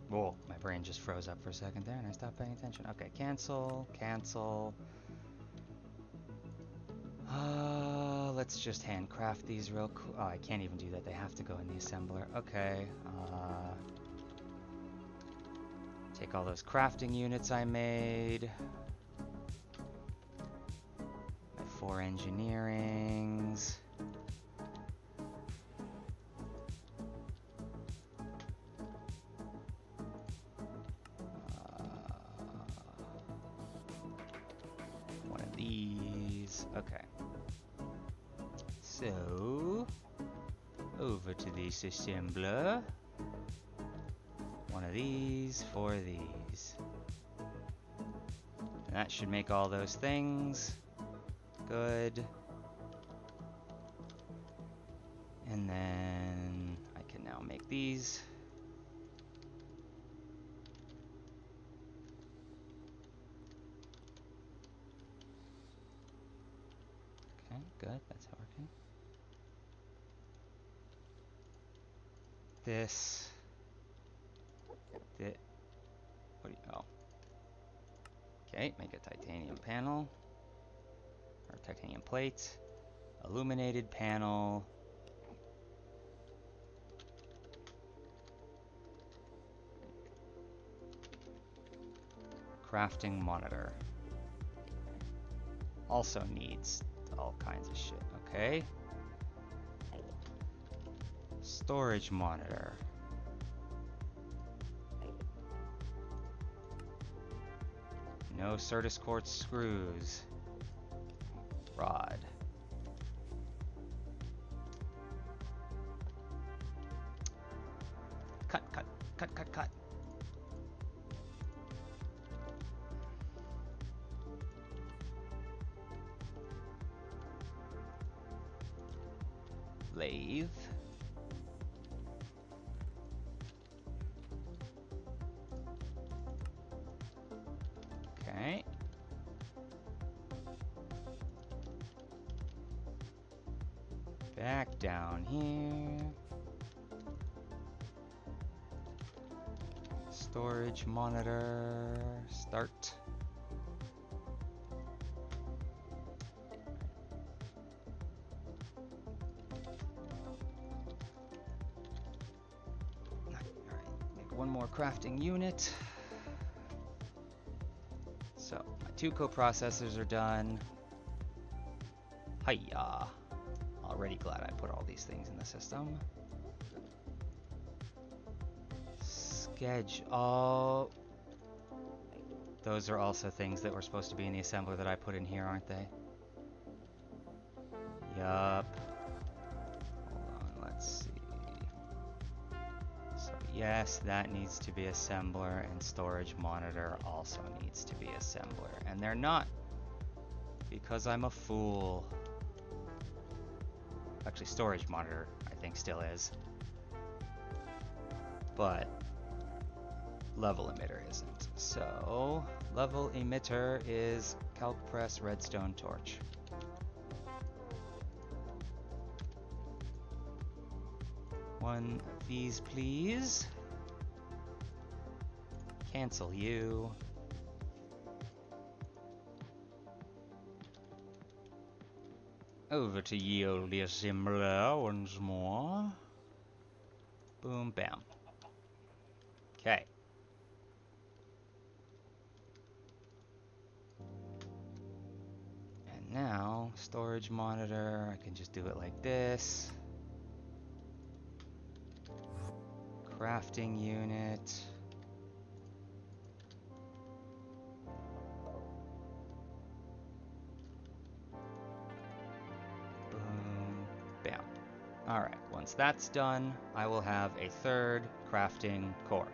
Whoa, my brain just froze up for a second there and I stopped paying attention. Okay, cancel, cancel. Let's just handcraft these real quick. Oh, I can't even do that. They have to go in the assembler. Okay. Take all those crafting units I made. My 4 engineerings. One of these. Okay. So, over to this assembler. One of these, 4 of these. And that should make all those things. Good. And then I can now make these. Okay, good, that's working. This. What do you, oh. Okay, make a titanium panel. Or titanium plate. Illuminated panel. Crafting monitor. Also needs all kinds of shit, okay? Storage monitor. No Certus quartz screws. Rod. Cut, cut, cut, cut, cut. Lathe. Okay. Back down here. Storage monitor. Start. Alright, make one more crafting unit. So, my 2 coprocessors are done. Hiya. Already glad I put all these things in the system. Schedule. Those are also things that were supposed to be in the assembler that I put in here, aren't they? Yup. Hold on, let's see. So yes, that needs to be assembler, and storage monitor also needs to be assembler. And they're not, because I'm a fool. Actually, storage monitor, I think, still is. But level emitter isn't. So level emitter is calc press redstone torch. One of these, please. Cancel you. Over to ye olde assembler once more. Boom, bam. Okay. And now, storage monitor, I can just do it like this. Crafting unit. Boom, bam. Alright, once that's done, I will have a third crafting core.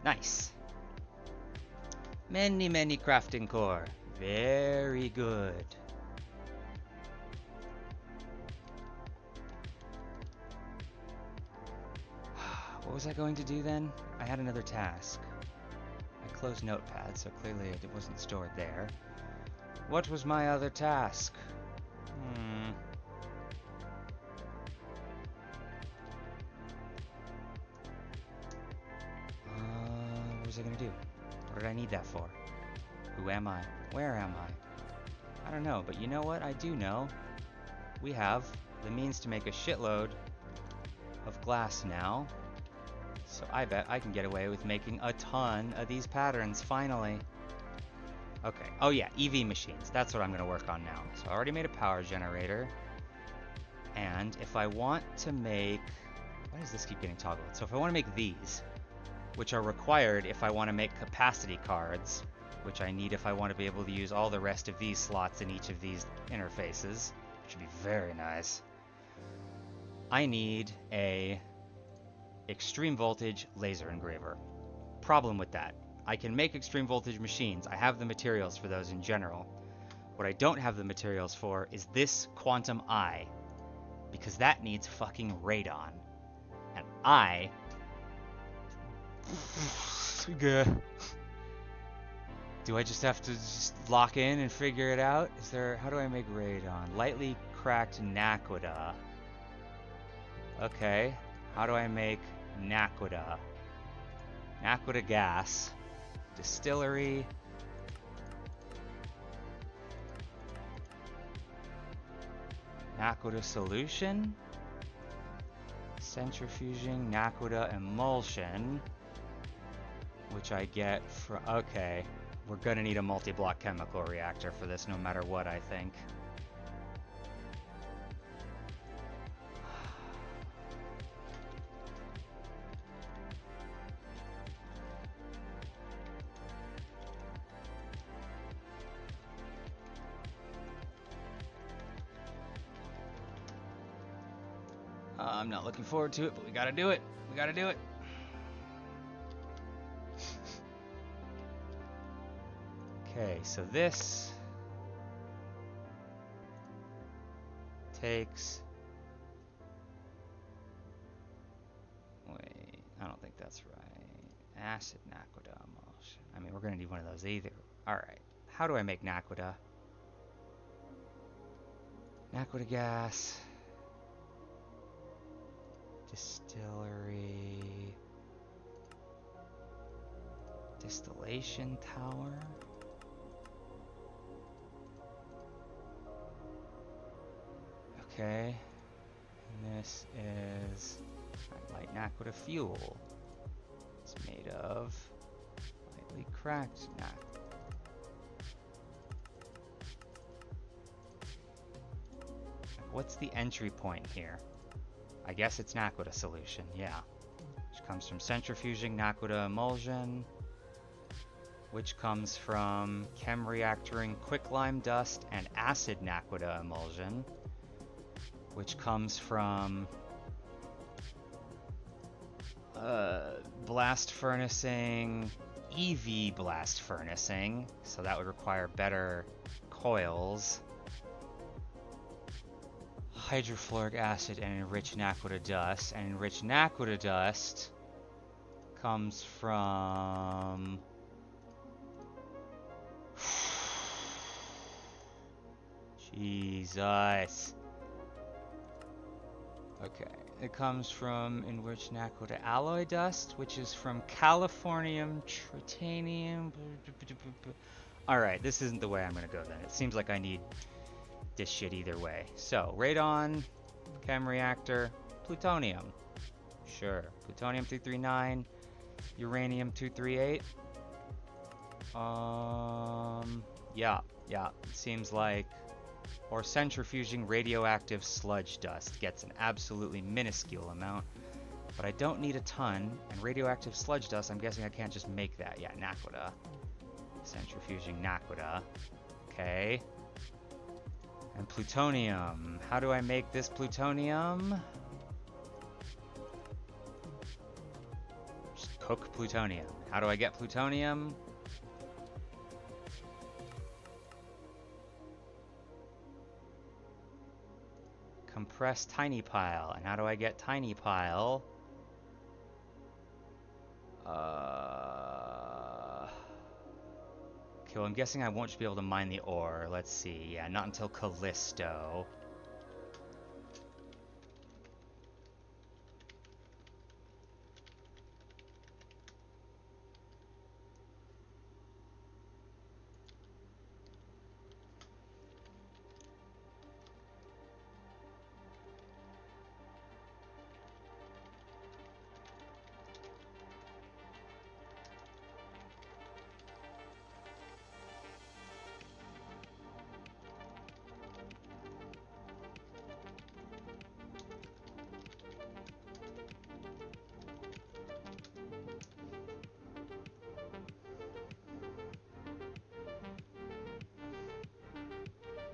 Nice. Many, many crafting core. Very good. What was I going to do then? I had another task. I closed Notepad, so clearly it wasn't stored there. What was my other task? What was I gonna do? What did I need that for? Who am I? Where am I? I don't know, but you know what? I do know. We have the means to make a shitload of glass now. So I bet I can get away with making a ton of these patterns, finally. Okay, oh yeah, EV machines. That's what I'm gonna work on now. So I already made a power generator. And if I want to make... Why does this keep getting toggled? So if I want to make these, which are required if I want to make capacity cards, which I need if I want to be able to use all the rest of these slots in each of these interfaces, which would be very nice. I need a extreme voltage laser engraver. Problem with that, I can make extreme voltage machines. I have the materials for those in general. What I don't have the materials for is this quantum eye, because that needs fucking radon. And I... Do I just have to just lock in and figure it out? Is there... How do I make radon? Lightly cracked naquita. Okay. How do I make naquita? Naquita gas. Distillery. Naquita solution. Centrifuging naquita emulsion. Which I get from... Okay. We're gonna need a multi-block chemical reactor for this no matter what, I think. I'm not looking forward to it, but we gotta do it. We gotta do it. Okay, so this takes... Wait, I don't think that's right. Acid naquita emulsion. I mean, we're gonna need one of those either. Alright, how do I make naquita? Naquita gas... Distillery... Distillation tower? Okay. And this is light Naquita fuel. It's made of lightly cracked Naquita. What's the entry point here? I guess it's Naquita solution, yeah. Which comes from centrifuging Naquita emulsion, which comes from chem reactoring quicklime dust and acid Naquita emulsion, which comes from blast furnacing, EV blast furnacing, so that would require better coils, hydrofluoric acid, and enriched Naquita dust. And enriched Naquita dust comes from Jesus. Okay, it comes from enriched Naquita alloy dust, which is from californium, tritanium. Alright, this isn't the way I'm gonna go then. It seems like I need this shit either way. So, radon, chem reactor, plutonium. Sure, plutonium-239, uranium-238. Yeah, it seems like, or centrifuging radioactive sludge dust gets an absolutely minuscule amount, but I don't need a ton, and radioactive sludge dust, I'm guessing I can't just make that. Yeah, Naquita. Centrifuging Naquita. Okay. And plutonium. How do I make this plutonium? Just cook plutonium. How do I get plutonium? Compress tiny pile. And how do I get tiny pile? Okay, well, I'm guessing I won't be able to mine the ore. Let's see. Yeah, not until Callisto.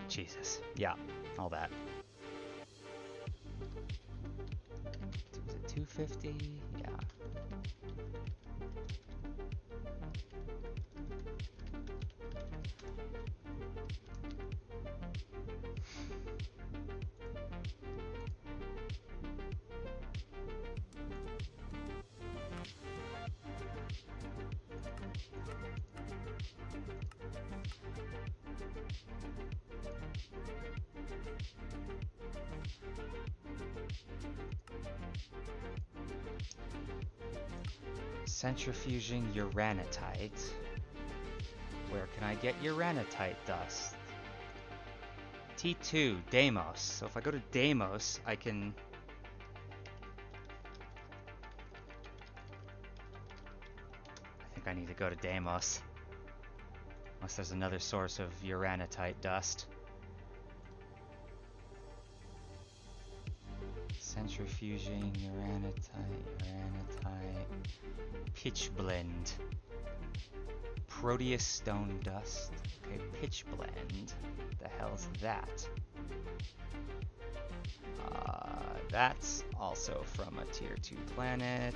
Jesus. Yeah, all that. Was it 250? Yeah. Centrifuging uranitite. Where can I get uranitite dust? T2, Deimos. So if I go to Deimos, I can... I think I need to go to Deimos. Unless there's another source of uranitite dust. Centrifuging, uranitite, pitch blend, Proteus stone dust. Okay, pitch blend. The hell's that? That's also from a tier 2 planet.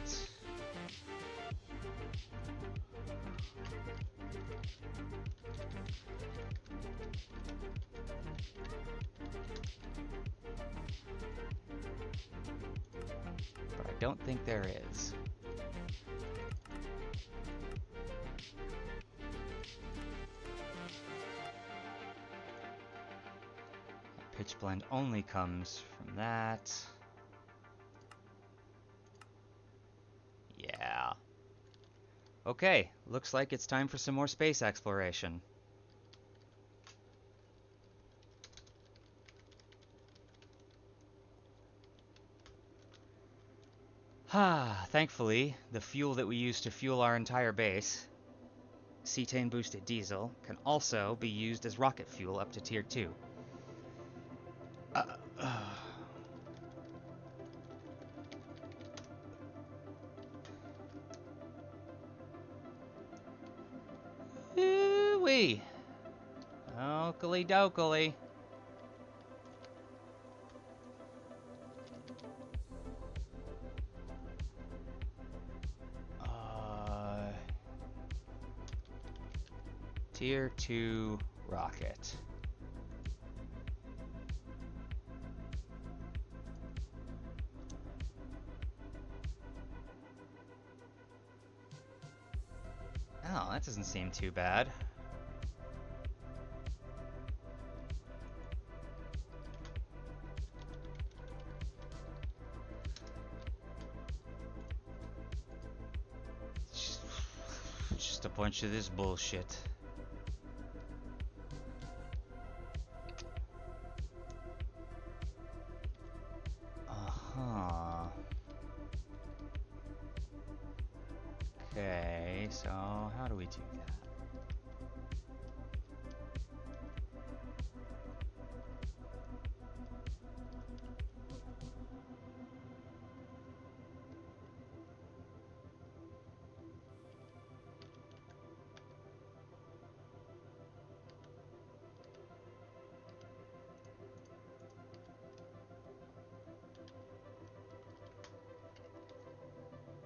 But I don't think there is. Pitch blend only comes from that. Yeah. Okay, looks like it's time for some more space exploration. Thankfully, the fuel that we use to fuel our entire base, cetane boosted diesel, can also be used as rocket fuel up to tier 2. Uh, uh. Ooh-wee. Okily dokily. Tier 2 rocket. Oh, that doesn't seem too bad. Just a bunch of this bullshit. Uh-huh. Okay, so how do we do that?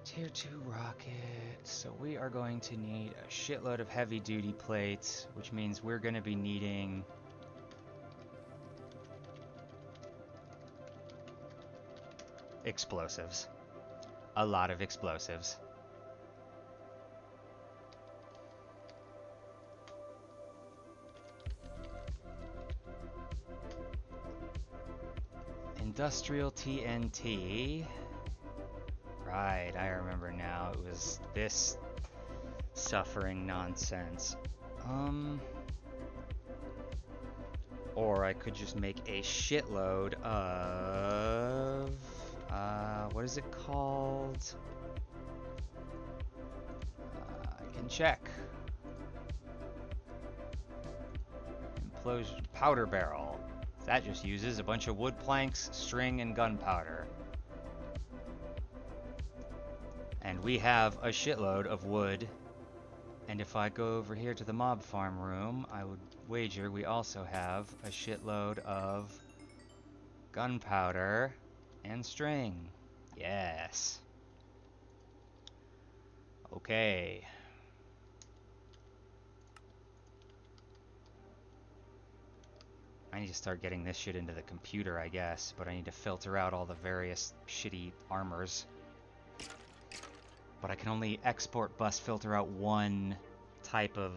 Tier 2 rocket. So we are going to need a shitload of heavy duty plates, which means we're going to be needing explosives. A lot of explosives. Industrial TNT. Right, I remember now. It was this suffering nonsense. Or I could just make a shitload of... what is it called? I can check. Implosion powder barrel. That just uses a bunch of wood planks, string, and gunpowder. And we have a shitload of wood. And if I go over here to the mob farm room, I would wager we also have a shitload of gunpowder and string. Yes. Okay. I need to start getting this shit into the computer, I guess, but I need to filter out all the various shitty armors. But I can only export bus filter out one type of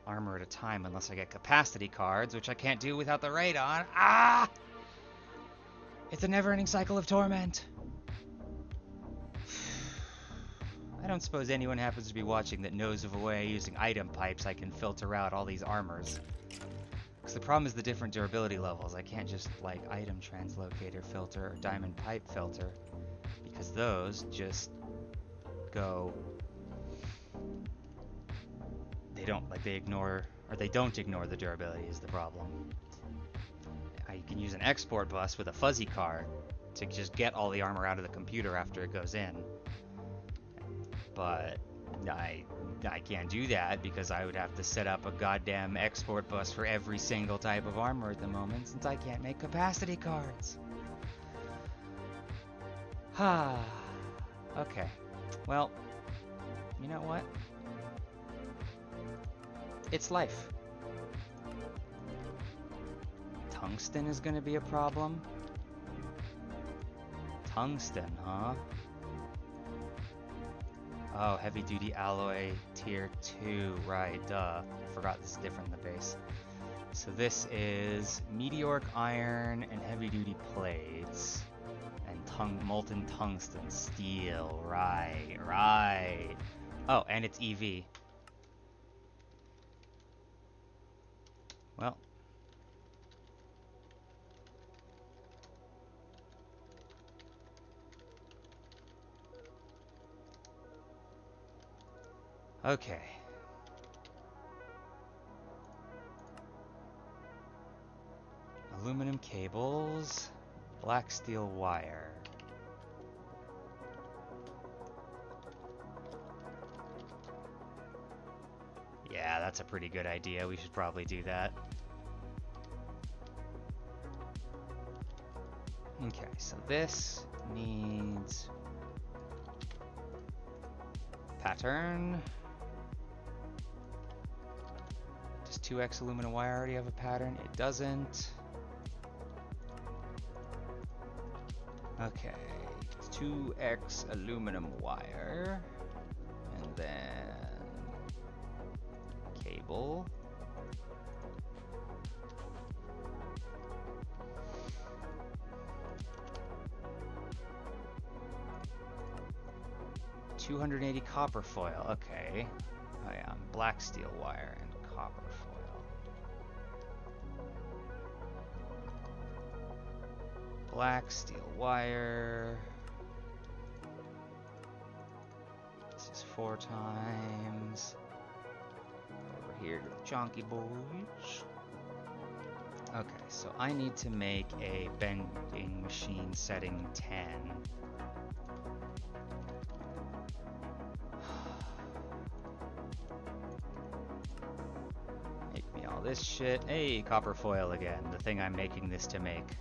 armor at a time unless I get capacity cards, which I can't do without the radon. Ah! It's a never-ending cycle of torment. I don't suppose anyone happens to be watching that knows of a way using item pipes I can filter out all these armors. Because the problem is the different durability levels. I can't just like item translocator filter or diamond pipe filter, because those just go... They don't ignore the durability is the problem. I can use an export bus with a fuzzy card to just get all the armor out of the computer after it goes in. But I can't do that because I would have to set up a goddamn export bus for every single type of armor at the moment, since I can't make capacity cards. Okay. Well, you know what? It's life. Tungsten is gonna be a problem? Tungsten, huh? Oh, heavy duty alloy tier 2, right, duh. Forgot this is different than the base. So this is meteoric iron and heavy duty plates. And molten tungsten steel, right. Oh, and it's EV. Well. Okay. Aluminum cables, black steel wire. Yeah, that's a pretty good idea. We should probably do that. Okay, so this needs pattern. Does 2x aluminum wire already have a pattern? It doesn't. Okay, 2x aluminum wire, and then cable. $280 copper foil. Okay. Oh yeah, black steel wire and copper foil. Black steel wire. This is 4 times. Over here to the chunky boys. Okay, so I need to make a bending machine setting 10. Make me all this shit. Hey, copper foil again, the thing I'm making this to make.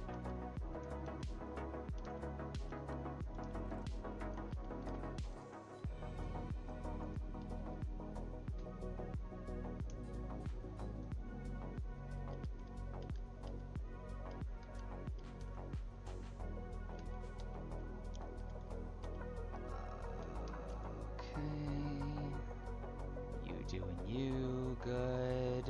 Doing you good.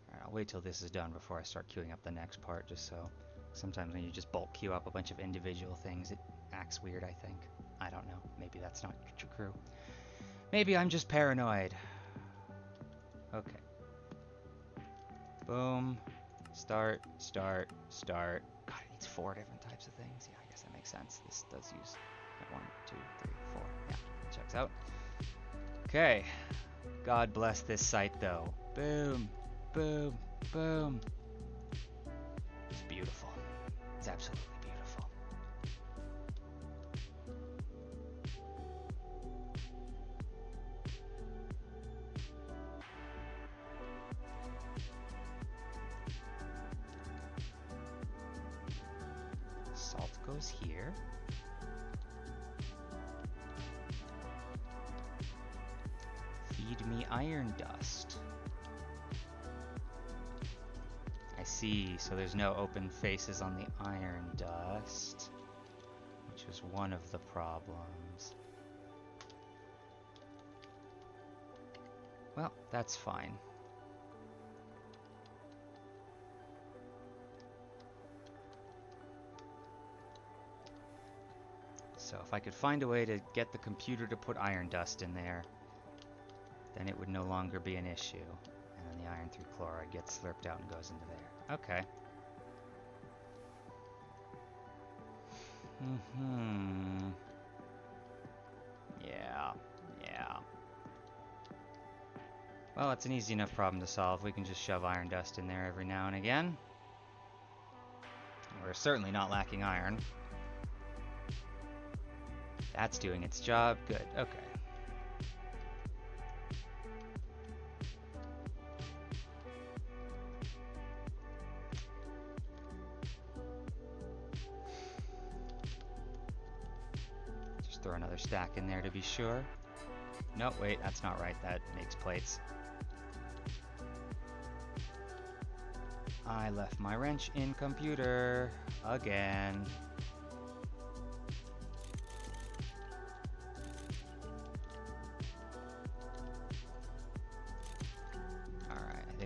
Alright, I'll wait till this is done before I start queuing up the next part, just so sometimes when you just bulk queue up a bunch of individual things, it acts weird, I think. I don't know. Maybe that's not true. Maybe I'm just paranoid. Okay. Boom. Start, start, start. God, it needs 4 different types of things. Yeah, I guess that makes sense. This does use 1, 2, 3, 4. Yeah, checks out. Okay. God bless this site, though. Boom, boom, boom. It's beautiful. It's absolutely beautiful. Salt goes here. Feed me iron dust. I see, so there's no open faces on the iron dust, which was one of the problems. Well, that's fine. So if I could find a way to get the computer to put iron dust in there, then it would no longer be an issue. And then the iron through chloride gets slurped out and goes into there. Okay. Yeah. Well, it's an easy enough problem to solve. We can just shove iron dust in there every now and again. We're certainly not lacking iron. That's doing its job. Good. Okay. Just throw another stack in there to be sure. No, wait, that's not right. That makes plates. I left my wrench in computer again.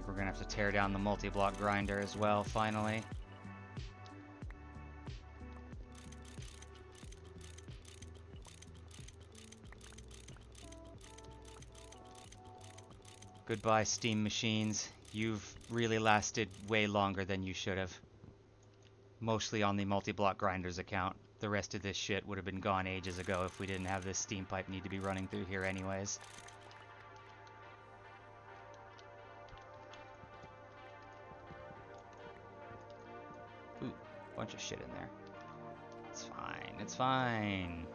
We're gonna have to tear down the multi-block grinder as well, finally. Goodbye, Steam machines. You've really lasted way longer than you should have. Mostly on the multi-block grinders account. The rest of this shit would have been gone ages ago if we didn't have this steam pipe need to be running through here anyways. Ooh, bunch of shit in there. It's fine, it's fine.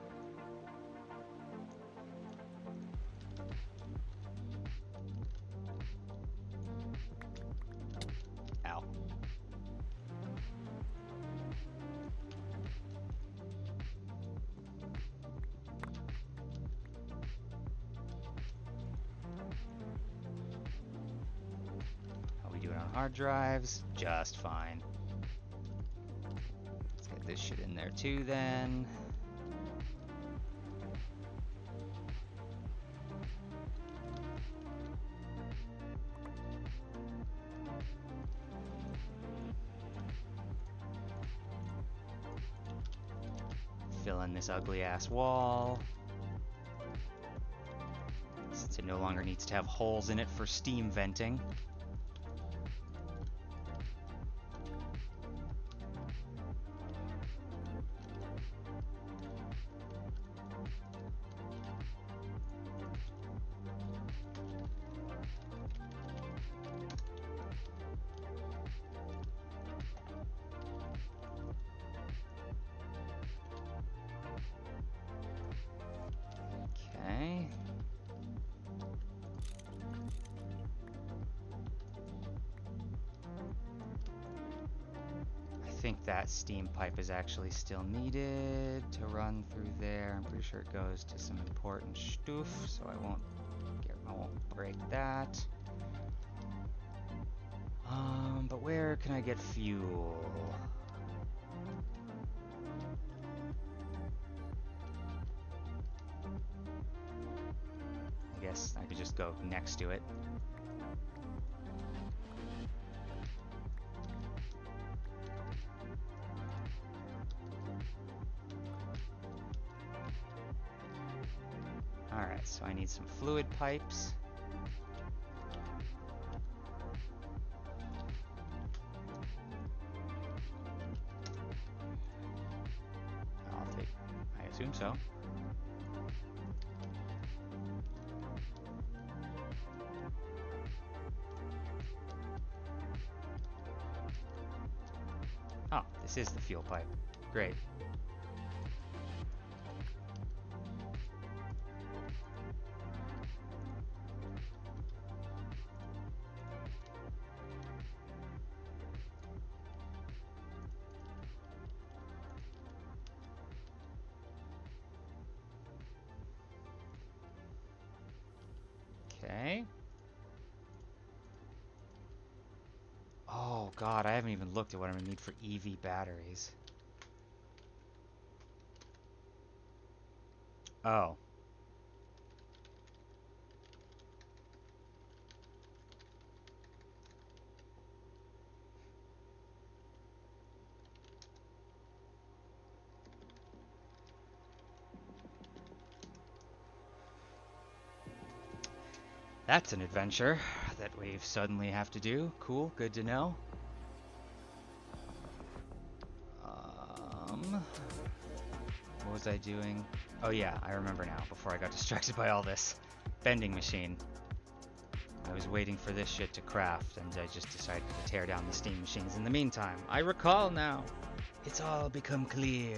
Ow. How we doing on hard drives? Just fine. Let's get this shit in there too then. Fill in this ugly ass wall. Since it no longer needs to have holes in it for steam venting. Okay. I think that steam pipe is actually still needed to run through there. I'm pretty sure it goes to some important stuff, so I won't break that. But where can I get fuel? I guess I could just go next to it. Alright, so I need some fluid pipes. I assume so. Oh, this is the fuel pipe. Great. Okay. Oh god, I haven't even looked at what I'm gonna need for EV batteries. Oh. That's an adventure that we suddenly have to do. Cool, good to know. What was I doing? Oh yeah, I remember now, before I got distracted by all this. Vending machine. I was waiting for this shit to craft, and I just decided to tear down the steam machines in the meantime. I recall now. It's all become clear.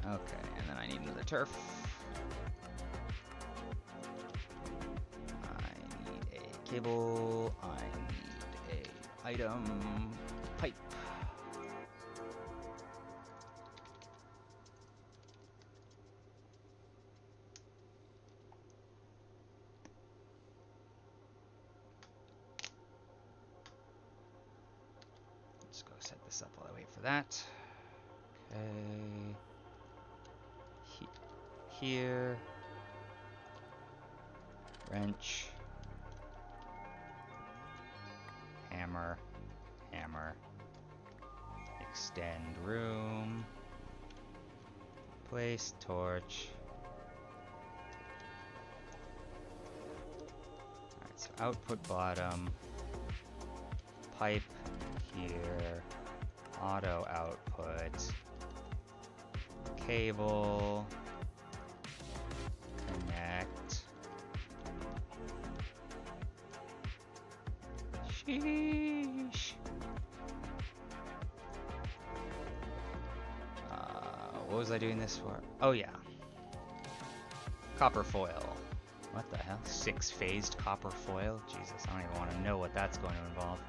Okay, and then I need another turf. I need a cable. I need a item pipe. Let's go set this up while I wait for that. Okay. Here. Wrench. Hammer. Hammer. Extend room. Place torch. output bottom, pipe here, auto output, cable, connect. Sheesh. What was I doing this for? Oh yeah. Copper foil. What the hell? 6-phased copper foil? Jesus, I don't even want to know what that's going to involve.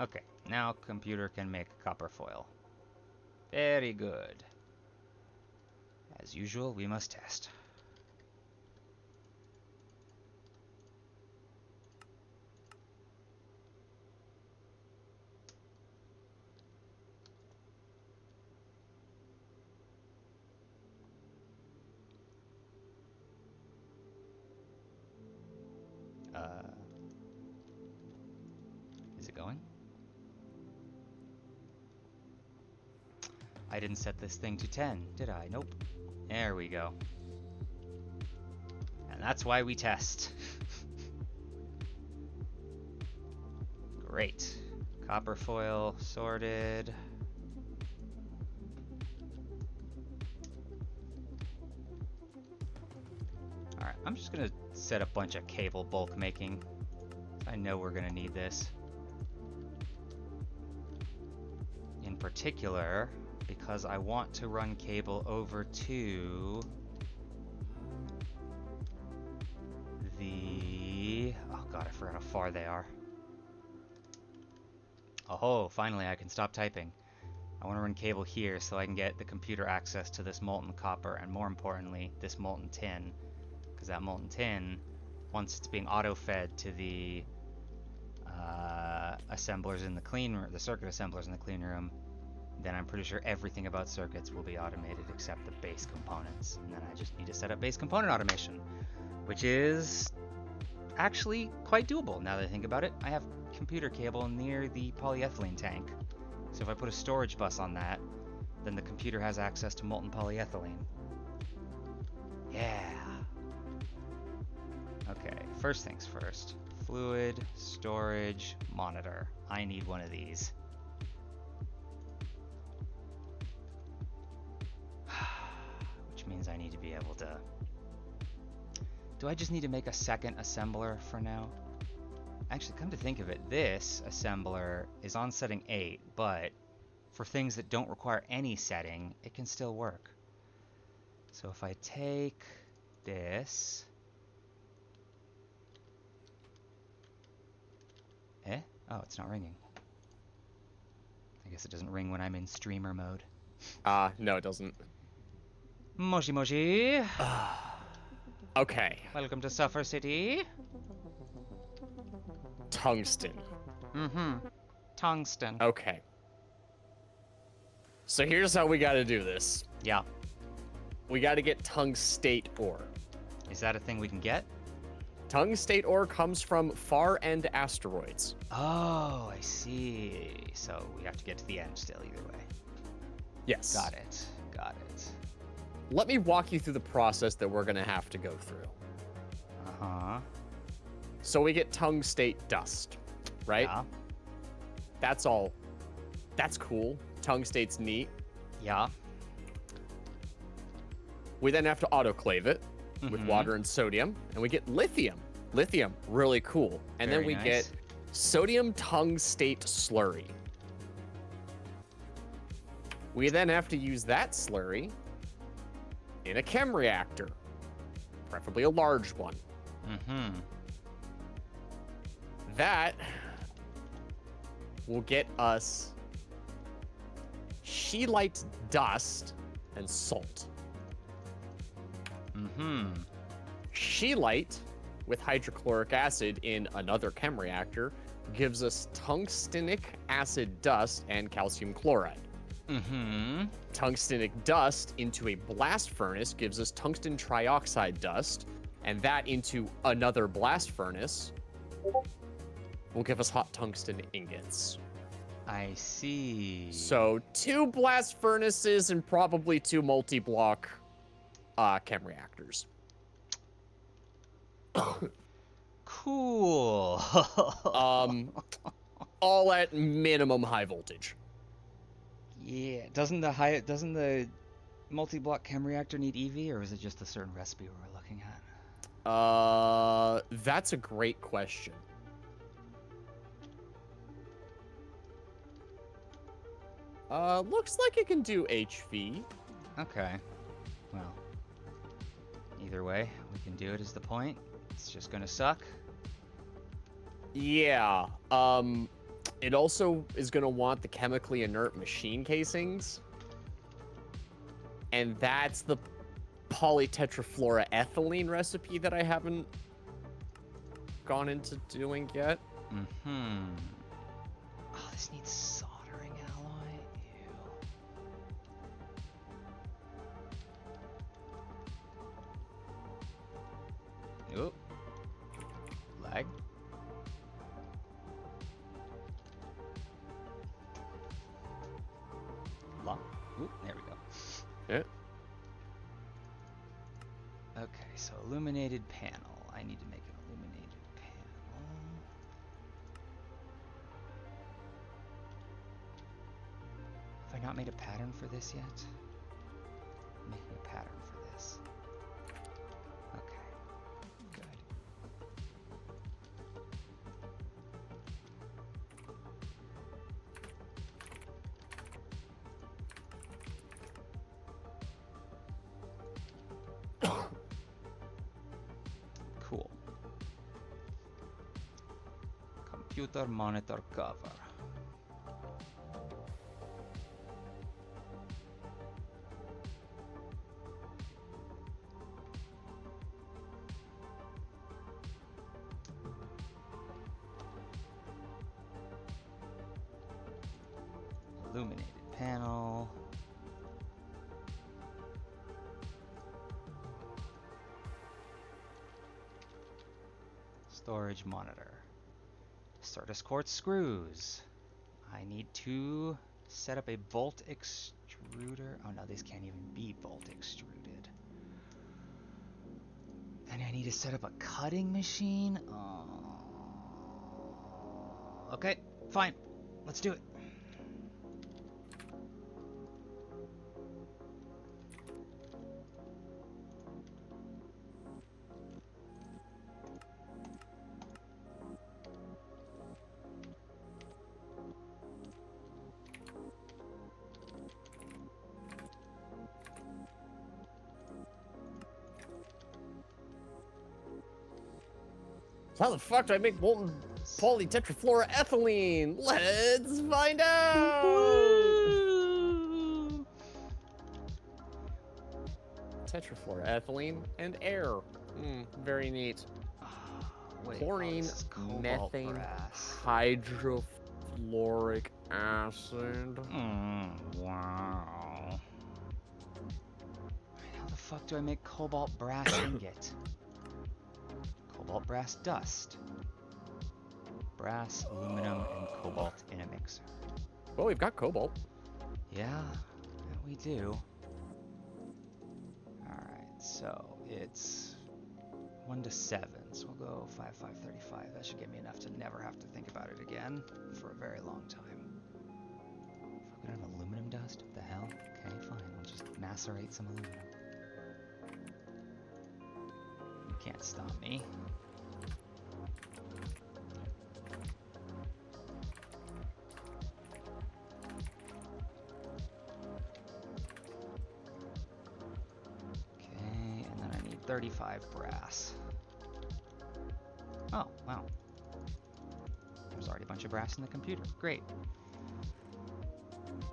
Okay, now computer can make copper foil. Very good. As usual, we must test. Is it going? I didn't set this thing to 10, did I? Nope. There we go. And that's why we test. Great. Copper foil sorted. Alright, I'm just gonna set a bunch of cable bulk making. I know we're gonna need this. In particular, because I want to run cable over to the... Oh god, I forgot how far they are. Oh, finally I can stop typing. I want to run cable here so I can get the computer access to this molten copper and, more importantly, this molten tin. Because that molten tin, once it's being auto-fed to the assemblers in the clean room, the circuit assemblers in the clean room, then I'm pretty sure everything about circuits will be automated except the base components. And then I just need to set up base component automation, which is actually quite doable now that I think about it. I have computer cable near the polyethylene tank. So if I put a storage bus on that, then the computer has access to molten polyethylene. Yeah. Okay, first things first. Fluid, storage, monitor. I need one of these. Which means I need to be able to... Do I just need to make a second assembler for now? Actually, come to think of it, this assembler is on setting 8, but for things that don't require any setting, it can still work. So if I take this... Eh? Oh, it's not ringing. I guess it doesn't ring when I'm in streamer mode. No, it doesn't. Moshi Moshi! Okay. Welcome to Suffer City. Tungsten. Mm-hmm. Tungsten. Okay. So here's how we gotta do this. Yeah. We gotta get tungstate ore. Is that a thing we can get? Tungstate ore comes from far end asteroids. Oh, I see. So we have to get to the end still either way. Yes. Got it. Got it. Let me walk you through the process that we're gonna have to go through. Uh-huh. So we get tungstate dust, right? Yeah. That's all. That's cool. Tungstate's neat. Yeah. We then have to autoclave it with water and sodium, and we get lithium. Lithium, really cool. And Very then we nice. get sodium tungstate slurry. We then have to use that slurry in a chem reactor, preferably a large one. Mm-hmm. That will get us scheelite dust and salt. Mm-hmm. Scheelite with hydrochloric acid in another chem reactor gives us tungstenic acid dust and calcium chloride. Mm-hmm. Tungstenic dust into a blast furnace gives us tungsten trioxide dust, and that into another blast furnace will give us hot tungsten ingots. I see. So 2 blast furnaces and probably 2 multi-block chem reactors. Cool. All at minimum high voltage. Yeah. Doesn't the multi-block chem reactor need EV, or is it just a certain recipe we're looking at? That's a great question. Looks like it can do HV. Okay. Well, either way, we can do it is the point. It's just gonna suck. Yeah. It also is gonna want the chemically inert machine casings. And that's the polytetrafluoroethylene recipe that I haven't gone into doing yet. Mm-hmm. Oh, this needs soldering alloy. Ew. Oop. Lag. Lock. Oop, there we go. Yeah. Okay, so illuminated panel. I need to make an illuminated panel. Have I not made a pattern for this yet? I'm making a pattern for this. Okay, good. Cool. Computer monitor cover. Illuminated panel. Storage monitor. Certus quartz screws. I need to set up a bolt extruder. Oh no, these can't even be bolt extruded. And I need to set up a cutting machine. Okay, fine. Let's do it. How the fuck do I make molten polytetrafluoroethylene? Let's find out! Tetrafluoroethylene and air. Very neat. Wait, Chlorine, this is cobalt methane, brass. hydrofluoric acid. Wow. How the fuck do I make cobalt brass ingot? Cobalt brass dust. Brass, aluminum, and cobalt in a mixer. Well, we've got cobalt. Yeah, we do. Alright, so it's 1 to 7. So we'll go 5, 5, 35. That should give me enough to never have to think about it again for a very long time. Fuck, we don't have aluminum dust? What the hell? Okay, fine. We'll just macerate some aluminum. You can't stop me. Okay, and then I need 35 brass. Oh, wow. There's already a bunch of brass in the computer. Great.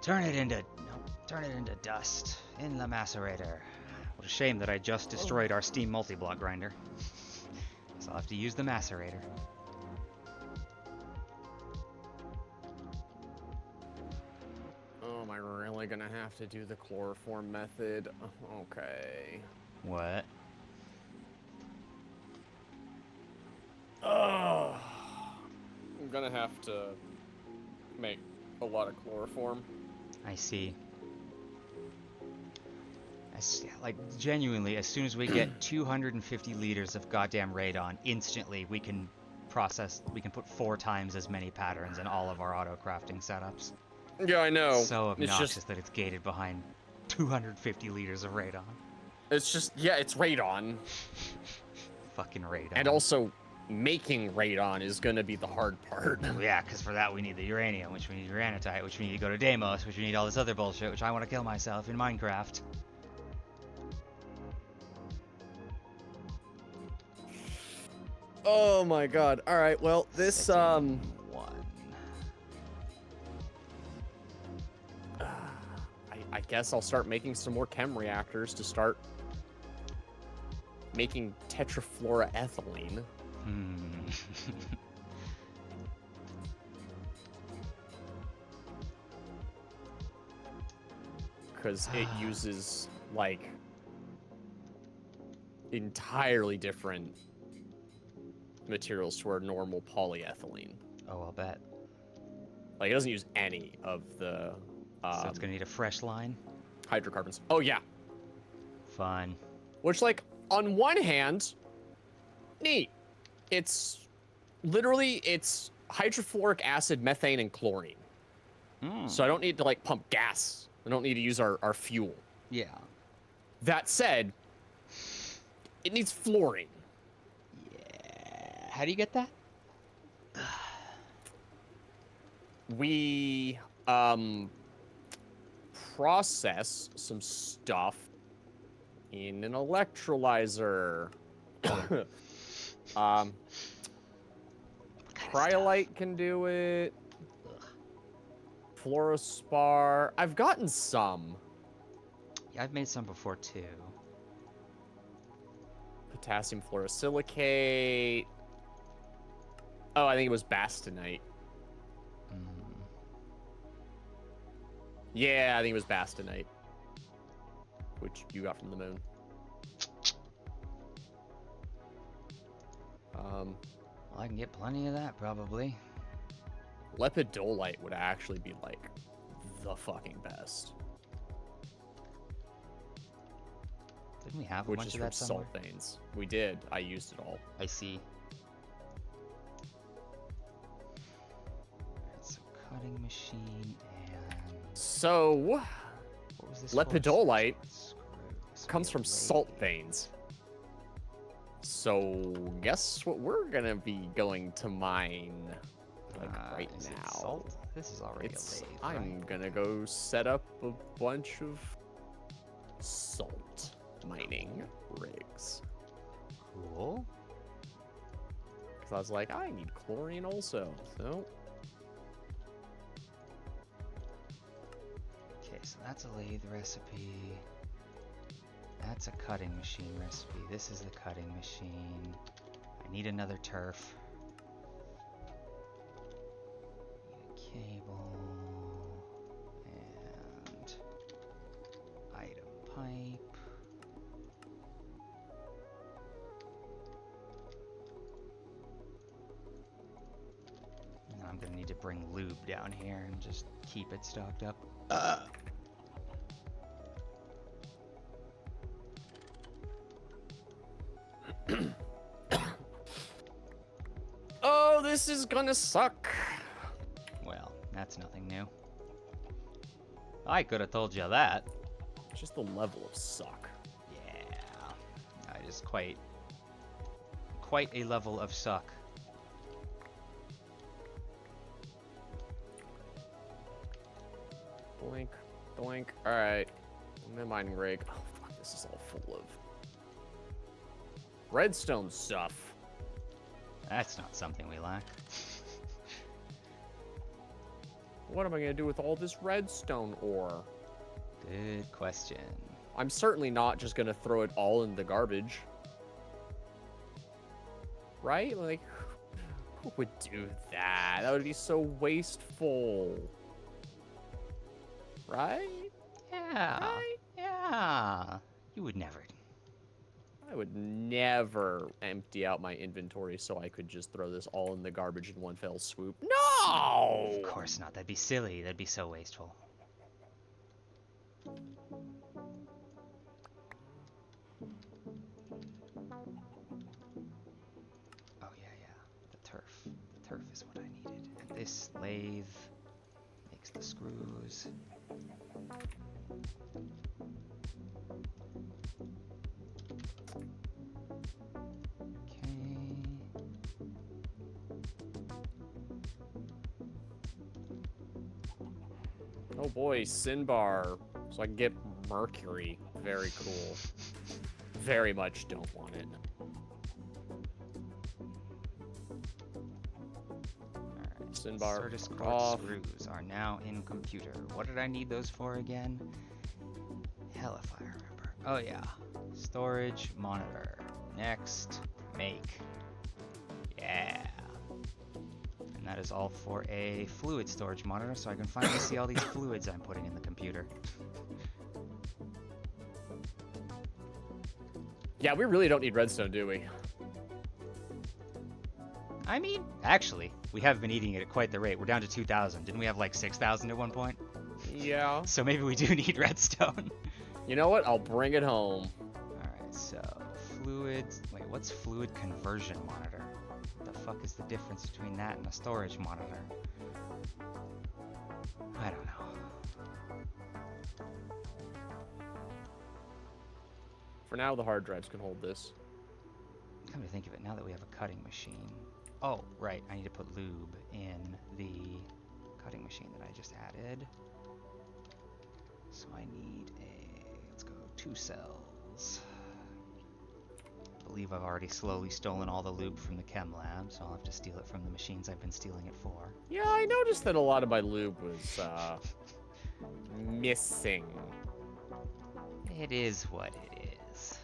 Turn it into dust in the macerator. What a shame that I just destroyed our steam multi-block grinder. So I'll have to use the macerator. Oh, am I really gonna have to do the chloroform method? Okay. What? I'm gonna have to make a lot of chloroform. I see. Like, genuinely, as soon as we get 250 liters of goddamn radon, instantly we can put 4 times as many patterns in all of our auto crafting setups. Yeah, I know. So It's obnoxious just, that it's gated behind 250 liters of radon. yeah, it's radon. Fucking radon. And also, making radon is gonna be the hard part. Well, yeah, because for that we need the uranium, which we need uranitite, which we need to go to Deimos, which we need all this other bullshit, which I want to kill myself in Minecraft. Oh my god. Alright, well, this, Setting 1. I guess I'll start making some more chem reactors to start making tetrafluoroethylene. Because it uses, like, entirely different materials to our normal polyethylene. Oh, I'll bet. Like, it doesn't use any of the So it's gonna need a fresh line? hydrocarbons. Oh, yeah. Fun. Which, like, on one hand, neat. It's literally, it's hydrofluoric acid, methane, and chlorine. So I don't need to, like, pump gas. I don't need to use our fuel. Yeah. That said, it needs fluorine. Yeah. How do you get that? We process some stuff in an electrolyzer. Cryolite can do it. Fluorospar. I've gotten some. Yeah, I've made some before too. Potassium fluorosilicate. Oh, I think it was bastonite. Yeah, I think it was bastonite. Which you got from the moon. Well, I can get plenty of that, probably. Lepidolite would actually be, like, the fucking best. Didn't we have a Which bunch is of from that somewhere? salt veins. We did. I used it all. I see. Alright, so cutting machine and... So, What was this for? lepidolite Screw. comes from Blade. salt veins. So, guess what we're gonna be going to mine, like, right Is it now. salt? This is already It's, a lathe, I'm right? gonna go set up a bunch of salt mining rigs. Cool. Because I was like, I need chlorine also, so... Okay, so that's a lathe recipe. That's a cutting machine recipe. This is the cutting machine. I need another turf. Need a cable. And item pipe. And I'm gonna need to bring lube down here and just keep it stocked up. Oh, this is gonna suck. Well, that's nothing new. I could have told you that. Just the level of suck. Yeah. That is quite a level of suck. Blink, blink. Alright. The mining rig. Oh, fuck, this is all full of redstone stuff. That's not something we lack. What am I gonna do with all this redstone ore? Good question. I'm certainly not just gonna throw it all in the garbage. Right? Like, who would do that? That would be so wasteful. Right? Yeah. Right? Yeah. You would never. I would never empty out my inventory so I could just throw this all in the garbage in one fell swoop. No! Of course not. That'd be silly. That'd be so wasteful. Oh, yeah. The turf. The turf is what I needed. And this lathe makes the screws. Oh boy, Sinbar. So I can get Mercury. Very cool. Very much don't want it. Alright. Sinbar Certus cord off. screws are now in computer. What did I need those for again? Hell if I remember. Oh yeah. Storage monitor. Next. Make. Yeah. And that is all for a fluid storage monitor, so I can finally see all these fluids I'm putting in the computer. Yeah, we really don't need redstone, do we? I mean, actually, we have been eating it at quite the rate. We're down to 2,000. Didn't we have like 6,000 at one point? Yeah. So maybe we do need redstone. You know what? I'll bring it home. Alright, so fluids. Wait, what's fluid conversion monitor? What the fuck is the difference between that and a storage monitor? I don't know. For now, the hard drives can hold this. Come to think of it, now that we have a cutting machine. Oh, right, I need to put lube in the cutting machine that I just added. So I need let's go 2 cells. I believe I've already slowly stolen all the lube from the chem lab, so I'll have to steal it from the machines I've been stealing it for. Yeah, I noticed that a lot of my lube was, missing. It is what it is.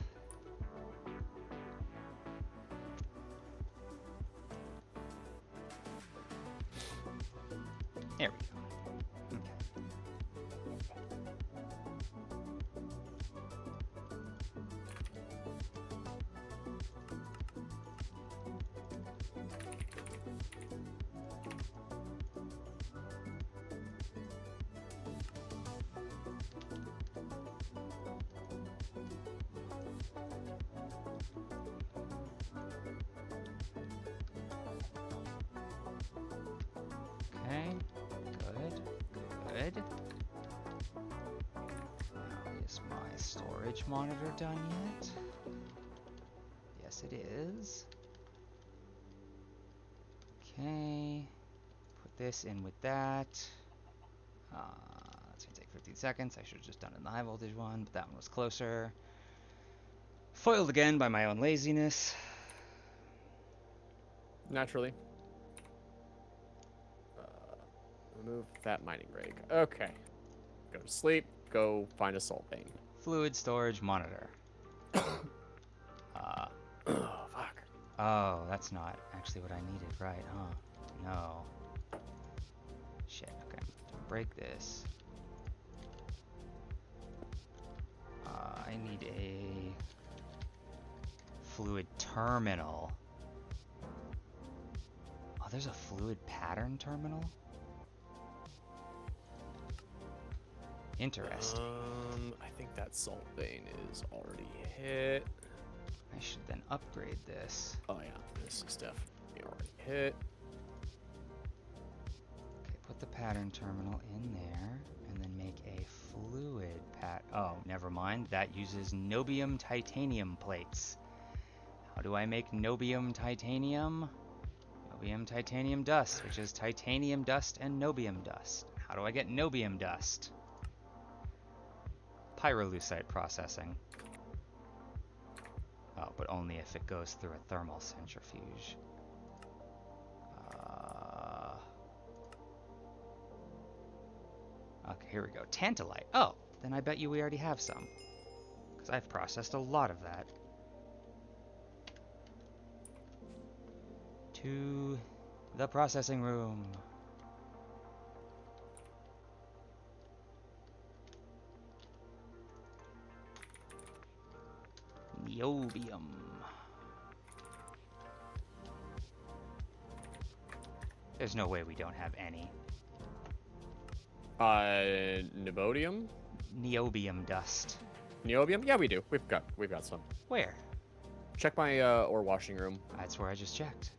There we go. Okay. Okay, good. Now, is my storage monitor done yet? Yes, it is. Okay, put this in with that. It's gonna take 15 seconds. I should have just done it in the high voltage one, but that one was closer. Foiled again by my own laziness. Naturally. Remove that mining rig. Okay. Go to sleep. Go find a salt vein. Fluid storage monitor. Oh, fuck. Oh, that's not actually what I needed, right, huh? No. Shit, okay. Break this. I need a fluid terminal. Oh, there's a fluid pattern terminal? Interesting. I think that salt vein is already hit. I should then upgrade this. Oh yeah, this is definitely already hit. Okay, put the pattern terminal in there, and then make a fluid oh, never mind. That uses nobium titanium plates. How do I make nobium titanium? Nobium titanium dust, which is titanium dust and nobium dust. How do I get nobium dust? Pyrolusite processing. Oh, but only if it goes through a thermal centrifuge. Okay, here we go. Tantalite. Oh, then I bet you we already have some. Because I've processed a lot of that. To the processing room. Niobium. There's no way we don't have any. Nibodium? Niobium dust. Niobium? Yeah, we do. We've got some. Where? Check my ore washing room. That's where I just checked.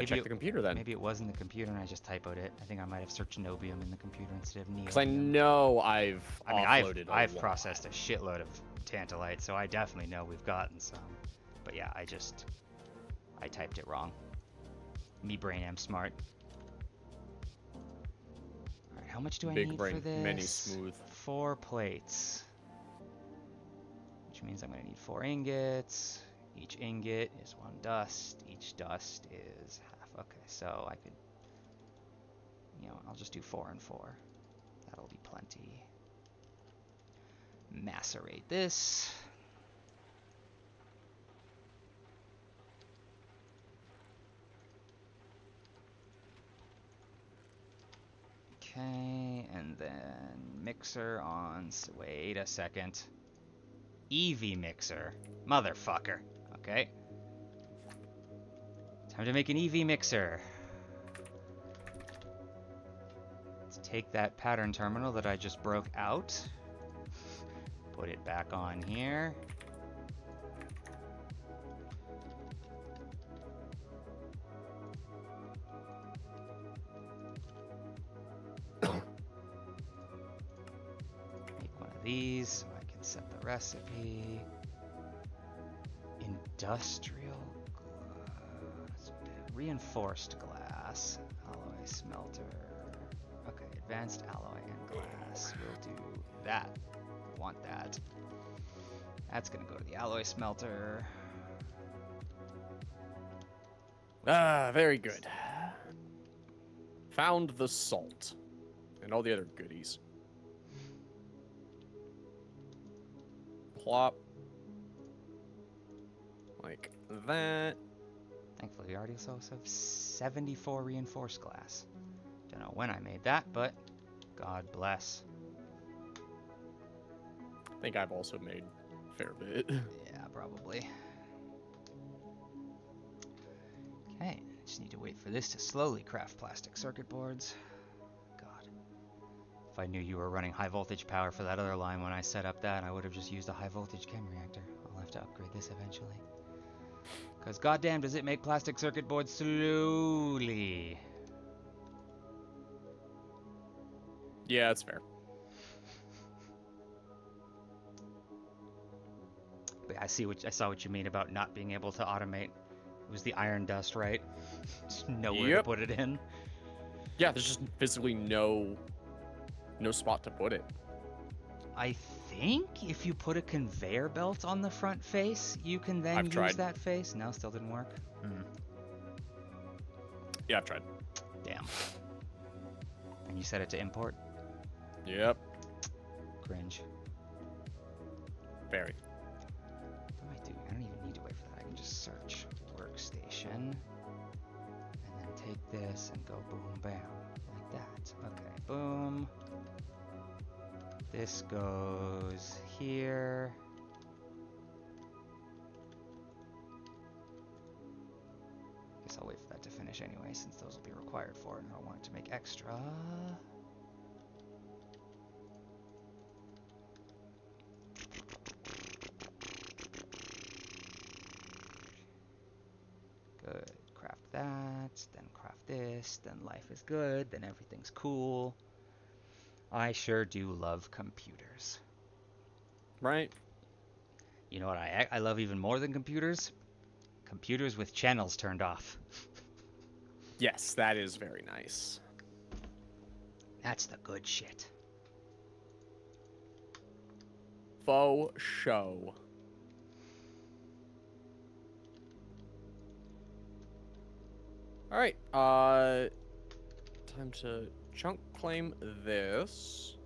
Check the computer then. Maybe it was in the computer and I just typoed it. I think I might have searched Nobium in the computer instead of Niobium. Because I know I've processed a shitload of Tantalite, so I definitely know we've gotten some. But yeah, I typed it wrong. Me brain am smart. Alright, how much do I need for this? Many smooth. 4 plates. Which means I'm going to need 4 ingots. Each ingot is 1 dust. Each dust is half. Okay, so I could, I'll just do 4 and 4. That'll be plenty. Macerate this. Okay, and then mixer on. Wait a second. EV mixer. Motherfucker. Okay. Time to make an EV mixer. Let's take that pattern terminal that I just broke out. Put it back on here. Make one of these so I can set the recipe. Industrial glass. Reinforced glass. Alloy smelter. Okay, advanced alloy and glass. We'll do that. Want that. That's gonna go to the alloy smelter. Very good. Found the salt. And all the other goodies. Plop. Like that. Thankfully, we already also have 74 reinforced glass. Don't know when I made that, but God bless. I think I've also made a fair bit. Yeah, probably. Okay, just need to wait for this to slowly craft plastic circuit boards. God. If I knew you were running high voltage power for that other line when I set up that, I would have just used a high voltage chem reactor. I'll have to upgrade this eventually. Because goddamn does it make plastic circuit boards slowly. Yeah, that's fair. But I saw what you mean about not being able to automate. It was the iron dust, right? Just nowhere to put it in. Yeah, there's just physically no spot to put it. I think if you put a conveyor belt on the front face, you can then use that face. No, still didn't work. Yeah, I've tried. Damn. And you set it to import? Yep. Cringe. Very. What do I do? I don't even need to wait for that. I can just search workstation. And then take this and go boom, bam. Like that. Okay, boom. This goes here. Guess I'll wait for that to finish anyway, since those will be required for it, and I don't want it to make extra. Good. Craft that, then craft this, then life is good, then everything's cool. I sure do love computers. Right. You know what I love even more than computers? Computers with channels turned off. Yes, that is very nice. That's the good shit. Faux show. All right. Time to chunk claim this.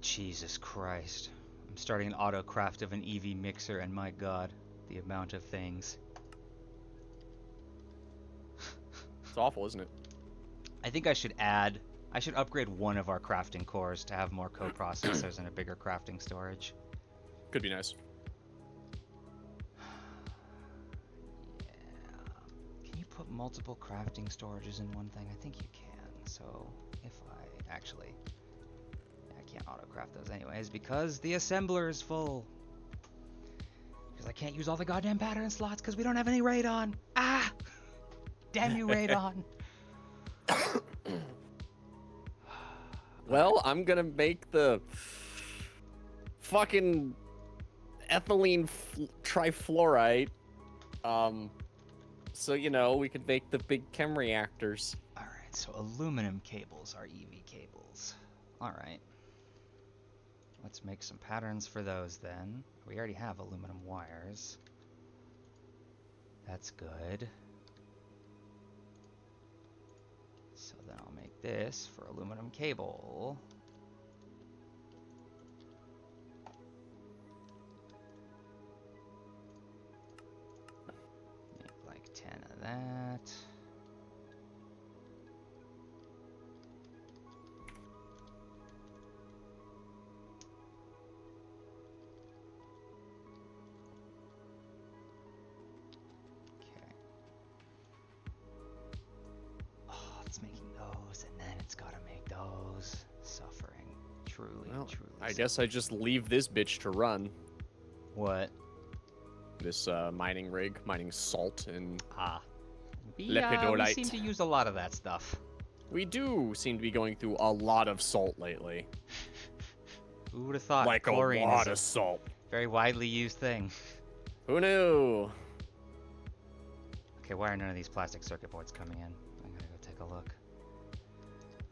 Jesus Christ. I'm starting an auto craft of an EV mixer, and my god, the amount of things. It's awful, isn't it? I think I should upgrade one of our crafting cores to have more coprocessors and a bigger crafting storage. Could be nice. put multiple crafting storages in one thing? I think you can. So if I actually, I can't auto-craft those anyways because the assembler is full. Because I can't use all the goddamn pattern slots because we don't have any radon. Ah! Damn you, radon. Well, I'm gonna make the fucking ethylene trifluoride. So you know we could make the big chem reactors. All right, so aluminum cables are EV cables. All right. Let's make some patterns for those then. We already have aluminum wires. That's good. So then I'll make this for aluminum cable. Make like 10 of that. It's making those, and then it's gotta make those. Suffering. Truly, Well, truly. I guess I just leave this bitch to run. What? This mining rig, mining salt and We lepidolite. seem to use a lot of that stuff. We do seem to be going through a lot of salt lately. Who would have thought Like chlorine a lot is of salt. very widely used thing? Who knew? Okay, why are none of these plastic circuit boards coming in? I'm gonna go take a look.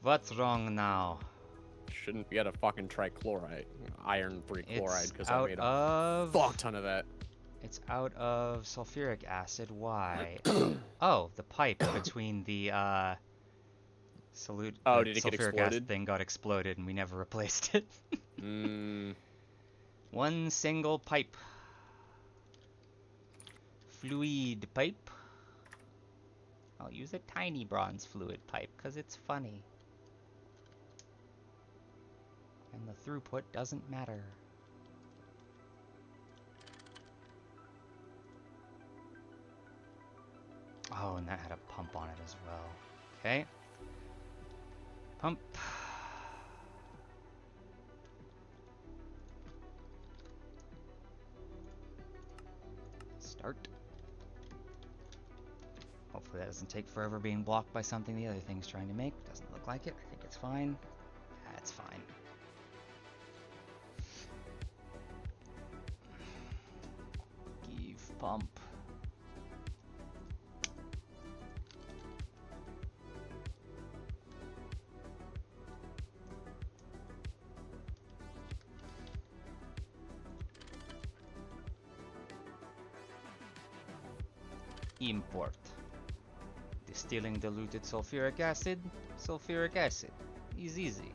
What's wrong now? Shouldn't be at a fucking trichloride, iron 3 chloride, because I made a fuck ton of that. It's out of sulfuric acid. Why? Oh, the pipe between the solute. Oh, the did it get sulfuric exploded? acid thing got exploded, and we never replaced it. One single pipe. Fluid pipe. I'll use a tiny bronze fluid pipe because it's funny. And the throughput doesn't matter. Oh, and that had a pump on it as well. Okay. Pump. Start. Hopefully that doesn't take forever being blocked by something the other thing's trying to make. Doesn't look like it. I think it's fine. That's fine. Give pump. Import. Distilling diluted sulfuric acid. Sulfuric acid. Easy.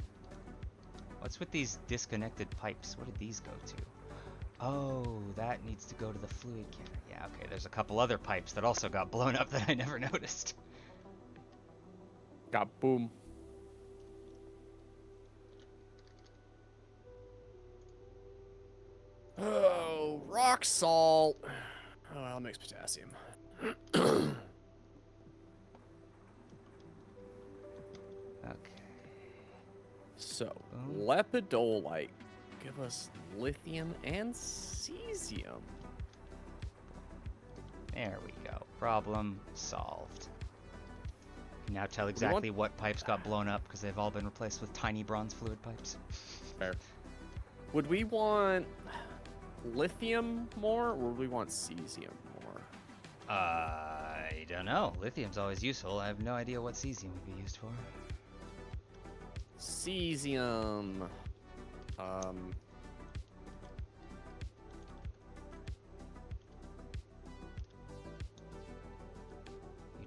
What's with these disconnected pipes? What did these go to? Oh, that needs to go to the fluid cannon. Yeah, okay, there's a couple other pipes that also got blown up that I never noticed. Got boom. Oh, rock salt. Oh, well, it makes potassium. Okay. So, Boom. lepidolite. Give us lithium and cesium. There we go. Problem solved. Can now tell exactly what pipes got blown up because they've all been replaced with tiny bronze fluid pipes. Fair. Would we want lithium more, or would we want cesium more? I don't know. Lithium's always useful. I have no idea what cesium would be used for. Cesium. You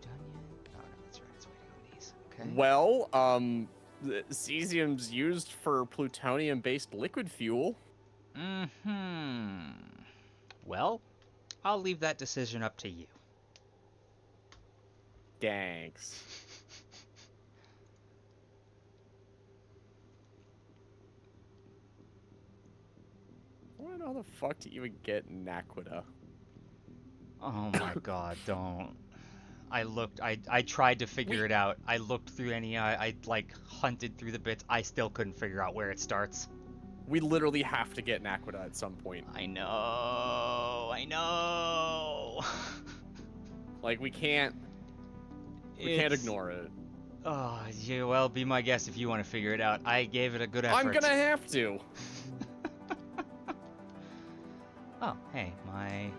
done yet? Oh no, that's right. It's waiting on these. Okay. Well, the cesium's used for plutonium-based liquid fuel. Well, I'll leave that decision up to you. Thanks. I don't know how the fuck to even get Naquita. Oh my god, don't. I looked. I tried to figure it out. I looked through any. I like hunted through the bits. I still couldn't figure out where it starts. We literally have to get an Aqueduct at some point. I know. I know. Like we can't ignore it. Oh, yeah, well, be my guest if you want to figure it out. I gave it a good effort. I'm gonna have to. Oh, hey, my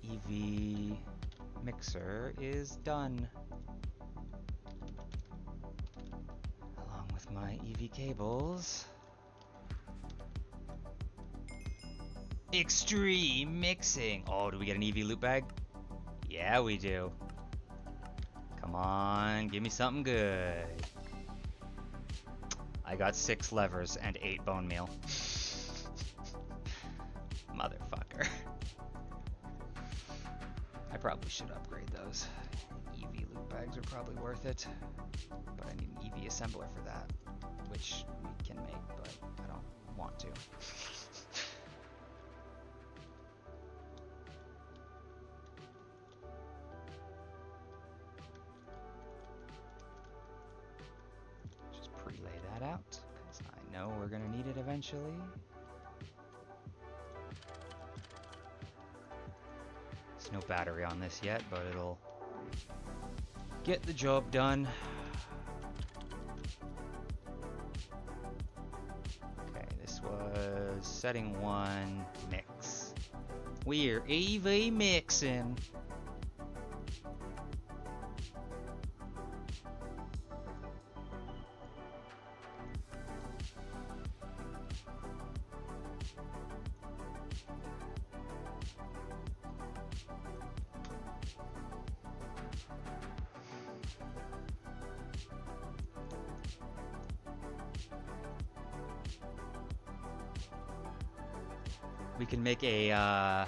EV mixer is done. Along with my EV cables. Extreme mixing. Oh, do we get an EV loop bag? Yeah, we do. Come on, give me something good. I got 6 levers and 8 bone meal. Motherfucker. I probably should upgrade those. EV loop bags are probably worth it. But I need an EV assembler for that. Which we can make, but I don't want to. Relay that out, because I know we're going to need it eventually. There's no battery on this yet, but it'll get the job done. Okay, this was setting 1, mix. We're EV mixing. We can make a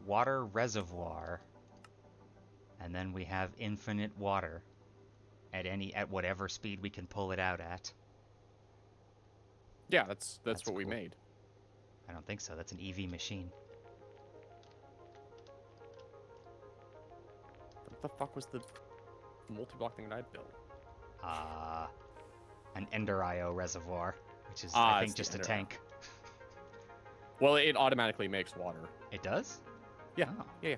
water reservoir, and then we have infinite water at whatever speed we can pull it out at. Yeah, that's what cool. We made. I don't think so. That's an EV machine. What the fuck was the multi-block thing that I built? An Ender IO reservoir, which is I think just a tank. Well, it automatically makes water. It does? Yeah. Oh. Yeah.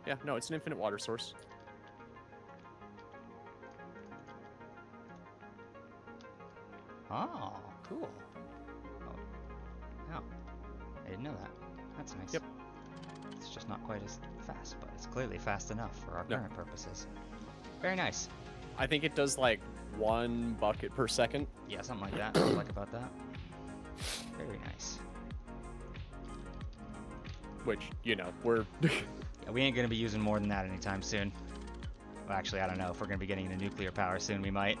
Yeah, no, it's an infinite water source. Oh, cool. Oh, I didn't know that. That's nice. Yep. It's just not quite as fast, but it's clearly fast enough for our current purposes. Very nice. I think it does like 1 bucket per second. Yeah, something like that. I like about that. Very nice. Which, you know, we're... Yeah, we ain't going to be using more than that anytime soon. Well, actually, I don't know. If we're going to be getting into nuclear power soon, we might.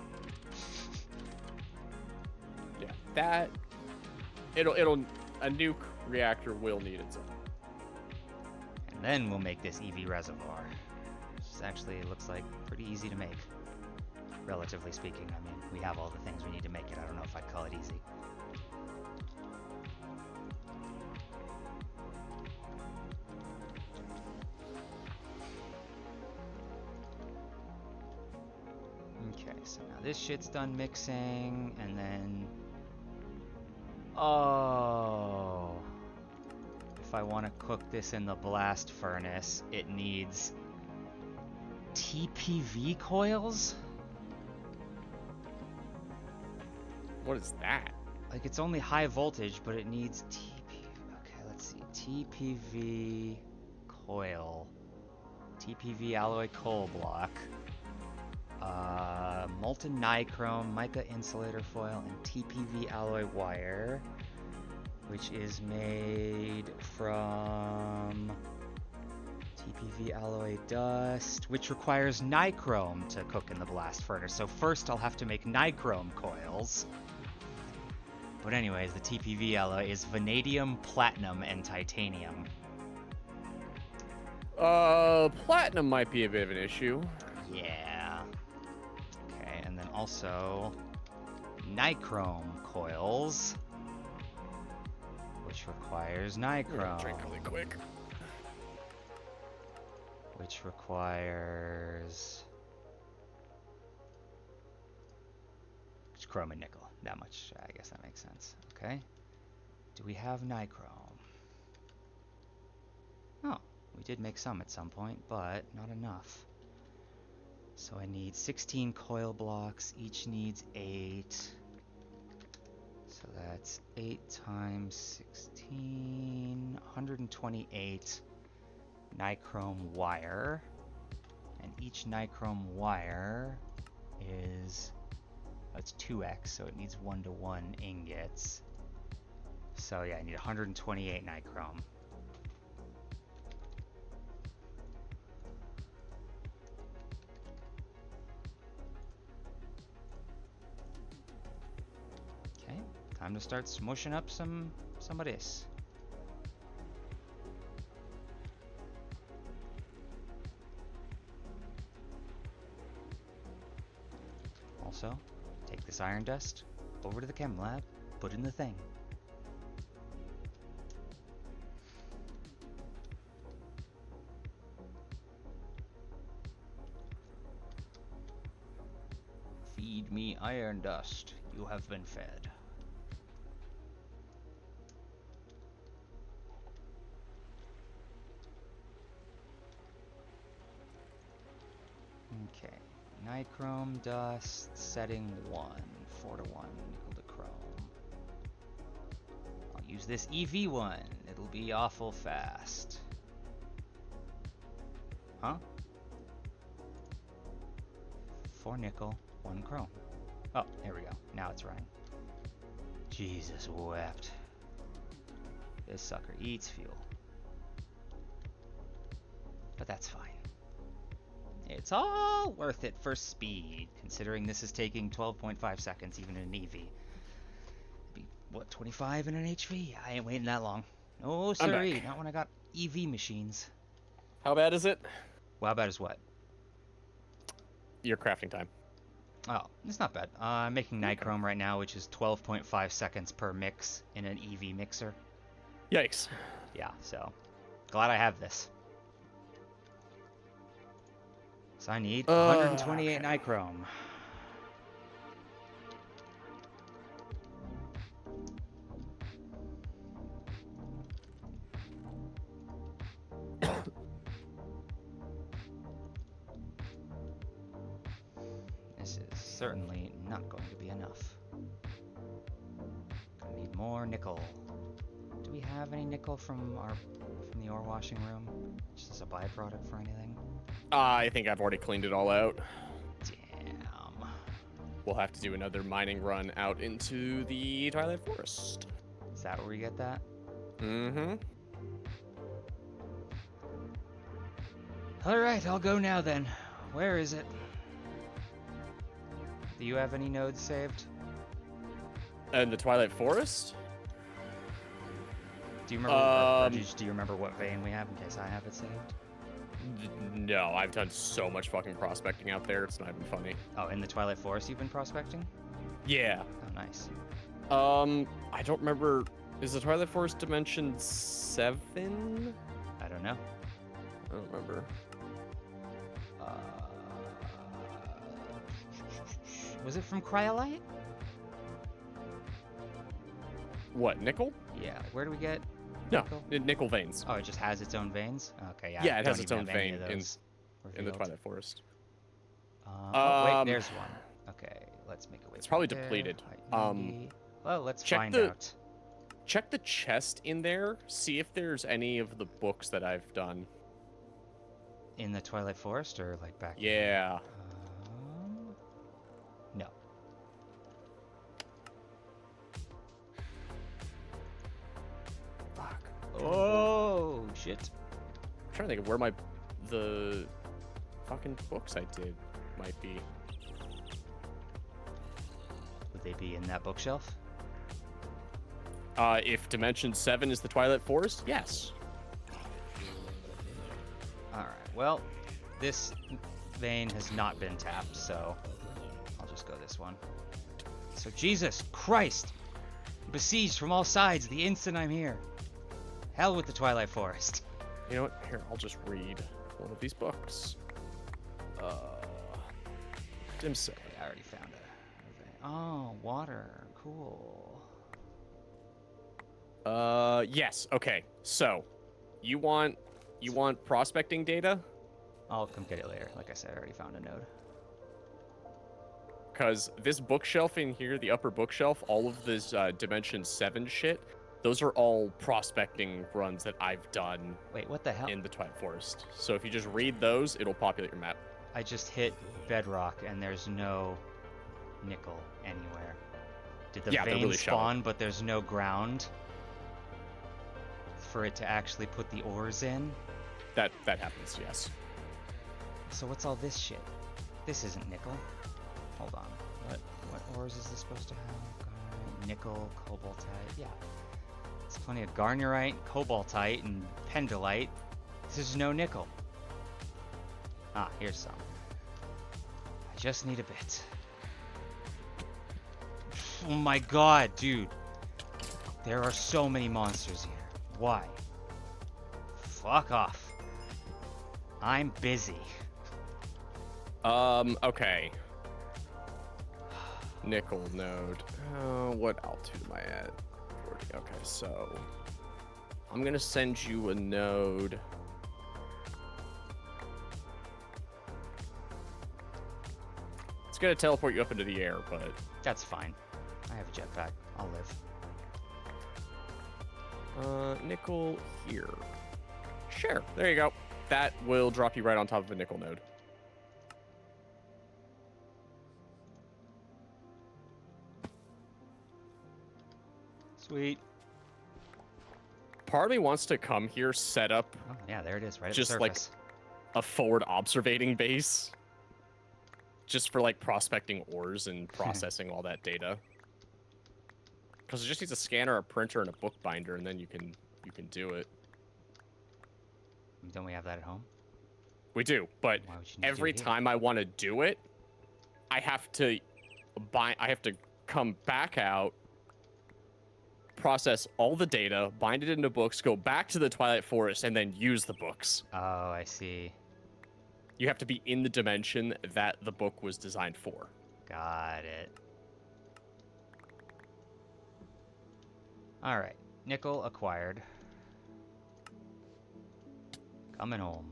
Yeah, that... A nuke reactor will need its own. And then we'll make this EV reservoir. Which actually looks like pretty easy to make. Relatively speaking. I mean, we have all the things we need to make it. I don't know if I'd call it easy. Okay, so now this shit's done mixing, and then... Oh... If I want to cook this in the blast furnace, it needs... TPV coils? What is that? Like, it's only high voltage, but it needs Okay, let's see. TPV coil. TPV alloy coal block. Molten nichrome, mica insulator foil, and TPV alloy wire, which is made from TPV alloy dust, which requires nichrome to cook in the blast furnace. So first I'll have to make nichrome coils. But anyways, the TPV alloy is vanadium, platinum, and titanium. Platinum might be a bit of an issue. Yeah. Okay, and then also nichrome coils. requires I'm gonna drink nichrome. really quick. Which requires... It's chrome and nickel. That much, I guess that makes sense. Okay. Do we have nichrome? Oh, we did make some at some point, but not enough. So I need 16 coil blocks. Each needs 8. So that's 8 times 16, 128 nichrome wire. And each nichrome wire is, it's 2x, so it needs 1-to-1 ingots. So yeah, I need 128 nichrome. Okay, time to start smushing up some of this. Also, take this iron dust over to the chem lab, put it in the thing. Feed me iron dust. You have been fed. Okay. Nichrome dust setting 1. 4-to-1 equal to chrome. I'll use this EV one. It'll be awful fast. Huh? 4 nickel, 1 chrome. Oh, there we go. Now it's running. Jesus wept. This sucker eats fuel. But that's fine. It's all worth it for speed, considering this is taking 12.5 seconds even in an EV. It'd be, what, 25 in an HV? I ain't waiting that long. No, sorry, not when I got EV machines. How bad is it? Well, how bad is what? Your crafting time. Oh, it's not bad. I'm making nichrome right now, which is 12.5 seconds per mix in an EV mixer. Yikes. Yeah, so glad I have this. So I need 128 nichrome. This is certainly not going to be enough. Gonna need more nickel. Do we have any nickel from the ore washing room? Just as a byproduct for anything? I think I've already cleaned it all out. Damn. We'll have to do another mining run out into the Twilight Forest. Is that where we get that? Mm-hmm. Alright, I'll go now then. Where is it? Do you have any nodes saved? And the Twilight Forest? Do you remember, or do you remember what vein we have in case I have it saved? No, I've done so much fucking prospecting out there, it's not even funny. Oh, in the Twilight Forest you've been prospecting? Yeah. Oh, nice. I don't remember. Is the Twilight Forest Dimension 7? I don't know. I don't remember. Was it from Cryolite? What, nickel? Yeah, like where do we get No, nickel? nickel veins. Oh, it just has its own veins? Okay, yeah. Yeah, I it has don't its even own have any vein of those in the revealed. Twilight Forest. Oh, wait, there's one. Okay, let's make a way. It's probably there. depleted. Height 90. Well, let's check find the- out. Check the chest in there. See if there's any of the books that I've done. In the Twilight Forest or like back? Yeah. No. Fuck. Oh shit! I'm trying to think of where the fucking books I did might be. Would they be in that bookshelf? If Dimension 7 is the Twilight Forest, yes. All right. Well, this vein has not been tapped, so I'll just go this one. So Jesus Christ, besieged from all sides the instant I'm here. Hell with the Twilight Forest. You know what? Here, I'll just read one of these books. Dimsay. I already found it. Oh, water. Cool. Yes. Okay. So, you want prospecting data? I'll come get it later. Like I said, I already found a node. Because this bookshelf in here, the upper bookshelf, all of this Dimension 7 shit, those are all prospecting runs that I've done. Wait, what the hell? In the Twilight Forest. So if you just read those, it'll populate your map. I just hit bedrock and there's no nickel anywhere. Did the vein really spawn, shallow. but there's no ground for it to actually put the ores in? That happens, yes. So what's all this shit? This isn't nickel. Hold on. What ores is this supposed to have? Garnet, nickel, cobaltite. Yeah. There's plenty of garnierite, cobaltite, and pendolite. There's no nickel. Ah, here's some. I just need a bit. Oh my god, dude. There are so many monsters here. Why? Fuck off. I'm busy. Okay. Nickel node. What altitude am I at? 40. Okay, so I'm gonna send you a node. It's gonna teleport you up into the air, but That's fine. I have a jetpack. I'll live. nickel here. Sure, there you go. That will drop you right on top of a nickel node. Sweet. Part of me wants to come here, set up Oh, yeah, there it is, right Just at the like- surface. a forward observating base, just for like prospecting ores and processing all that data. Because it just needs a scanner, a printer, and a bookbinder, and then you can do it. Don't we have that at home? We do, but Why would you need to do every it here? time I want to do it, I have to come back out, process all the data, bind it into books, go back to the Twilight Forest, and then use the books. Oh, I see. You have to be in the dimension that the book was designed for. Got it. Alright. Nickel acquired. Coming home.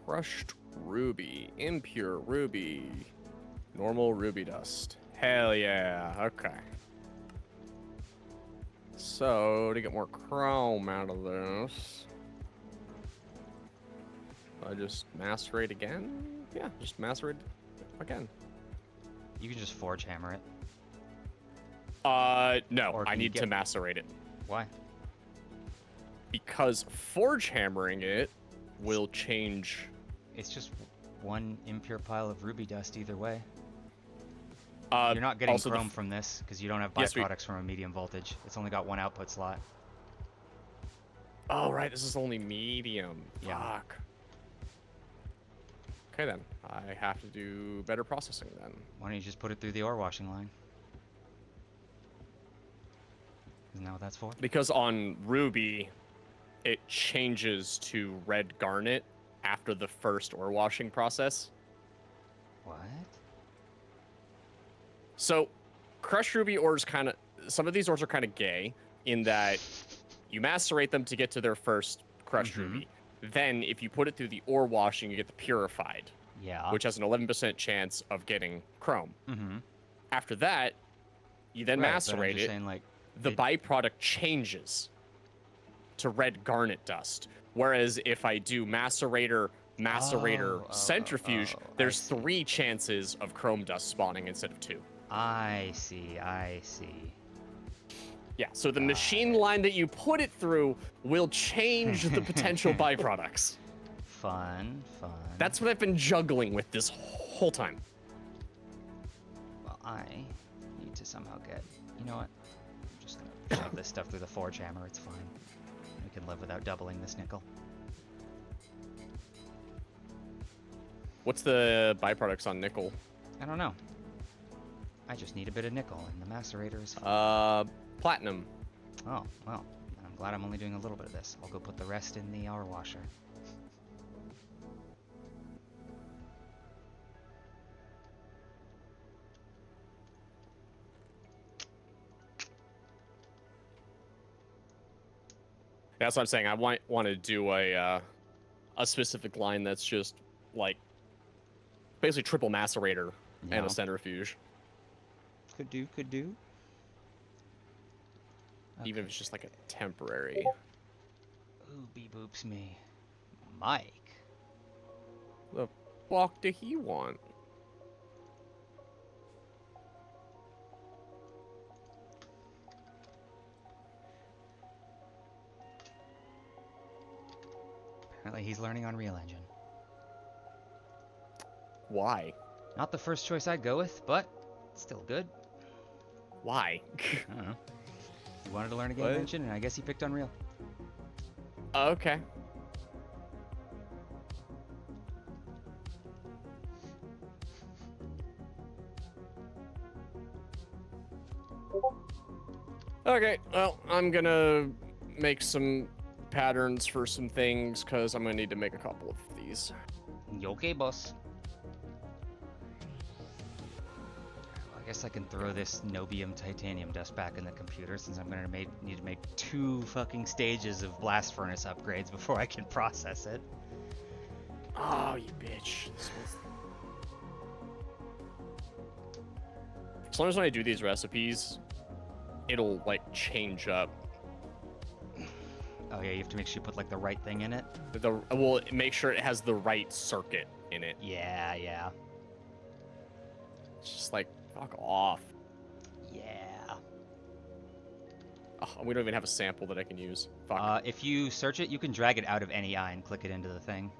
Crushed ruby, impure ruby, normal ruby dust. Hell yeah, okay. So, to get more chrome out of this, I just macerate again? Yeah, just macerate again. You can just forge hammer it. No, Or I can you need to get- macerate it. Why? Because forge hammering it will change. It's just one impure pile of ruby dust either way. You're You're not getting chrome from this because you don't have Yes, byproducts from a medium voltage. It's only got one output slot. Oh, right, this is only medium. Yeah. Fuck. Okay, then. I have to do better processing then. Why don't you just put it through the ore washing line? Isn't that what that's for? Because on Ruby, it changes to red garnet after the first ore washing process. What? So, crushed ruby ores some of these ores are kind of gay in that you macerate them to get to their first crushed ruby. Then, if you put it through the ore washing, you get the purified, Yeah. which has an 11% chance of getting chrome. Mm-hmm. After that, you then macerate it. Saying, like, The byproduct changes to red garnet dust. Whereas if I do macerator, centrifuge, I there's see. 3 chances of chrome dust spawning instead of 2. I see. Yeah, so the machine line that you put it through will change the potential byproducts. Fun. That's what I've been juggling with this whole time. Well, I need to somehow get... You know what? I'm just gonna shove this stuff through the forge hammer. It's fine. We can live without doubling this nickel. What's the byproducts on nickel? I don't know. I just need a bit of nickel, and the macerator is... Platinum. Oh, well, I'm glad I'm only doing a little bit of this. I'll go put the rest in the hour washer. That's what I'm saying. I want to do a specific line that's just like basically triple macerator and a centrifuge. Could do, could do. Even if it's just like a temporary. Ooh, beep-boops me. Mike. The fuck did he want? Apparently he's learning on Unreal Engine. Why? Not the first choice I'd go with, but still good. Why? I don't know. He wanted to learn a game engine, and I guess he picked Unreal. Okay. Okay, well, I'm gonna make some patterns for some things, because I'm gonna need to make a couple of these. Okay, boss. Well, I guess I can throw this Nobium titanium dust back in the computer, since I'm gonna need to make 2 fucking stages of blast furnace upgrades before I can process it. Oh, you bitch. As long as when I do these recipes, it'll like change up. Oh yeah, you have to make sure you put like the right thing in it. We'll make sure it has the right circuit in it. Yeah, yeah. It's just like fuck off. Yeah. Oh, we don't even have a sample that I can use. Fuck. If you search it, you can drag it out of any eye and click it into the thing.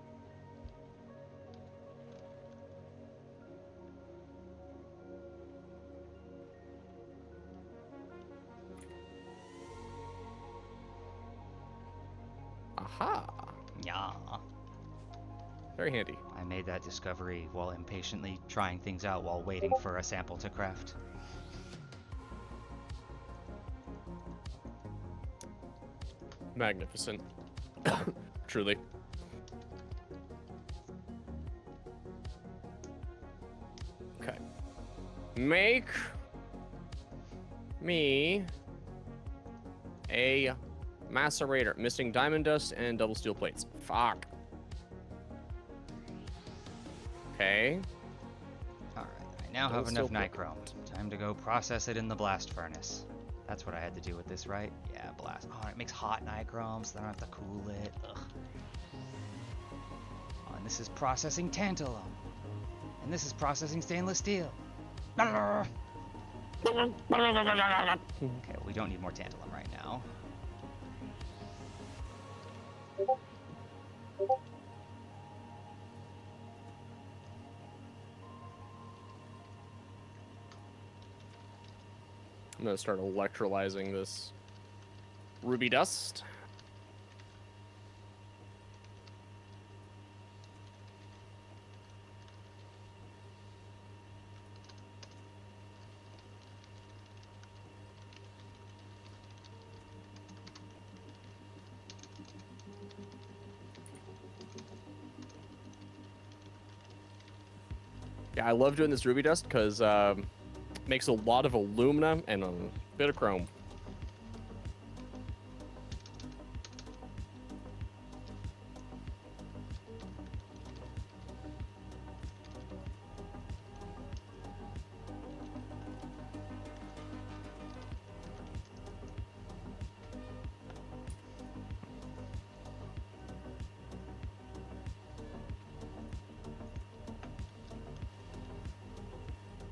Aha. Yeah. Very handy. I made that discovery while impatiently trying things out while waiting for a sample to craft. Magnificent. Truly. Okay. Make me a macerator. Missing diamond dust and double steel plates. Fuck. Okay. Alright, I now have enough nichrome. Time to go process it in the blast furnace. That's what I had to do with this, right? Yeah, blast. Oh, it makes hot nichrome, so I don't have to cool it. Ugh. Oh, and this is processing tantalum. And this is processing stainless steel. Okay, we don't need more tantalum right now. I'm gonna start electrolyzing this ruby dust. Yeah, I love doing this ruby dust because makes a lot of aluminum and a bit of chrome.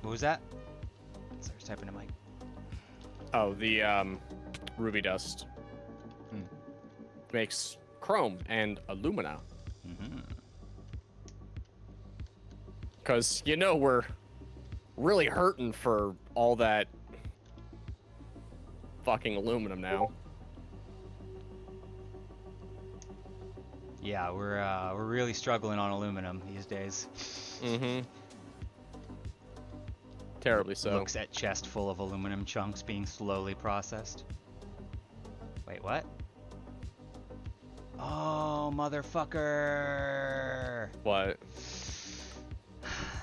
What was that? Sorry, I was typing to Mike. Oh, the ruby dust makes chrome and alumina. Because, you know, we're really hurting for all that fucking aluminum now. Yeah, we're really struggling on aluminum these days. Mm-hmm. Terribly so. Looks at chest full of aluminum chunks being slowly processed. Wait, what? Oh, motherfucker! What?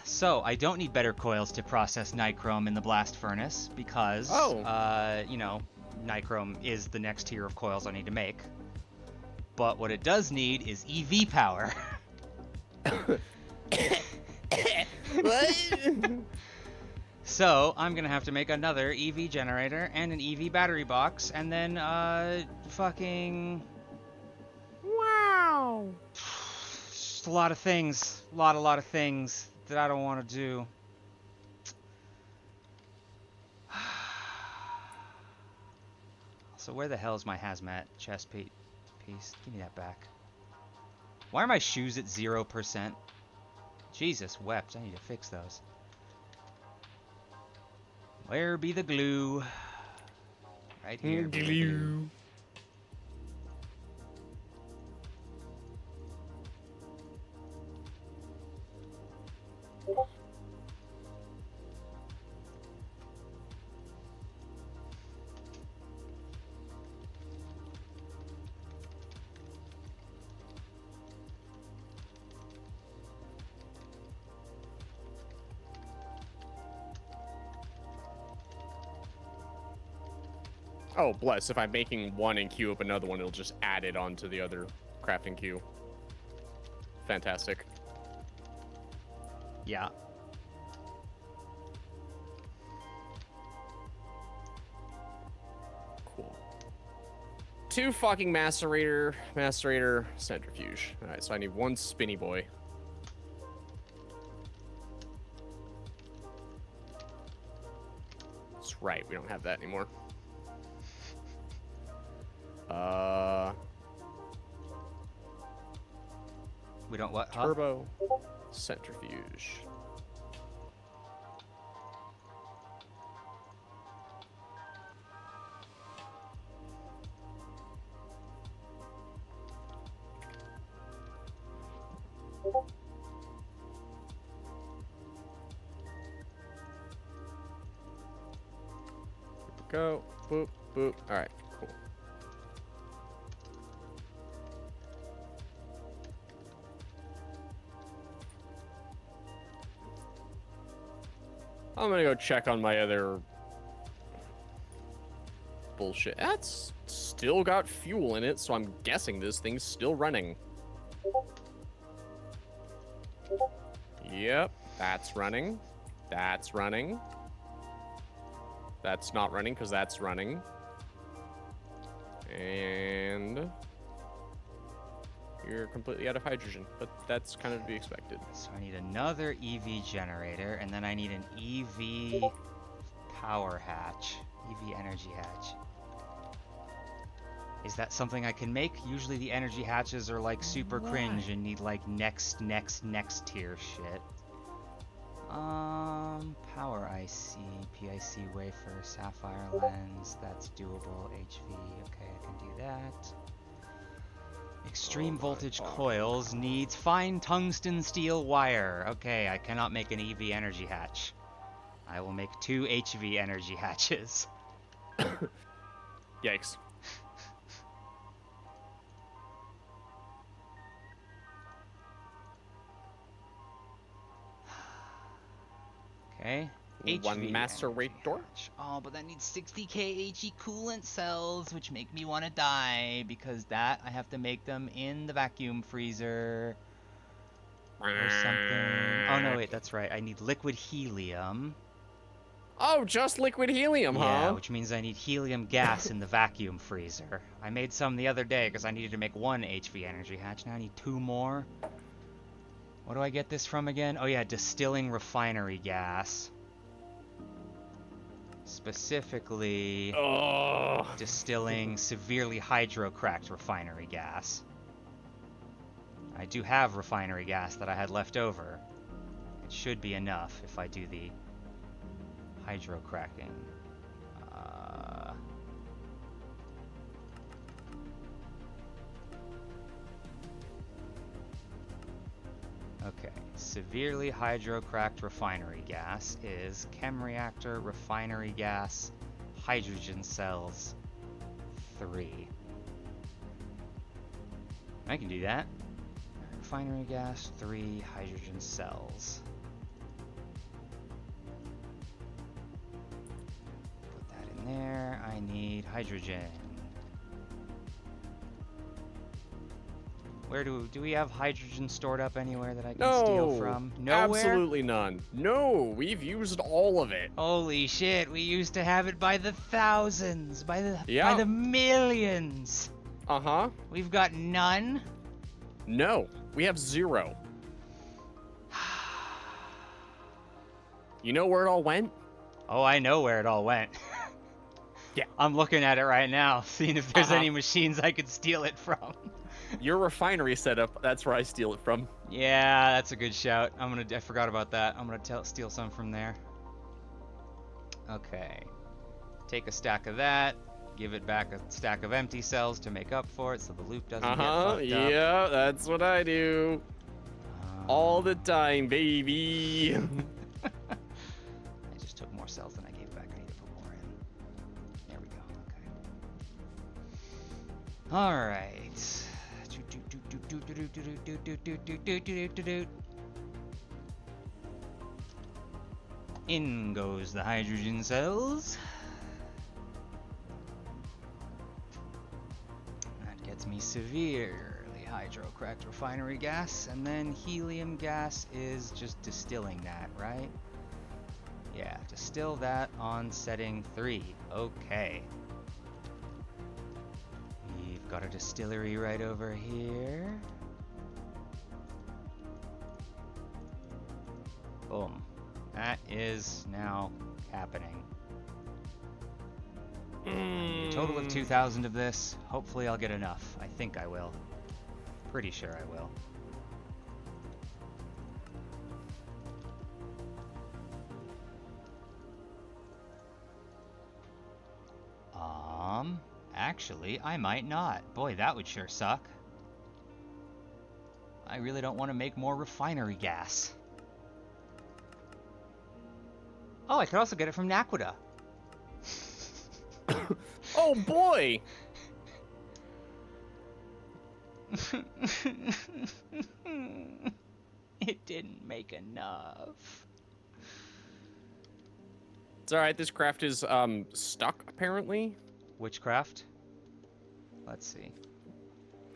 So, I don't need better coils to process nichrome in the blast furnace because, you know, nichrome is the next tier of coils I need to make. But what it does need is EV power. What? So, I'm gonna have to make another EV generator and an EV battery box, and then, fucking... Wow. Just a lot of things. A lot of things that I don't want to do. So where the hell is my hazmat chest piece? Give me that back. Why are my shoes at 0%? Jesus wept, I need to fix those. Where be the glue? Right here. Be the glue. Oh, bless. If I'm making one and queue up another one, it'll just add it onto the other crafting queue. Fantastic. Yeah. Cool. 2 fucking macerator, centrifuge. All right, so I need 1 spinny boy. That's right, we don't have that anymore. We don't what? Turbo centrifuge. Go. Boop, boop. All right, cool. I'm gonna go check on my other bullshit. That's still got fuel in it, so I'm guessing this thing's still running. Yep, that's running. That's running. That's not running because that's running. And you're completely out of hydrogen, but that's kind of to be expected. So I need another EV generator, and then I need an EV power hatch, EV energy hatch. Is that something I can make? Usually the energy hatches are like super cringe and need like next tier shit. Power IC, PIC wafer, sapphire lens, that's doable, HV, okay, I can do that. Extreme voltage coils needs fine tungsten steel wire. Okay, I cannot make an EV energy hatch. I will make 2 HV energy hatches. Yikes. Okay. One HV macerator. Oh, but that needs 60k HE coolant cells, which make me want to die, because that I have to make them in the vacuum freezer or something. Oh no, wait, that's right. I need liquid helium. Oh, just liquid helium, Yeah, huh? which means I need helium gas in the vacuum freezer. I made some the other day because I needed to make 1 HV energy hatch. Now I need 2 more. What do I get this from again? Oh yeah, distilling refinery gas. Specifically, distilling severely hydrocracked refinery gas. I do have refinery gas that I had left over. It should be enough if I do the hydrocracking. severely hydrocracked refinery gas is chem reactor, refinery gas, hydrogen cells, 3. I can do that. Refinery gas, 3 hydrogen cells. Put that in there. I need hydrogen. Where do we have hydrogen stored up anywhere that I can steal from? Nowhere? Absolutely none. No, we've used all of it. Holy shit, we used to have it by the thousands, by the millions. Uh-huh. We've got none? No, we have 0. You know where it all went? Oh, I know where it all went. Yeah. I'm looking at it right now, seeing if there's any machines I could steal it from. Your refinery setup, that's where I steal it from. Yeah, that's a good shout. I forgot about that. I'm gonna steal some from there. Okay. Take a stack of that, give it back a stack of empty cells to make up for it so the loop doesn't get fucked up. Yeah, that's what I do. All the time, baby. I just took more cells than I gave back. I need to put more in. There we go. Okay. All right. In goes the hydrogen cells. That gets me severely hydrocracked refinery gas, and then helium gas is just distilling that, right? Yeah, distill that on setting 3. Okay. We've got a distillery right over here. Boom. That is now happening. A total of 2,000 of this. Hopefully I'll get enough. I think I will. Pretty sure I will. Actually, I might not. Boy, that would sure suck. I really don't want to make more refinery gas. Oh, I could also get it from Naquita. Oh boy! It didn't make enough. It's alright, this craft is stuck apparently. Which craft? Let's see.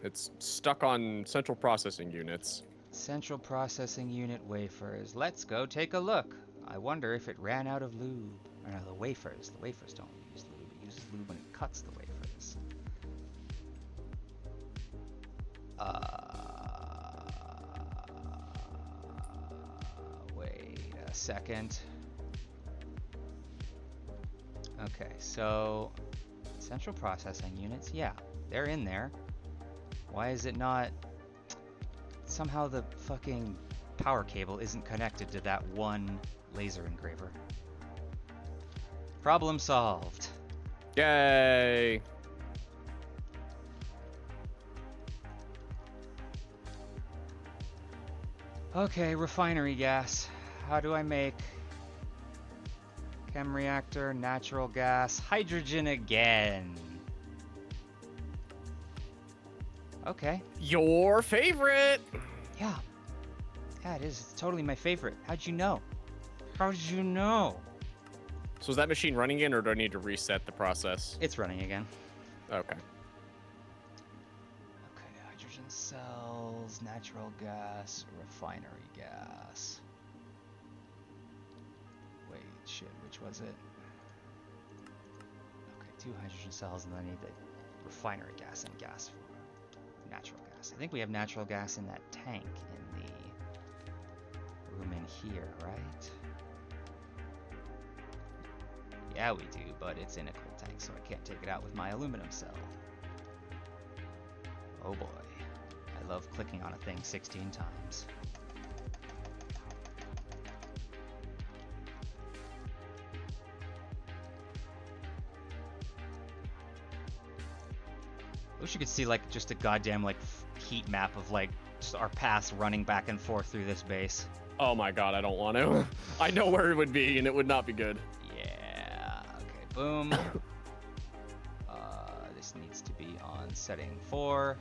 It's stuck on central processing units. Central processing unit wafers. Let's go take a look. I wonder if it ran out of lube. Or no, the wafers. The wafers don't use lube. It uses lube when it cuts the wafers. Wait a second. Okay, so central processing units, yeah, they're in there. Why is it not? Somehow the fucking power cable isn't connected to that one laser engraver. Problem solved. Yay! Okay, refinery gas. How do I make chem reactor, natural gas, hydrogen again? Okay. Your favorite! Yeah. Yeah, it is. It's totally my favorite. How'd you know? How did you know? So is that machine running again, or do I need to reset the process? It's running again. Okay. Okay, hydrogen cells, natural gas, refinery gas. Wait, shit, which was it? Okay, 2 hydrogen cells, and then I need the refinery gas and gas for natural gas. I think we have natural gas in that tank in the room in here, right? Yeah, we do, but it's in a cool tank, so I can't take it out with my aluminum cell. Oh boy. I love clicking on a thing 16 times. I wish you could see like just a goddamn like heat map of like just our paths running back and forth through this base. Oh my god, I don't want to. I know where it would be, and it would not be good. Yeah. Okay. Boom. This needs to be on setting 4.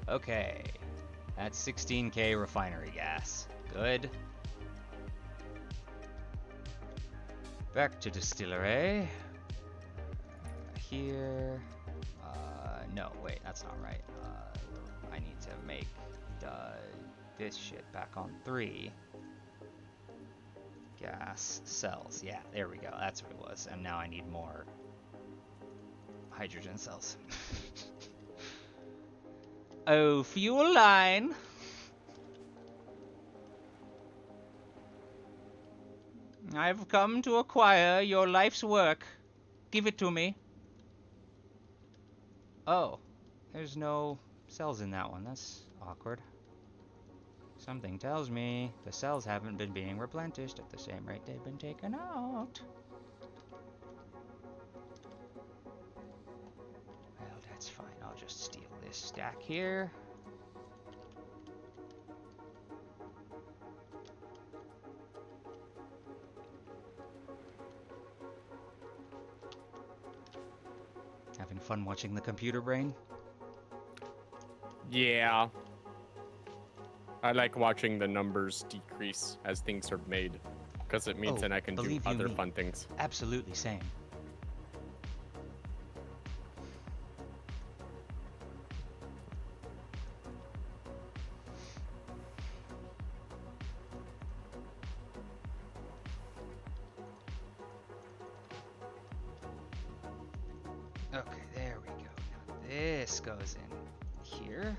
Okay. That's 16K refinery gas. Good. Back to distillery. Here. No, wait, that's not right. I need to make this shit back on 3. Gas cells. Yeah, there we go. That's what it was. And now I need more hydrogen cells. Oh, fuel line. I've come to acquire your life's work. Give it to me. Oh, there's no cells in that one. That's awkward. Something tells me the cells haven't been being replenished at the same rate they've been taken out. Well, that's fine. I'll just steal this stack here. Having fun watching the computer brain? Yeah. I like watching the numbers decrease as things are made, because it means that I can do other fun things. Absolutely same. Okay, there we go. Now this goes in here.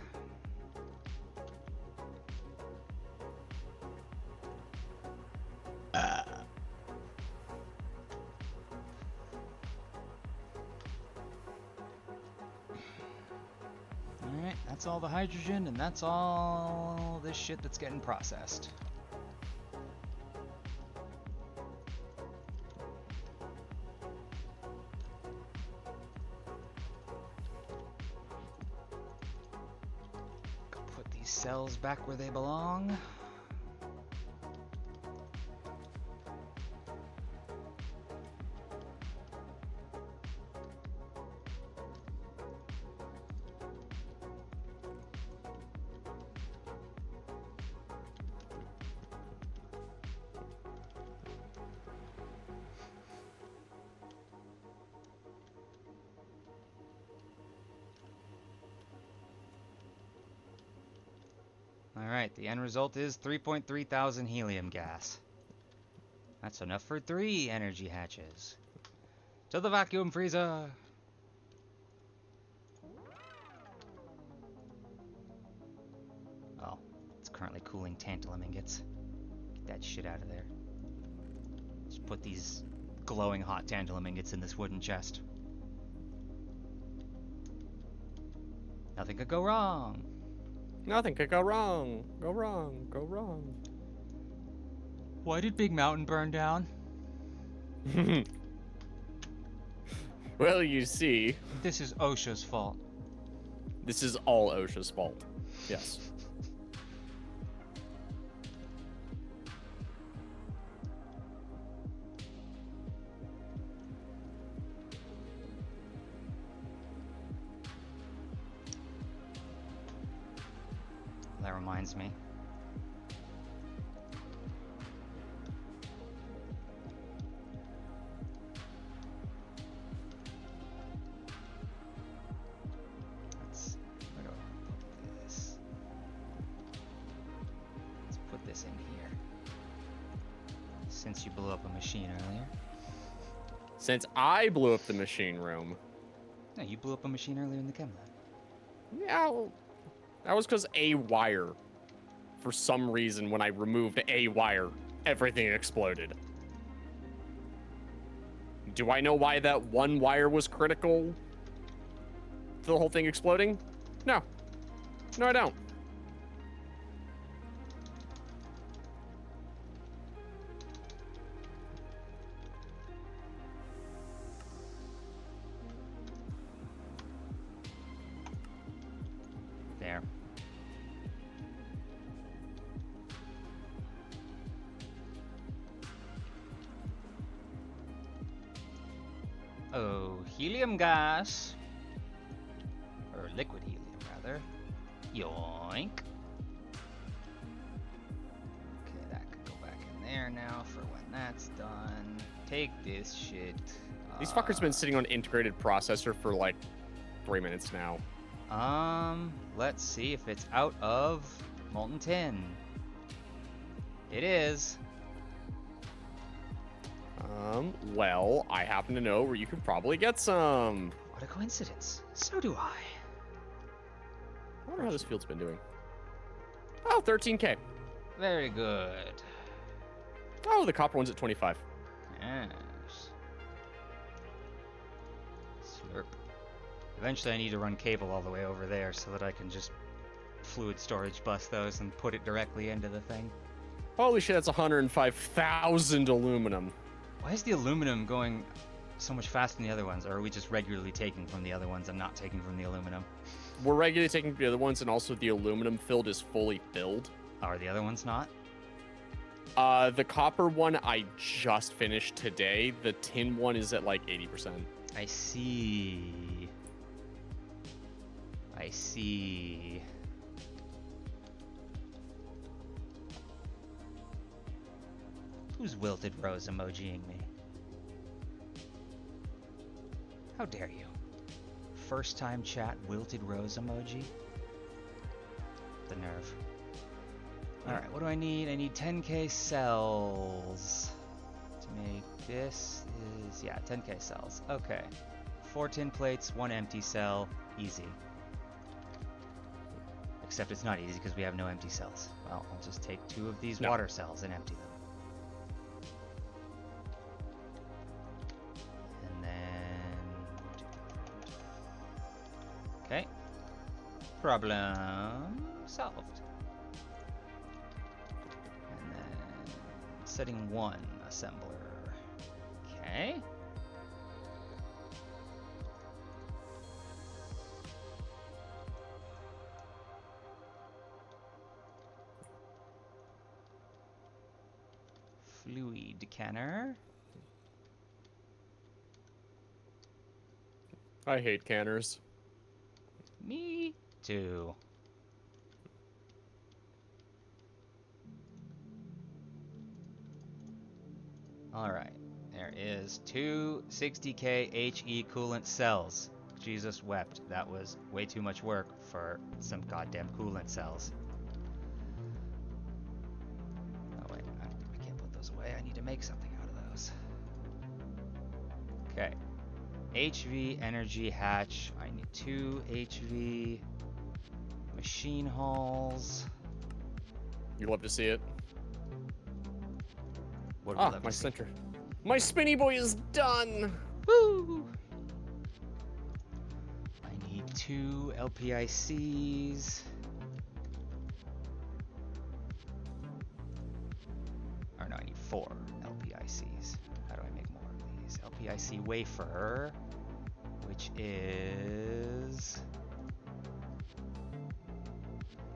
Alright, that's all the hydrogen, and that's all this shit that's getting processed. Put these cells back where they belong. Alright, the end result is 3.3 thousand helium gas. That's enough for 3 energy hatches. To the vacuum freezer! Oh, it's currently cooling tantalum ingots. Get that shit out of there. Just put these glowing hot tantalum ingots in this wooden chest. Nothing could go wrong. Nothing could go wrong. Go wrong. Go wrong. Why did Big Mountain burn down? Well, you see. This is OSHA's fault. This is all OSHA's fault. Yes. That reminds me. Where do I put this? Let's put this in here. Since you blew up a machine earlier. Since I blew up the machine room. No, you blew up a machine earlier in the chem lab. Yeah, well, that was because a wire, for some reason, when I removed a wire, everything exploded. Do I know why that one wire was critical to the whole thing exploding? No. No, I don't. There. Uh-oh, helium gas. Or liquid helium, rather. Yoink. Okay, that could go back in there now for when that's done. Take this shit. These fuckers been sitting on integrated processor for like 3 minutes now. Let's see if it's out of molten tin. It is. Well, I happen to know where you could probably get some. What a coincidence. So do I. I wonder how this field's been doing. Oh, 13K. Very good. Oh, the copper one's at 25. Yes. Slurp. Eventually I need to run cable all the way over there so that I can just fluid storage bus those and put it directly into the thing. Holy shit, that's 105,000 aluminum. Why is the aluminum going so much faster than the other ones? Or are we just regularly taking from the other ones and not taking from the aluminum? We're regularly taking the other ones, and also the aluminum filled is fully filled. Are the other ones not? The copper one I just finished today. The tin one is at like 80%. I see. I see. Who's Wilted Rose emojiing me? How dare you? First time chat Wilted Rose emoji? The nerve. Alright, what do I need? I need 10k cells to make this. Yeah, 10k cells. Okay. 4 tin plates, 1 empty cell. Easy. Except it's not easy because we have no empty cells. Well, I'll just take 2 of these water cells and empty them. And then... Okay. Problem solved. And then setting 1 assembler. Okay. Fluid canner. I hate canners. Me too. Alright, there is 2 60k HE coolant cells. Jesus wept. That was way too much work for some goddamn coolant cells. Oh wait, I can't put those away. I need to make something out of those. Okay. HV energy hatch. I need 2 HV machine halls. You'd love to see it. What would we Ah, love my to see? center. My spinny boy is done! Woo! I need 2 LPICs. Or no, I need 4 LPICs. How do I make more of these? LPIC wafer, which is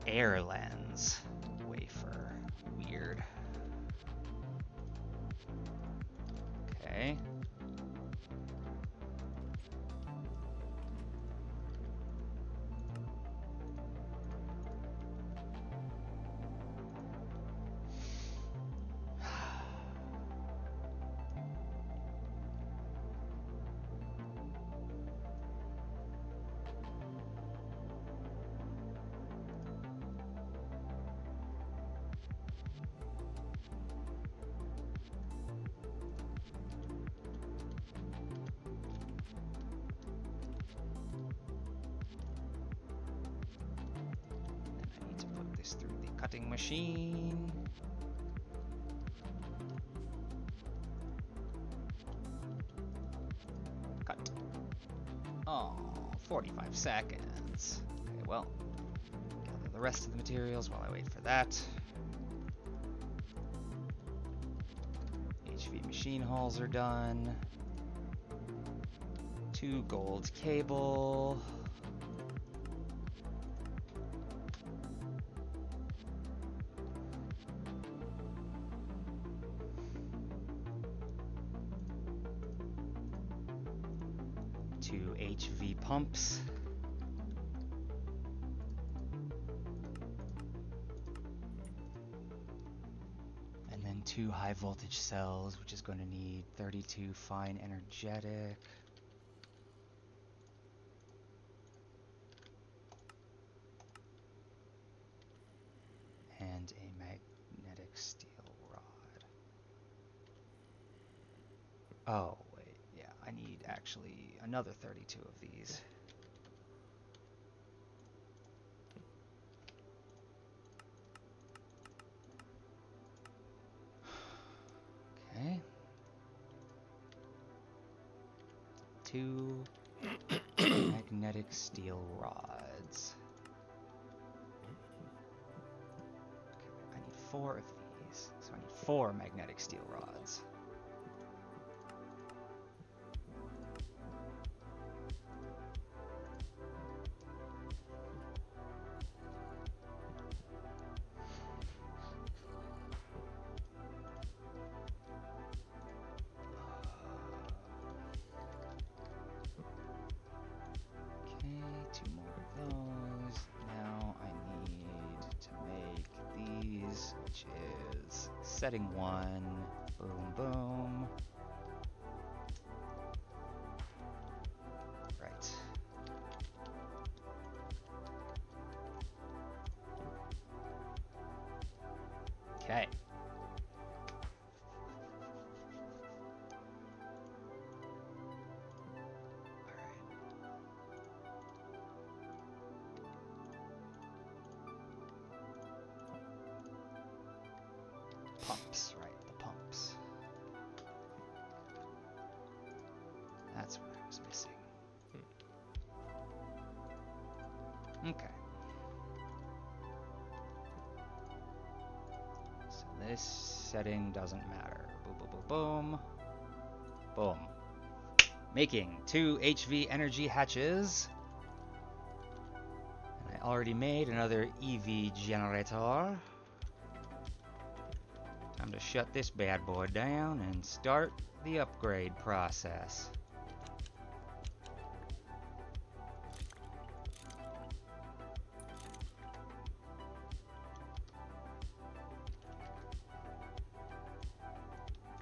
air lens wafer. Weird. Okay. Through the cutting machine. Cut. Oh, 45 seconds. Okay, well, gather the rest of the materials while I wait for that. HV machine hulls are done. 2 gold cable. 2 HV pumps. And then 2 high voltage cells, which is going to need 32 fine energetic. And a magnetic steel rod. Oh, wait, yeah, I need actually another 32 of these. Okay. 2 magnetic steel rods. Okay, I need 4 of these, so I need 4 magnetic steel rods. Okay, 2 more of those. Now I need to make these, which is setting 1, boom, boom. Right. Okay. Pumps, right, the pumps. That's what I was missing. Okay. So this setting doesn't matter. Boom, boom, boom, boom. Boom. Making 2 HV energy hatches. And I already made another EV generator. Time to shut this bad boy down and start the upgrade process.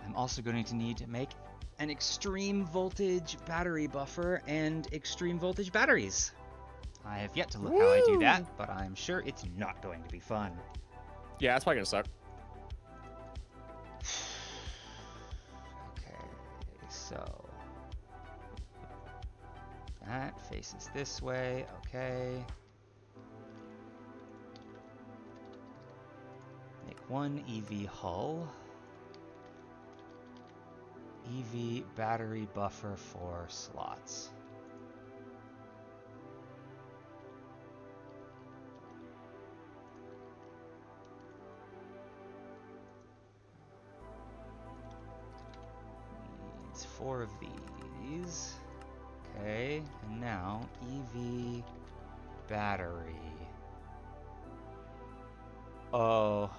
I'm also going to need to make an extreme voltage battery buffer and extreme voltage batteries. I have yet to look how I do that, but I'm sure it's not going to be fun. Yeah, that's probably gonna suck. Okay, so that faces this way, okay. Make 1 EV hull. EV battery buffer for slots. Needs 4 of these. Okay, and now EV battery. Oh.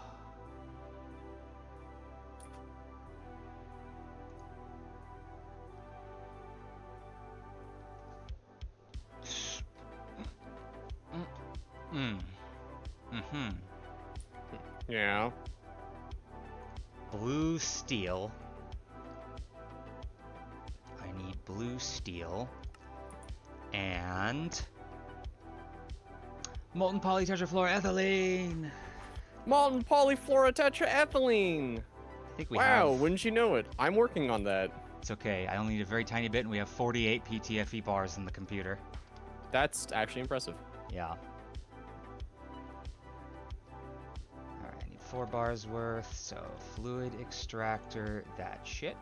Yeah. Blue steel. I need blue steel. And molten polytetrafluoroethylene. Molten polyfluorotetraethylene. I think we Wow, have. wouldn't you know it? I'm working on that. It's okay. I only need a very tiny bit, and we have 48 PTFE bars in the computer. That's actually impressive. Yeah. Alright, I need 4 bars worth, so fluid extractor, that shit.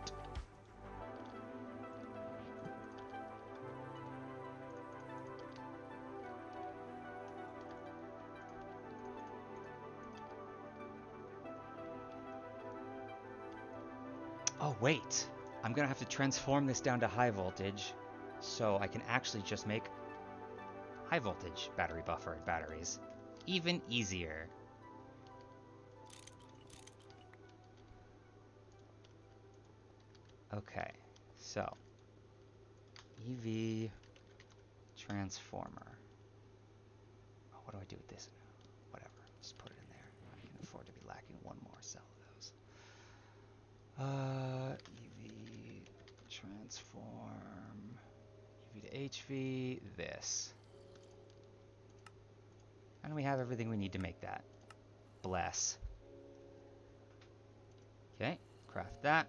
Oh, wait. I'm gonna have to transform this down to high voltage, so I can actually just make high voltage battery buffer batteries. Even easier. Okay, so EV transformer. Oh, what do I do with this? Whatever, just put it in there. I can afford to be lacking one more cell of those. EV transform, EV to HV, this. And we have everything we need to make that. Bless. Okay, craft that.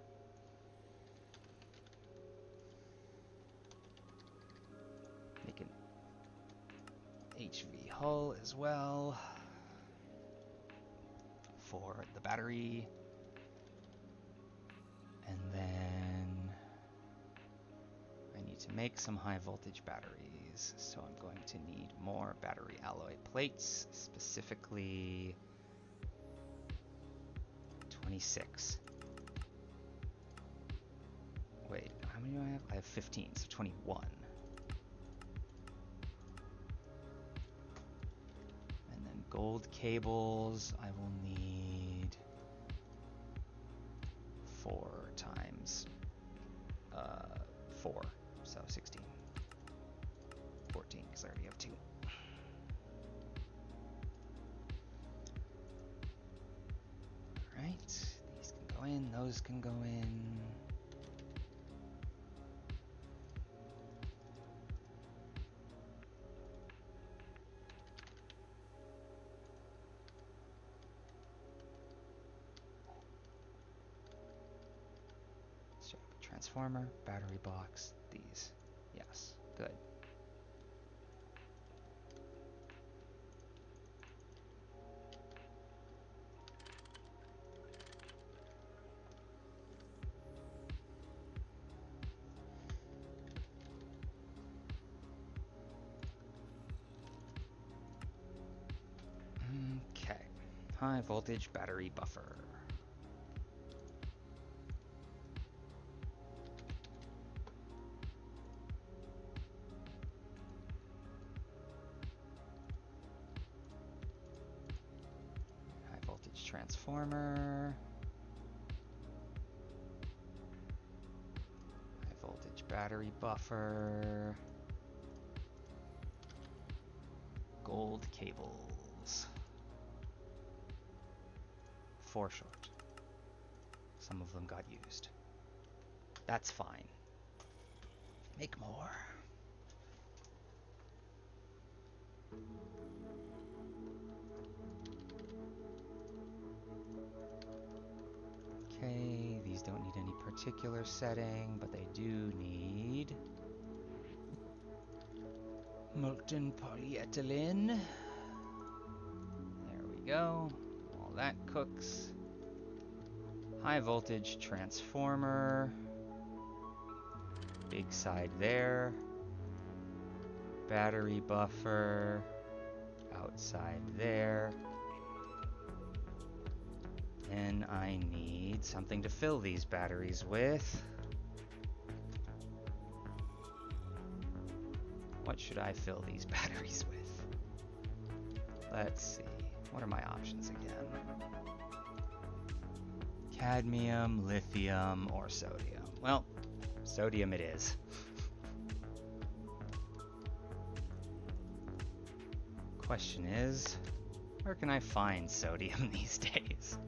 Make an HV hull as well for the battery. And then I need to make some high voltage batteries, so I'm going to need more battery alloy plates, specifically 26. Wait, how many do I have? I have 15, so 21. And then gold cables, I will need 4 times 4, so 16. 14, because I already have 2. Alright, these can go in, those can go in. Transformer, battery box, these. Yes, good. Okay, high voltage battery buffer. Transformer, high voltage battery buffer, gold cables, 4 short. Some of them got used. That's fine. Make more. Okay, these don't need any particular setting, but they do need molten polyethylene. There we go. All that cooks. High voltage transformer. Big side there. Battery buffer. Outside there. And I need something to fill these batteries with. What should I fill these batteries with? Let's see. What are my options again? Cadmium, lithium, or sodium? Well, sodium it is. Question is, where can I find sodium these days?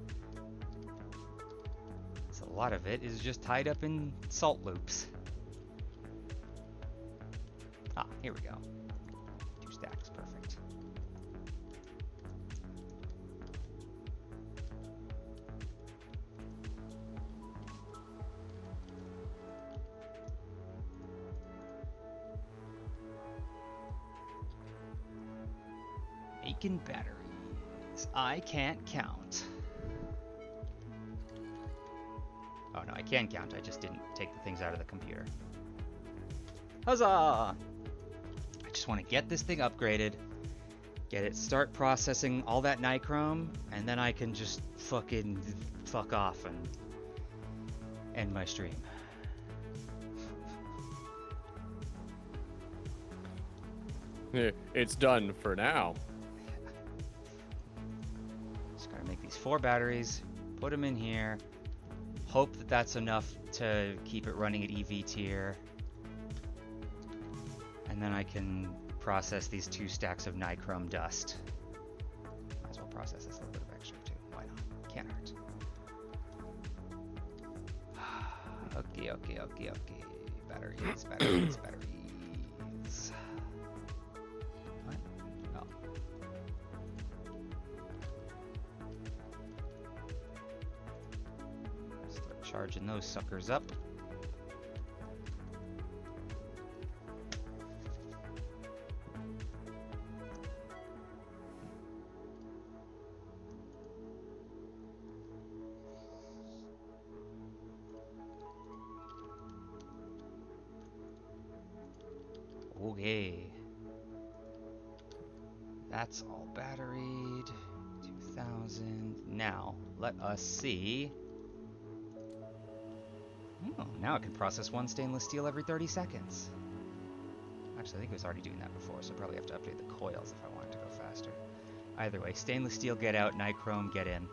A lot of it is just tied up in salt loops. Ah, here we go. 2 stacks, perfect. Making batteries. I can't count. Oh no, I can count, I just didn't take the things out of the computer. Huzzah! I just want to get this thing upgraded, get it, start processing all that nichrome, and then I can just fucking fuck off and end my stream. It's done for now. Just gotta make these 4 batteries, put them in here. Hope that that's enough to keep it running at EV tier. And then I can process these 2 stacks of nichrome dust. Might as well process this little bit of extra too. Why not? Can't hurt. Okay. Batteries. What? Oh. Start charging those suckers up. Okay. That's all batteried. 2000. Now, let us see. Oh, now it can process 1 stainless steel every 30 seconds. Actually, I think it was already doing that before, so I probably have to update the coils if I want it to go faster. Either way, stainless steel get out, nichrome get in.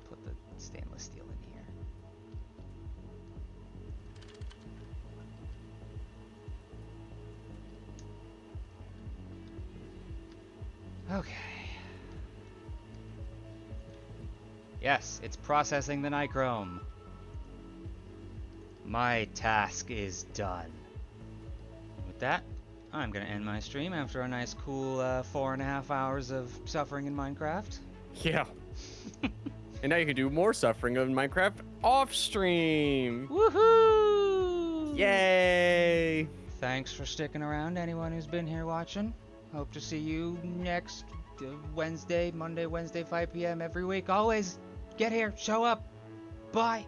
Put the stainless steel in here. Okay. Yes, it's processing the nichrome. My task is done. With that, I'm gonna end my stream after a nice cool 4.5 hours of suffering in Minecraft. Yeah. And now you can do more suffering in Minecraft off stream. Woohoo! Yay! Thanks for sticking around, anyone who's been here watching. Hope to see you next Monday, Wednesday, 5 p.m. every week. Always get here, show up. Bye.